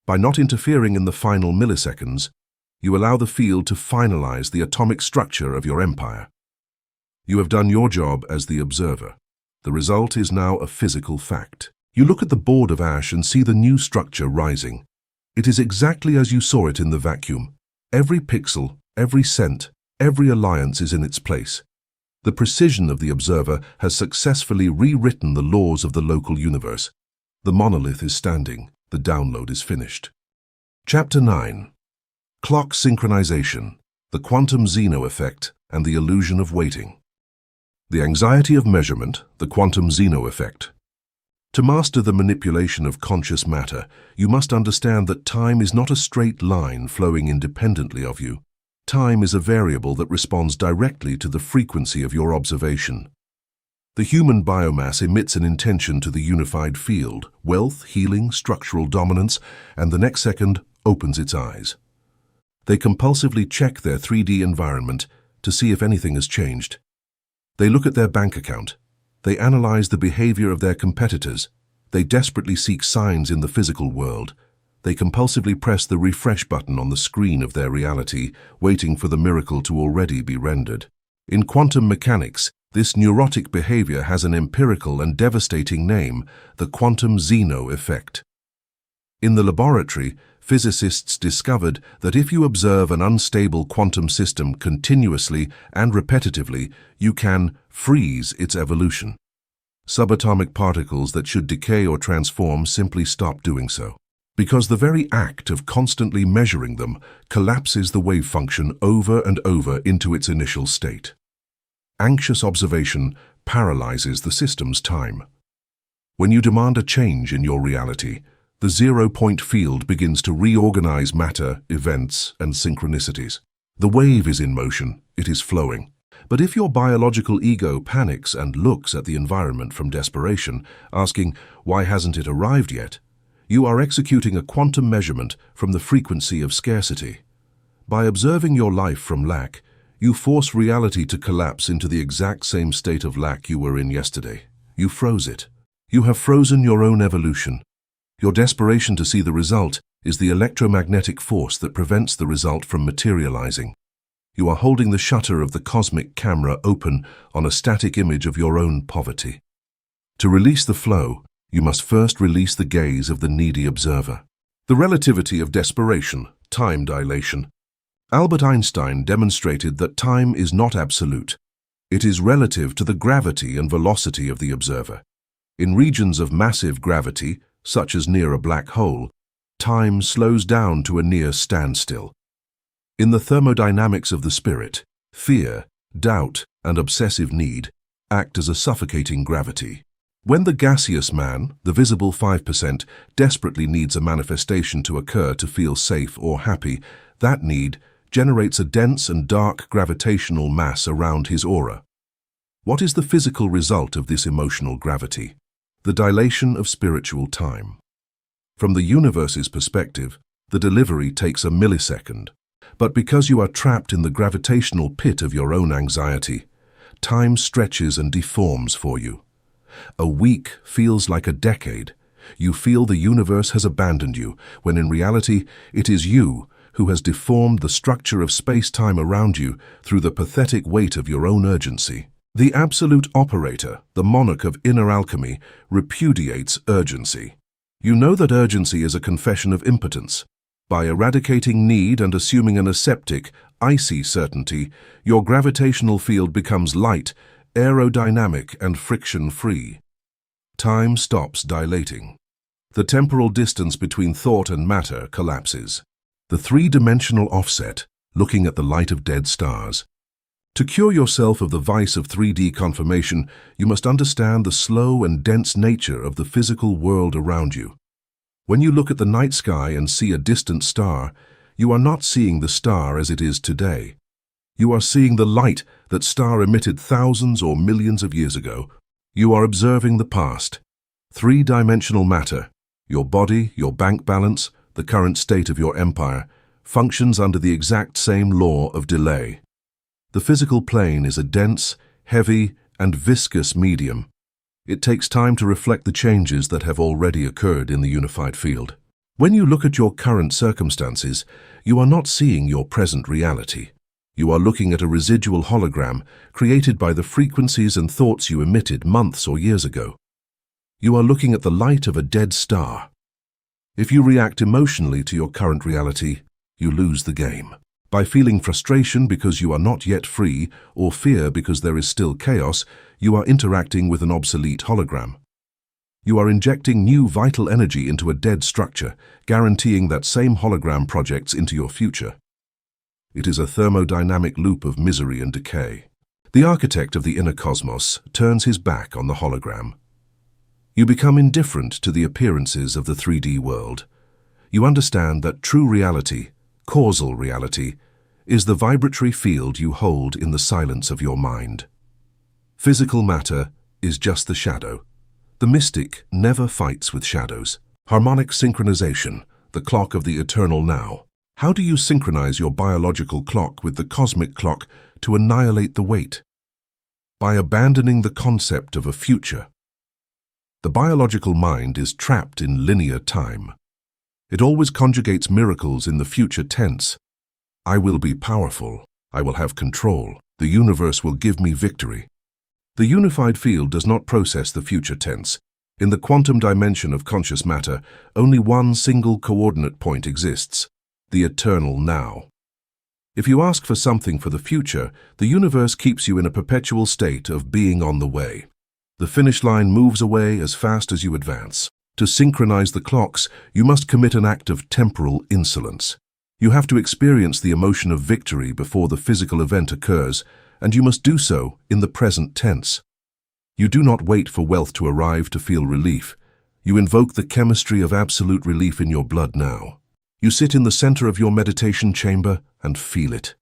By not interfering in the final milliseconds, you allow the field to finalize the atomic structure of your empire. You have done your job as the observer. The result is now a physical fact. You look at the board of ash and see the new structure rising. It is exactly as you saw it in the vacuum. Every pixel, every cent, every alliance is in its place. The precision of the observer has successfully rewritten the laws of the local universe. The monolith is standing. The download is finished. Chapter 9. Clock Synchronization, the Quantum Zeno Effect, and the Illusion of Waiting. The Anxiety of Measurement, the Quantum Zeno Effect. To master the manipulation of conscious matter, you must understand that time is not a straight line flowing independently of you. Time is a variable that responds directly to the frequency of your observation. The human biomass emits an intention to the unified field, wealth, healing, structural dominance, and the next second opens its eyes. They compulsively check their 3D environment to see if anything has changed. They look at their bank account. They analyze the behavior of their competitors. They desperately seek signs in the physical world. They compulsively press the refresh button on the screen of their reality, waiting for the miracle to already be rendered. In quantum mechanics, this neurotic behavior has an empirical and devastating name, the quantum Zeno effect. In the laboratory, physicists discovered that if you observe an unstable quantum system continuously and repetitively, you can freeze its evolution. Subatomic particles that should decay or transform simply stop doing so, because the very act of constantly measuring them collapses the wave function over and over into its initial state. Anxious observation paralyzes the system's time. When you demand a change in your reality, the zero-point field begins to reorganize matter, events, and synchronicities. The wave is in motion, it is flowing. But if your biological ego panics and looks at the environment from desperation, asking, why hasn't it arrived yet? You are executing a quantum measurement from the frequency of scarcity. By observing your life from lack, you force reality to collapse into the exact same state of lack you were in yesterday. You froze it. You have frozen your own evolution. Your desperation to see the result is the electromagnetic force that prevents the result from materializing. You are holding the shutter of the cosmic camera open on a static image of your own poverty. To release the flow, you must first release the gaze of the needy observer. The relativity of desperation, time dilation. Albert Einstein demonstrated that time is not absolute. It is relative to the gravity and velocity of the observer. In regions of massive gravity, such as near a black hole, time slows down to a near standstill. In the thermodynamics of the spirit, fear, doubt, and obsessive need act as a suffocating gravity. When the gaseous man, the visible 5%, desperately needs a manifestation to occur to feel safe or happy, that need generates a dense and dark gravitational mass around his aura. What is the physical result of this emotional gravity? The dilation of spiritual time. From the universe's perspective, the delivery takes a millisecond. But because you are trapped in the gravitational pit of your own anxiety, time stretches and deforms for you. A week feels like a decade. You feel the universe has abandoned you, when in reality it is you who has deformed the structure of space-time around you through the pathetic weight of your own urgency. The absolute operator, the monarch of inner alchemy, repudiates urgency. You know that urgency is a confession of impotence. By eradicating need and assuming an aseptic, icy certainty, your gravitational field becomes light, aerodynamic, and friction-free. Time stops dilating. The temporal distance between thought and matter collapses. The three-dimensional offset, looking at the light of dead stars. To cure yourself of the vice of 3D confirmation, you must understand the slow and dense nature of the physical world around you. When you look at the night sky and see a distant star, you are not seeing the star as it is today. You are seeing the light that star emitted thousands or millions of years ago. You are observing the past. Three-dimensional matter, your body, your bank balance, the current state of your empire, functions under the exact same law of delay. The physical plane is a dense, heavy, and viscous medium. It takes time to reflect the changes that have already occurred in the unified field. When you look at your current circumstances, you are not seeing your present reality. You are looking at a residual hologram created by the frequencies and thoughts you emitted months or years ago. You are looking at the light of a dead star. If you react emotionally to your current reality, you lose the game. By feeling frustration because you are not yet free, or fear because there is still chaos, you are interacting with an obsolete hologram. You are injecting new vital energy into a dead structure, guaranteeing that same hologram projects into your future. It is a thermodynamic loop of misery and decay. The architect of the inner cosmos turns his back on the hologram. You become indifferent to the appearances of the 3D world. You understand that true reality, causal reality, is the vibratory field you hold in the silence of your mind. Physical matter is just the shadow. The mystic never fights with shadows. Harmonic synchronization, the clock of the eternal now. How do you synchronize your biological clock with the cosmic clock to annihilate the weight? By abandoning the concept of a future. The biological mind is trapped in linear time. It always conjugates miracles in the future tense. I will be powerful. I will have control. The universe will give me victory. The unified field does not process the future tense. In the quantum dimension of conscious matter, only one single coordinate point exists, the eternal now. If you ask for something for the future, the universe keeps you in a perpetual state of being on the way. The finish line moves away as fast as you advance. To synchronize the clocks, you must commit an act of temporal insolence. You have to experience the emotion of victory before the physical event occurs, and you must do so in the present tense. You do not wait for wealth to arrive to feel relief. You invoke the chemistry of absolute relief in your blood now. You sit in the center of your meditation chamber and feel it.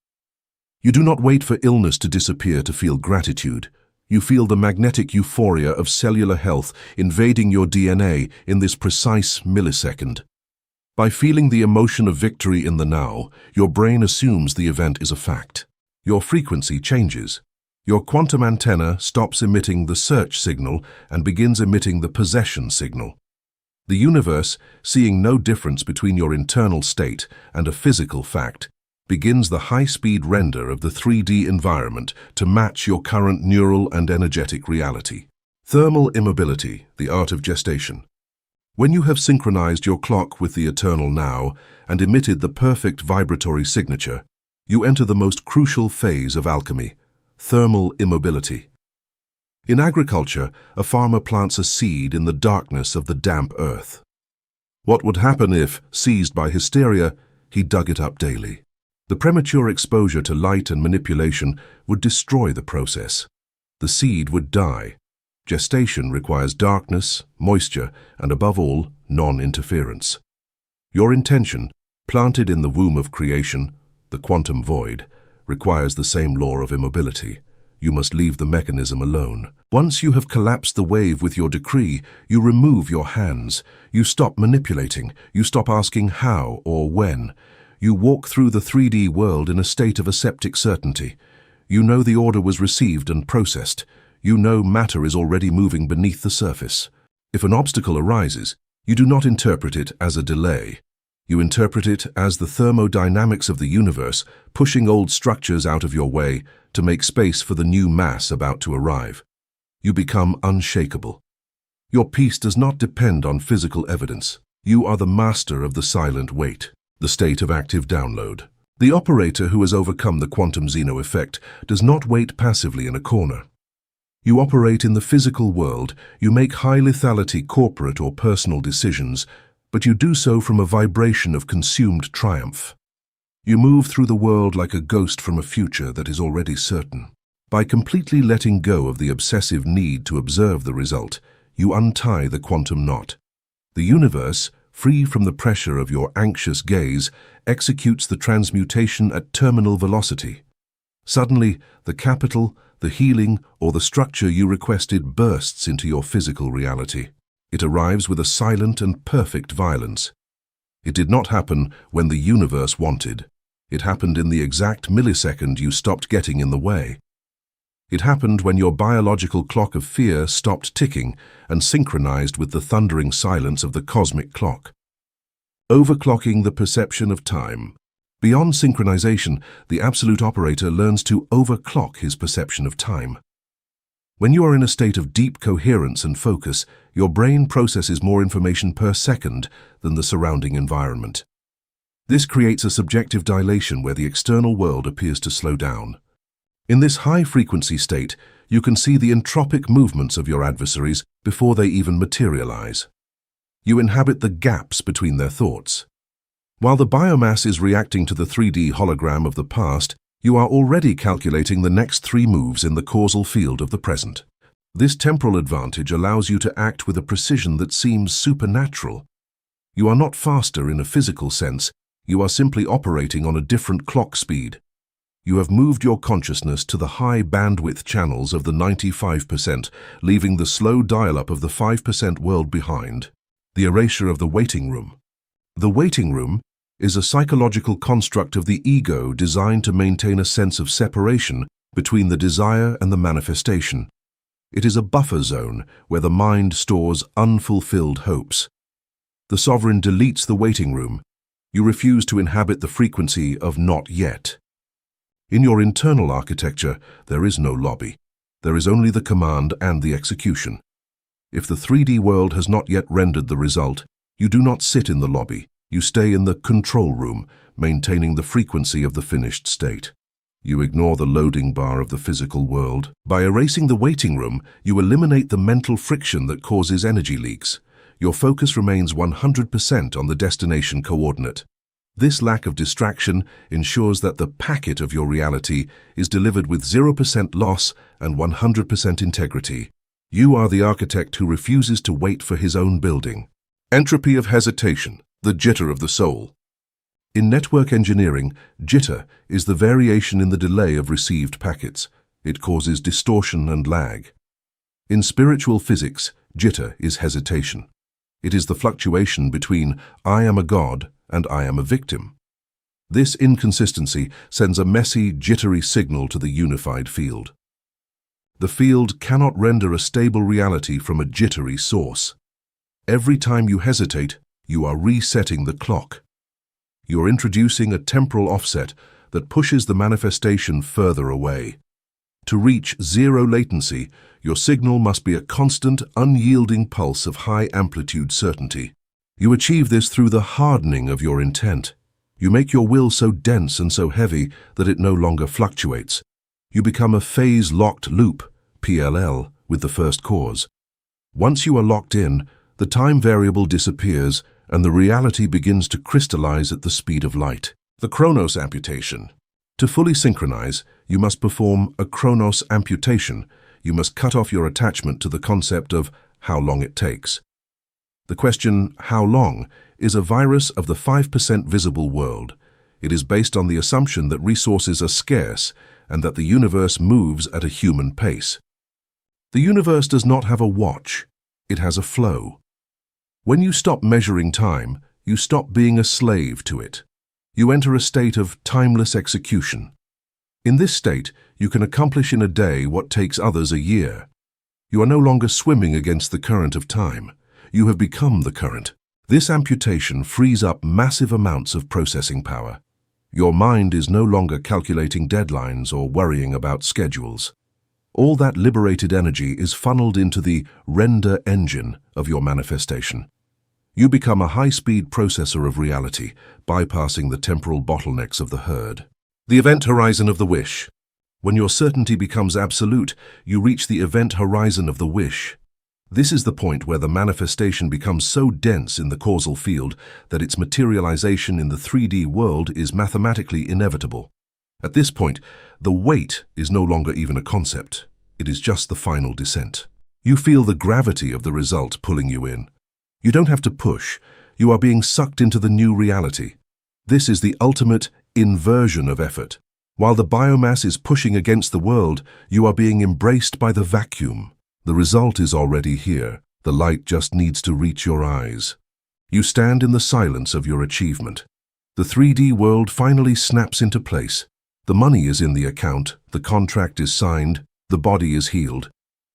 You do not wait for illness to disappear to feel gratitude. You feel the magnetic euphoria of cellular health invading your DNA in this precise millisecond. By feeling the emotion of victory in the now, your brain assumes the event is a fact. Your frequency changes. Your quantum antenna stops emitting the search signal and begins emitting the possession signal. The universe, seeing no difference between your internal state and a physical fact, begins the high-speed render of the 3D environment to match your current neural and energetic reality. Thermal immobility, the art of gestation. When you have synchronized your clock with the eternal now and emitted the perfect vibratory signature, you enter the most crucial phase of alchemy, thermal immobility. In agriculture, a farmer plants a seed in the darkness of the damp earth. What would happen if, seized by hysteria, he dug it up daily? The premature exposure to light and manipulation would destroy the process. The seed would die. Gestation requires darkness, moisture, and above all, non-interference. Your intention, planted in the womb of creation, the quantum void, requires the same law of immobility. You must leave the mechanism alone. Once you have collapsed the wave with your decree, you remove your hands. You stop manipulating. You stop asking how or when. You walk through the 3D world in a state of aseptic certainty. You know the order was received and processed. You know matter is already moving beneath the surface. If an obstacle arises, you do not interpret it as a delay. You interpret it as the thermodynamics of the universe pushing old structures out of your way to make space for the new mass about to arrive. You become unshakable. Your peace does not depend on physical evidence. You are the master of the silent wait, the state of active download. The operator who has overcome the quantum Zeno effect does not wait passively in a corner. You operate in the physical world, you make high lethality corporate or personal decisions, but you do so from a vibration of consumed triumph. You move through the world like a ghost from a future that is already certain. By completely letting go of the obsessive need to observe the result, you untie the quantum knot. The universe, free from the pressure of your anxious gaze, executes the transmutation at terminal velocity. Suddenly, the capital, the healing, or the structure you requested bursts into your physical reality. It arrives with a silent and perfect violence. It did not happen when the universe wanted. It happened in the exact millisecond you stopped getting in the way. It happened when your biological clock of fear stopped ticking and synchronized with the thundering silence of the cosmic clock. Overclocking the perception of time. Beyond synchronization, the absolute operator learns to overclock his perception of time. When you are in a state of deep coherence and focus, your brain processes more information per second than the surrounding environment. This creates a subjective dilation where the external world appears to slow down. In this high-frequency state, you can see the entropic movements of your adversaries before they even materialize. You inhabit the gaps between their thoughts. While the biomass is reacting to the 3D hologram of the past, you are already calculating the next 3 moves in the causal field of the present. This temporal advantage allows you to act with a precision that seems supernatural. You are not faster in a physical sense, you are simply operating on a different clock speed. You have moved your consciousness to the high bandwidth channels of the 95%, leaving the slow dial-up of the 5% world behind. The erasure of the waiting room. The waiting room is a psychological construct of the ego designed to maintain a sense of separation between the desire and the manifestation. It is a buffer zone where the mind stores unfulfilled hopes. The sovereign deletes the waiting room. You refuse to inhabit the frequency of not yet. In your internal architecture, there is no lobby. There is only the command and the execution. If the 3D world has not yet rendered the result, you do not sit in the lobby. You stay in the control room, maintaining the frequency of the finished state. You ignore the loading bar of the physical world. By erasing the waiting room, you eliminate the mental friction that causes energy leaks. Your focus remains 100% on the destination coordinate. This lack of distraction ensures that the packet of your reality is delivered with 0% loss and 100% integrity. You are the architect who refuses to wait for his own building. Entropy of hesitation, the jitter of the soul. In network engineering, jitter is the variation in the delay of received packets. It causes distortion and lag. In spiritual physics, jitter is hesitation. It is the fluctuation between I am a god and I am a victim. This inconsistency sends a messy, jittery signal to the unified field. The field cannot render a stable reality from a jittery source. Every time you hesitate, you are resetting the clock. You are introducing a temporal offset that pushes the manifestation further away. To reach zero latency, your signal must be a constant, unyielding pulse of high-amplitude certainty. You achieve this through the hardening of your intent. You make your will so dense and so heavy that it no longer fluctuates. You become a phase-locked loop, PLL, with the first cause. Once you are locked in, the time variable disappears and the reality begins to crystallize at the speed of light. The Chronos amputation. To fully synchronize, you must perform a Chronos amputation. You must cut off your attachment to the concept of how long it takes. The question, how long, is a virus of the 5% visible world. It is based on the assumption that resources are scarce and that the universe moves at a human pace. The universe does not have a watch, it has a flow. When you stop measuring time, you stop being a slave to it. You enter a state of timeless execution. In this state, you can accomplish in a day what takes others a year. You are no longer swimming against the current of time. You have become the current. This amputation frees up massive amounts of processing power. Your mind is no longer calculating deadlines or worrying about schedules. All that liberated energy is funneled into the render engine of your manifestation. You become a high-speed processor of reality, bypassing the temporal bottlenecks of the herd. The event horizon of the wish. When your certainty becomes absolute, you reach the event horizon of the wish. This is the point where the manifestation becomes so dense in the causal field that its materialization in the 3D world is mathematically inevitable. At this point, the weight is no longer even a concept. It is just the final descent. You feel the gravity of the result pulling you in. You don't have to push. You are being sucked into the new reality. This is the ultimate inversion of effort. While the biomass is pushing against the world, you are being embraced by the vacuum. The result is already here. The light just needs to reach your eyes. You stand in the silence of your achievement. The 3D world finally snaps into place. The money is in the account, the contract is signed, the body is healed.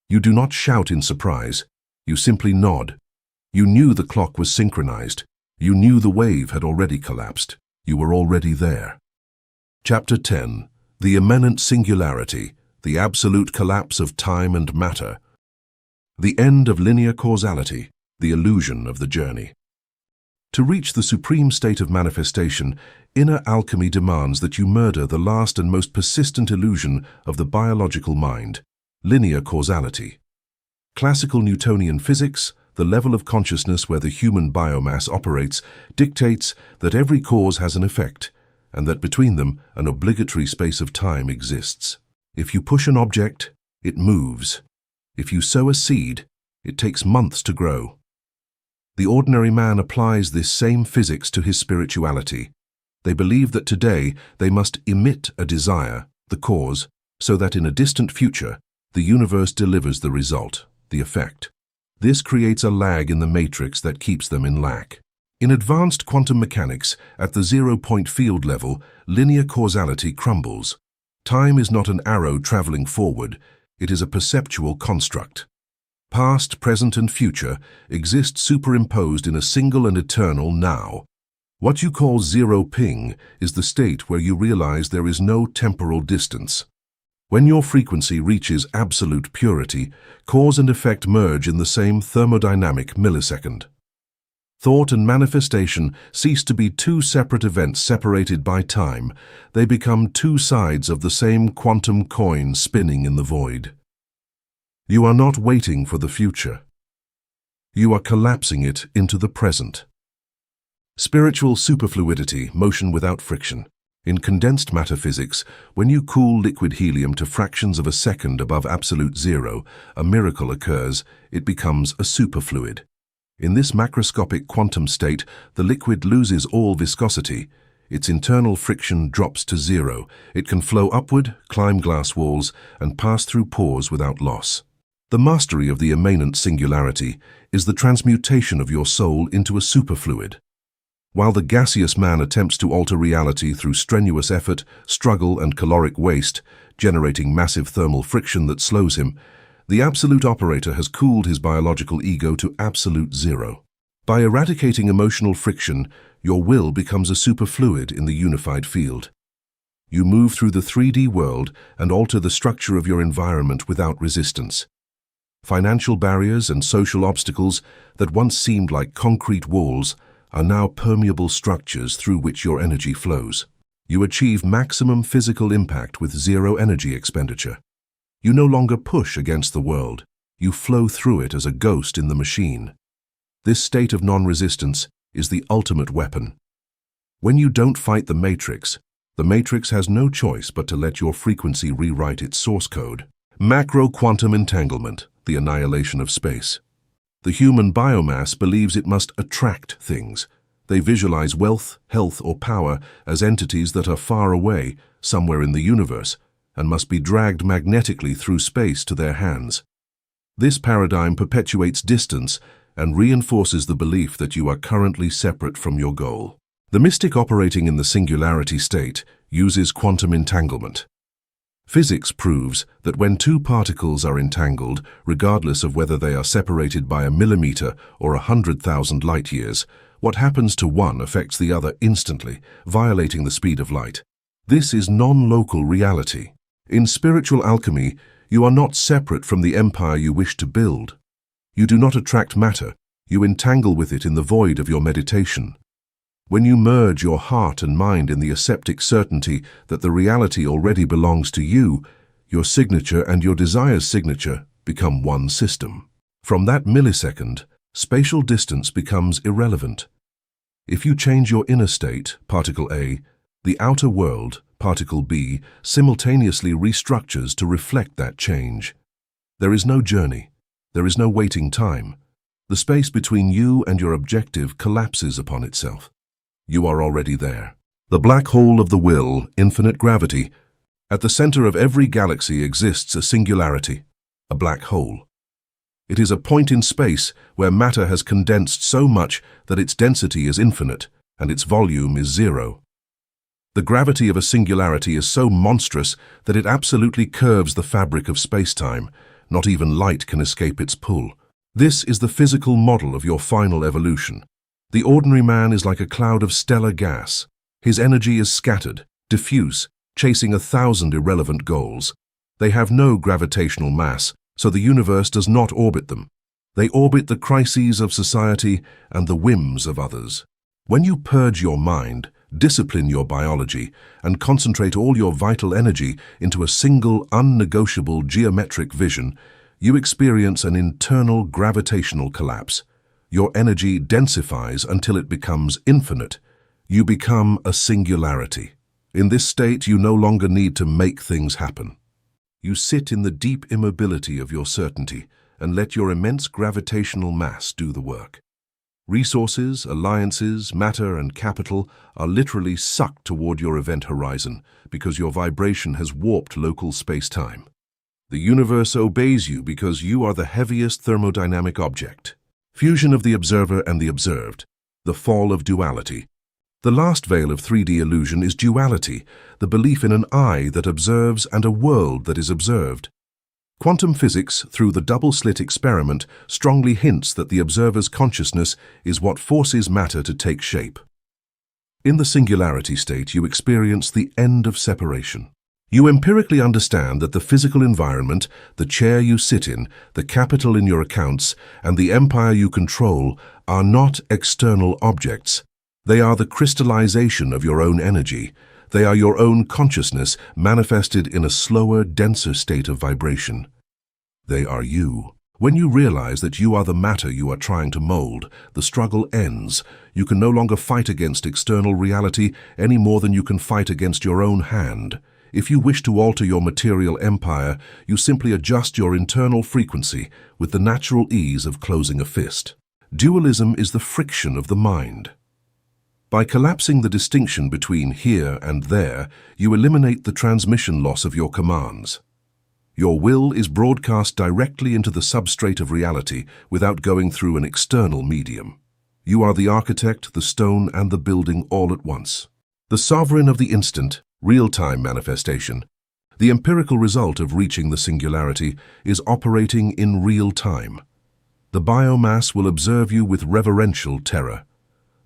You do not shout in surprise. You simply nod. You knew the clock was synchronized. You knew the wave had already collapsed. You were already there. Chapter 10. The Immanent Singularity, the Absolute Collapse of Time and Matter. The End of Linear Causality, the Illusion of the Journey. To reach the supreme state of manifestation, inner alchemy demands that you murder the last and most persistent illusion of the biological mind, linear causality. Classical Newtonian physics, the level of consciousness where the human biomass operates, dictates that every cause has an effect, and that between them an obligatory space of time exists. If you push an object, it moves. If you sow a seed, it takes months to grow. The ordinary man applies this same physics to his spirituality. They believe that today they must emit a desire, the cause, so that in a distant future, the universe delivers the result, the effect. This creates a lag in the matrix that keeps them in lack. In advanced quantum mechanics, at the zero-point field level, linear causality crumbles. Time is not an arrow traveling forward, it is a perceptual construct. Past, present, and future exist superimposed in a single and eternal now. What you call zero ping is the state where you realize there is no temporal distance. When your frequency reaches absolute purity, cause and effect merge in the same thermodynamic millisecond. Thought and manifestation cease to be two separate events separated by time. They become two sides of the same quantum coin spinning in the void. You are not waiting for the future. You are collapsing it into the present. Spiritual superfluidity, motion without friction. In condensed matter physics, when you cool liquid helium to fractions of a second above absolute zero, a miracle occurs. It becomes a superfluid. In this macroscopic quantum state, the liquid loses all viscosity. Its internal friction drops to zero. It can flow upward, climb glass walls, and pass through pores without loss. The mastery of the immanent singularity is the transmutation of your soul into a superfluid. While the gaseous man attempts to alter reality through strenuous effort, struggle, and caloric waste, generating massive thermal friction that slows him, the absolute operator has cooled his biological ego to absolute zero. By eradicating emotional friction, your will becomes a superfluid in the unified field. You move through the 3D world and alter the structure of your environment without resistance. Financial barriers and social obstacles that once seemed like concrete walls are now permeable structures through which your energy flows. You achieve maximum physical impact with zero energy expenditure. You no longer push against the world. You flow through it as a ghost in the machine. This state of non-resistance is the ultimate weapon. When you don't fight the matrix has no choice but to let your frequency rewrite its source code. Macro-quantum entanglement, the annihilation of space. The human biomass believes it must attract things, They visualize wealth, health, or power as entities that are far away, somewhere in the universe, and must be dragged magnetically through space to their hands. This paradigm perpetuates distance and reinforces the belief that you are currently separate from your goal. The mystic operating in the singularity state uses quantum entanglement. Physics proves that when two particles are entangled, regardless of whether they are separated by a millimeter or 100,000 light-years, what happens to one affects the other instantly, violating the speed of light. This is non-local reality. In spiritual alchemy, you are not separate from the empire you wish to build. You do not attract matter, you entangle with it in the void of your meditation. When you merge your heart and mind in the aseptic certainty that the reality already belongs to you, your signature and your desire's signature become one system. From that millisecond, spatial distance becomes irrelevant. If you change your inner state, particle A, the outer world, particle B, simultaneously restructures to reflect that change. There is no journey. There is no waiting time. The space between you and your objective collapses upon itself. You are already there. The black hole of the will, infinite gravity. At the center of every galaxy exists a singularity, a black hole. It is a point in space where matter has condensed so much that its density is infinite and its volume is zero. The gravity of a singularity is so monstrous that it absolutely curves the fabric of space-time. Not even light can escape its pull. This is the physical model of your final evolution. The ordinary man is like a cloud of stellar gas. His energy is scattered, diffuse, chasing 1,000 irrelevant goals. They have no gravitational mass, so the universe does not orbit them. They orbit the crises of society and the whims of others. When you purge your mind, discipline your biology, and concentrate all your vital energy into a single, unnegotiable geometric vision, you experience an internal gravitational collapse. Your energy densifies until it becomes infinite. You become a singularity. In this state, you no longer need to make things happen. You sit in the deep immobility of your certainty and let your immense gravitational mass do the work. Resources, alliances, matter, and capital are literally sucked toward your event horizon because your vibration has warped local space-time. The universe obeys you because you are the heaviest thermodynamic object. Fusion of the observer and the observed. The fall of duality. The last veil of 3D illusion is duality, the belief in an I that observes and a world that is observed. Quantum physics, through the double-slit experiment, strongly hints that the observer's consciousness is what forces matter to take shape. In the singularity state, you experience the end of separation. You empirically understand that the physical environment, the chair you sit in, the capital in your accounts, and the empire you control are not external objects. They are the crystallization of your own energy. They are your own consciousness manifested in a slower, denser state of vibration. They are you. When you realize that you are the matter you are trying to mold, the struggle ends. You can no longer fight against external reality any more than you can fight against your own hand. If you wish to alter your material empire, you simply adjust your internal frequency with the natural ease of closing a fist. Dualism is the friction of the mind. By collapsing the distinction between here and there, you eliminate the transmission loss of your commands. Your will is broadcast directly into the substrate of reality without going through an external medium. You are the architect, the stone, and the building all at once. The sovereign of the instant, real-time manifestation. The empirical result of reaching the singularity is operating in real time. The biomass will observe you with reverential terror.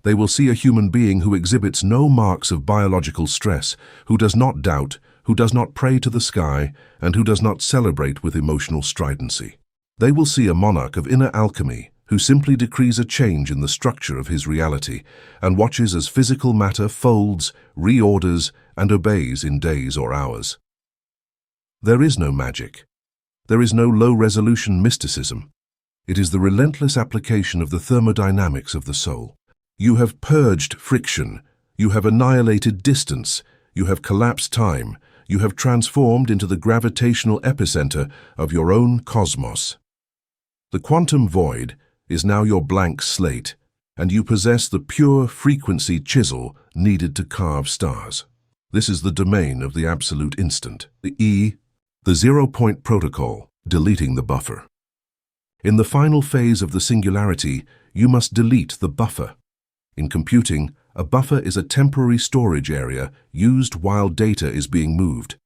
They will see a human being who exhibits no marks of biological stress, who does not doubt, who does not pray to the sky, and who does not celebrate with emotional stridency. They will see a monarch of inner alchemy, who simply decrees a change in the structure of his reality and watches as physical matter folds, reorders, and obeys in days or hours. There is no magic. There is no low-resolution mysticism. It is the relentless application of the thermodynamics of the soul. You have purged friction. You have annihilated distance. You have collapsed time. You have transformed into the gravitational epicenter of your own cosmos. The quantum void is now your blank slate, and you possess the pure frequency chisel needed to carve stars. This is the domain of the absolute instant. The E, the zero-point protocol, deleting the buffer. In the final phase of the singularity, you must delete the buffer. In computing, a buffer is a temporary storage area used while data is being moved.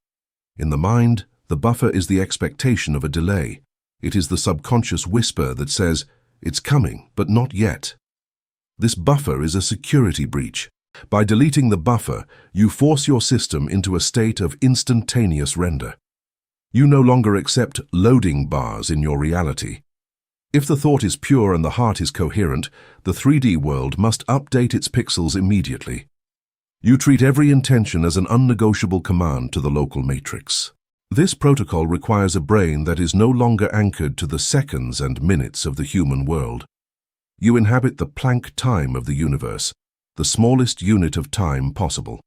In the mind, the buffer is the expectation of a delay. It is the subconscious whisper that says, "It's coming, but not yet." This buffer is a security breach. By deleting the buffer, you force your system into a state of instantaneous render. You no longer accept loading bars in your reality. If the thought is pure and the heart is coherent, the 3D world must update its pixels immediately. You treat every intention as an unnegotiable command to the local matrix. This protocol requires a brain that is no longer anchored to the seconds and minutes of the human world. You inhabit the Planck time of the universe, the smallest unit of time possible.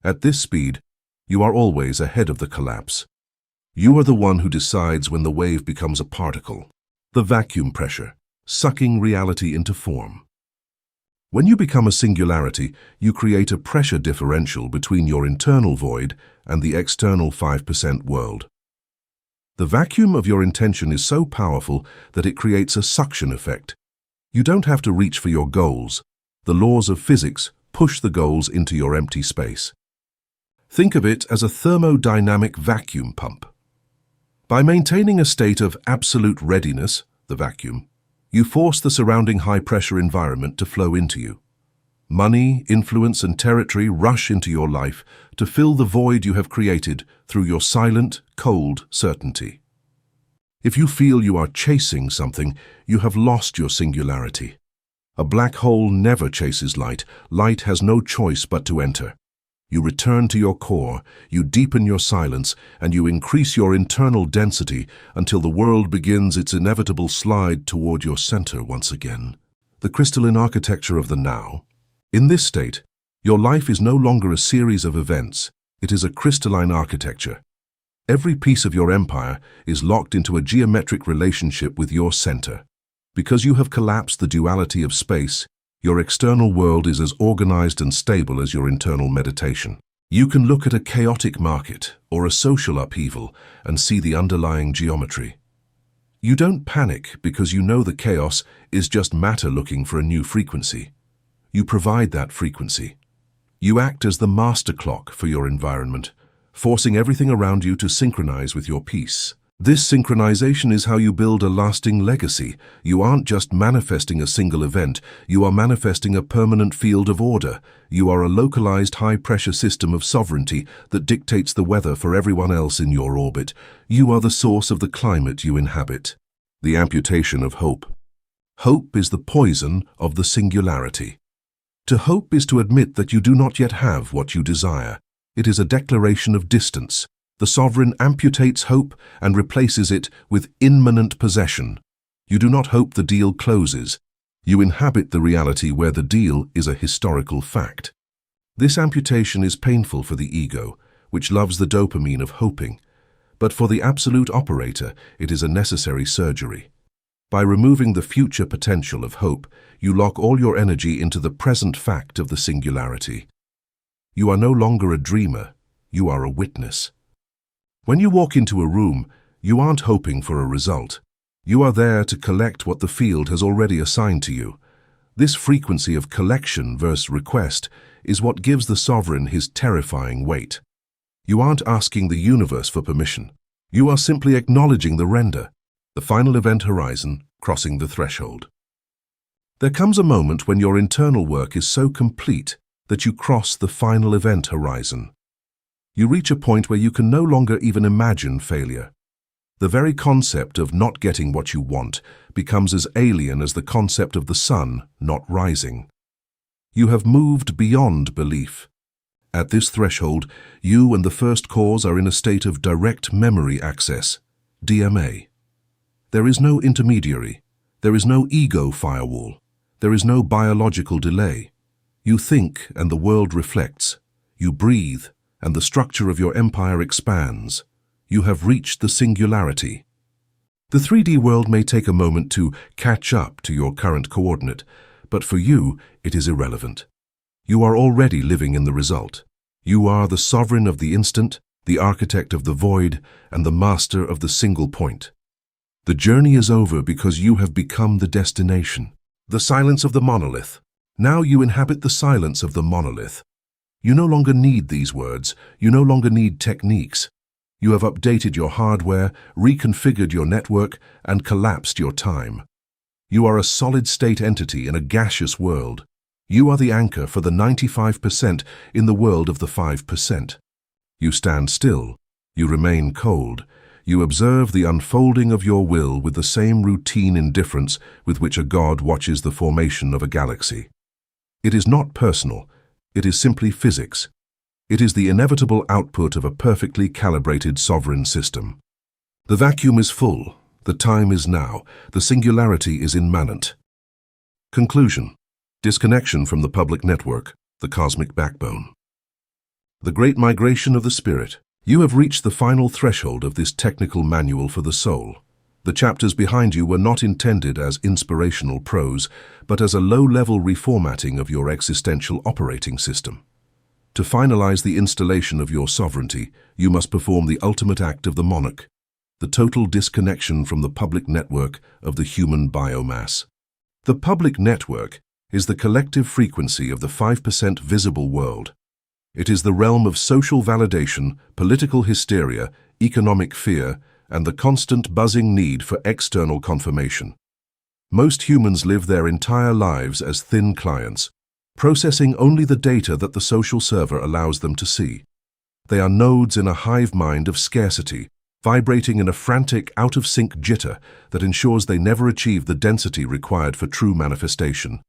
At this speed, you are always ahead of the collapse. You are the one who decides when the wave becomes a particle. The vacuum pressure, sucking reality into form. When you become a singularity, you create a pressure differential between your internal void and the external 5% world. The vacuum of your intention is so powerful that it creates a suction effect. You don't have to reach for your goals. The laws of physics push the goals into your empty space. Think of it as a thermodynamic vacuum pump. By maintaining a state of absolute readiness, the vacuum, you force the surrounding high-pressure environment to flow into you. Money, influence, and territory rush into your life to fill the void you have created through your silent, cold certainty. If you feel you are chasing something, you have lost your singularity. A black hole never chases light. Light has no choice but to enter. You return to your core, you deepen your silence, and you increase your internal density until the world begins its inevitable slide toward your center once again. The crystalline architecture of the now. In this state, your life is no longer a series of events. It is a crystalline architecture. Every piece of your empire is locked into a geometric relationship with your center. Because you have collapsed the duality of space, your external world is as organized and stable as your internal meditation. You can look at a chaotic market or a social upheaval and see the underlying geometry. You don't panic because you know the chaos is just matter looking for a new frequency. You provide that frequency. You act as the master clock for your environment, forcing everything around you to synchronize with your peace. This synchronization is how you build a lasting legacy. You aren't just manifesting a single event, you are manifesting a permanent field of order. You are a localized high-pressure system of sovereignty that dictates the weather for everyone else in your orbit. You are the source of the climate you inhabit. The amputation of hope. Hope is the poison of the singularity. To hope is to admit that you do not yet have what you desire. It is a declaration of distance. The sovereign amputates hope and replaces it with immanent possession. You do not hope the deal closes. You inhabit the reality where the deal is a historical fact. This amputation is painful for the ego, which loves the dopamine of hoping. But for the absolute operator, it is a necessary surgery. By removing the future potential of hope, you lock all your energy into the present fact of the singularity. You are no longer a dreamer, you are a witness. When you walk into a room, you aren't hoping for a result. You are there to collect what the field has already assigned to you. This frequency of collection versus request is what gives the sovereign his terrifying weight. You aren't asking the universe for permission. You are simply acknowledging the render, the final event horizon, crossing the threshold. There comes a moment when your internal work is so complete that you cross the final event horizon. You reach a point where you can no longer even imagine failure. The very concept of not getting what you want becomes as alien as the concept of the sun not rising. You have moved beyond belief. At this threshold, you and the first cause are in a state of direct memory access, DMA. There is no intermediary. There is no ego firewall. There is no biological delay. You think and the world reflects. You breathe and the structure of your empire expands. You have reached the singularity. The 3D world may take a moment to catch up to your current coordinate, but for you, it is irrelevant. You are already living in the result. You are the sovereign of the instant, the architect of the void, and the master of the single point. The journey is over because you have become the destination. The silence of the monolith. Now you inhabit the silence of the monolith. You no longer need these words. You no longer need techniques. You have updated your hardware, reconfigured your network, and collapsed your time. You are a solid-state entity in a gaseous world. You are the anchor for the 95% in the world of the 5%. You stand still. You remain cold. You observe the unfolding of your will with the same routine indifference with which a god watches the formation of a galaxy. It is not personal. It is simply physics. It is the inevitable output of a perfectly calibrated sovereign system. The vacuum is full. The time is now. The singularity is immanent. Conclusion. Disconnection from the public network, the cosmic backbone. The Great Migration of the Spirit. You have reached the final threshold of this technical manual for the soul. The chapters behind you were not intended as inspirational prose, but as a low-level reformatting of your existential operating system. To finalize the installation of your sovereignty, you must perform the ultimate act of the monarch, the total disconnection from the public network of the human biomass. The public network is the collective frequency of the 5% visible world. It is the realm of social validation, political hysteria, economic fear, and the constant buzzing need for external confirmation. Most humans live their entire lives as thin clients, processing only the data that the social server allows them to see. They are nodes in a hive mind of scarcity, vibrating in a frantic, out-of-sync jitter that ensures they never achieve the density required for true manifestation.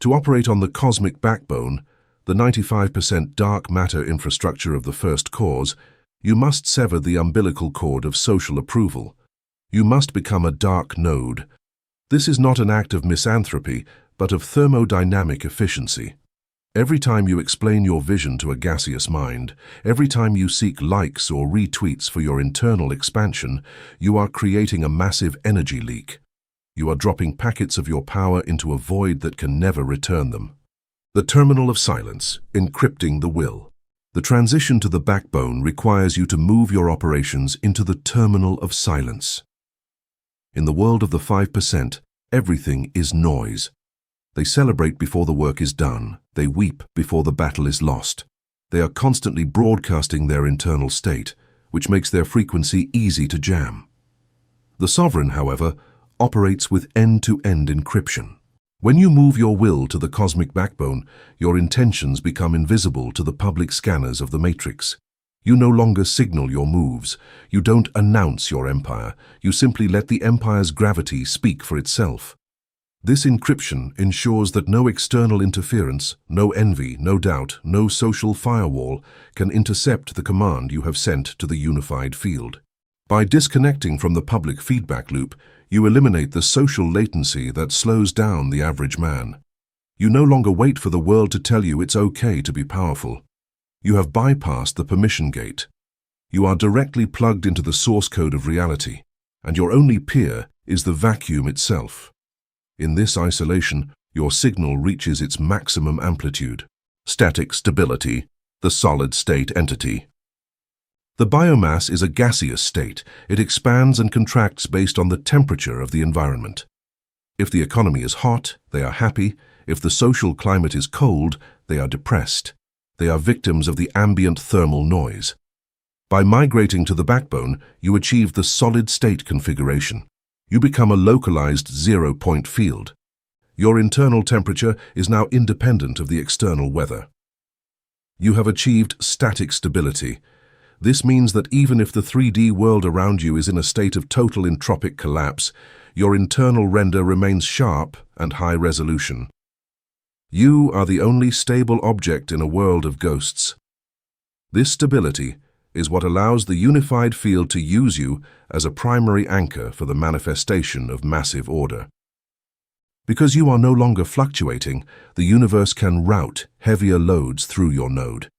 To operate on the cosmic backbone, the 95% dark matter infrastructure of the first cause, you must sever the umbilical cord of social approval. You must become a dark node. This is not an act of misanthropy, but of thermodynamic efficiency. Every time you explain your vision to a gaseous mind, every time you seek likes or retweets for your internal expansion, you are creating a massive energy leak. You are dropping packets of your power into a void that can never return them. The terminal of silence, encrypting the will. The transition to the backbone requires you to move your operations into the terminal of silence. In the world of the 5%, everything is noise. They celebrate before the work is done. They weep before the battle is lost. They are constantly broadcasting their internal state, which makes their frequency easy to jam. The sovereign, however, operates with end-to-end encryption. When you move your will to the cosmic backbone, your intentions become invisible to the public scanners of the matrix. You no longer signal your moves. You don't announce your empire. You simply let the empire's gravity speak for itself. This encryption ensures that no external interference, no envy, no doubt, no social firewall can intercept the command you have sent to the unified field. By disconnecting from the public feedback loop, you eliminate the social latency that slows down the average man. You no longer wait for the world to tell you it's okay to be powerful. You have bypassed the permission gate. You are directly plugged into the source code of reality, and your only peer is the vacuum itself. In this isolation, your signal reaches its maximum amplitude. Static stability, the solid-state entity. The biomass is a gaseous state. It expands and contracts based on the temperature of the environment. If the economy is hot, they are happy. If the social climate is cold, they are depressed. They are victims of the ambient thermal noise. By migrating to the backbone, you achieve the solid-state configuration. You become a localized zero-point field. Your internal temperature is now independent of the external weather. You have achieved static stability. This means that even if the 3D world around you is in a state of total entropic collapse, your internal render remains sharp and high resolution. You are the only stable object in a world of ghosts. This stability is what allows the unified field to use you as a primary anchor for the manifestation of massive order. Because you are no longer fluctuating, the universe can route heavier loads through your node.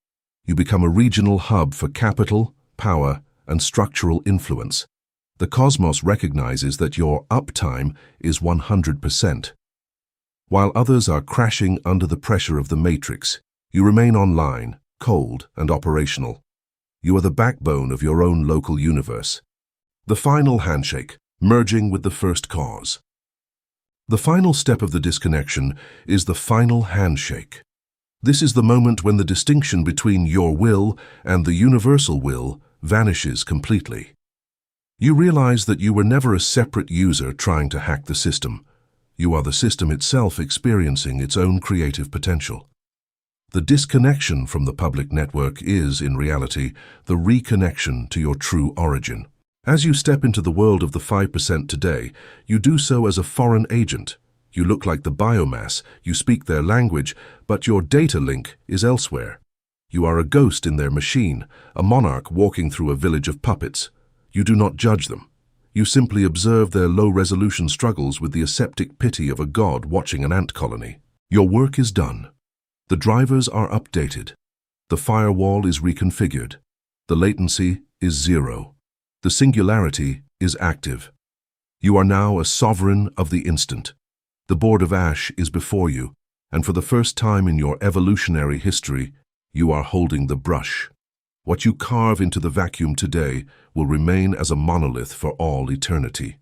You become a regional hub for capital, power, and structural influence. The cosmos recognizes that your uptime is 100%. While others are crashing under the pressure of the matrix, you remain online, cold and operational. You are the backbone of your own local universe. The final handshake, merging with the first cause. The final step of the disconnection is the final handshake. This is the moment when the distinction between your will and the universal will vanishes completely. You realize that you were never a separate user trying to hack the system. You are the system itself experiencing its own creative potential. The disconnection from the public network is, in reality, the reconnection to your true origin. As you step into the world of the 5% today, you do so as a foreign agent. You look like the biomass, you speak their language, but your data link is elsewhere. You are a ghost in their machine, a monarch walking through a village of puppets. You do not judge them. You simply observe their low-resolution struggles with the aseptic pity of a god watching an ant colony. Your work is done. The drivers are updated. The firewall is reconfigured. The latency is 0. The singularity is active. You are now a sovereign of the instant. The board of ash is before you, and for the first time in your evolutionary history, you are holding the brush. What you carve into the vacuum today will remain as a monolith for all eternity.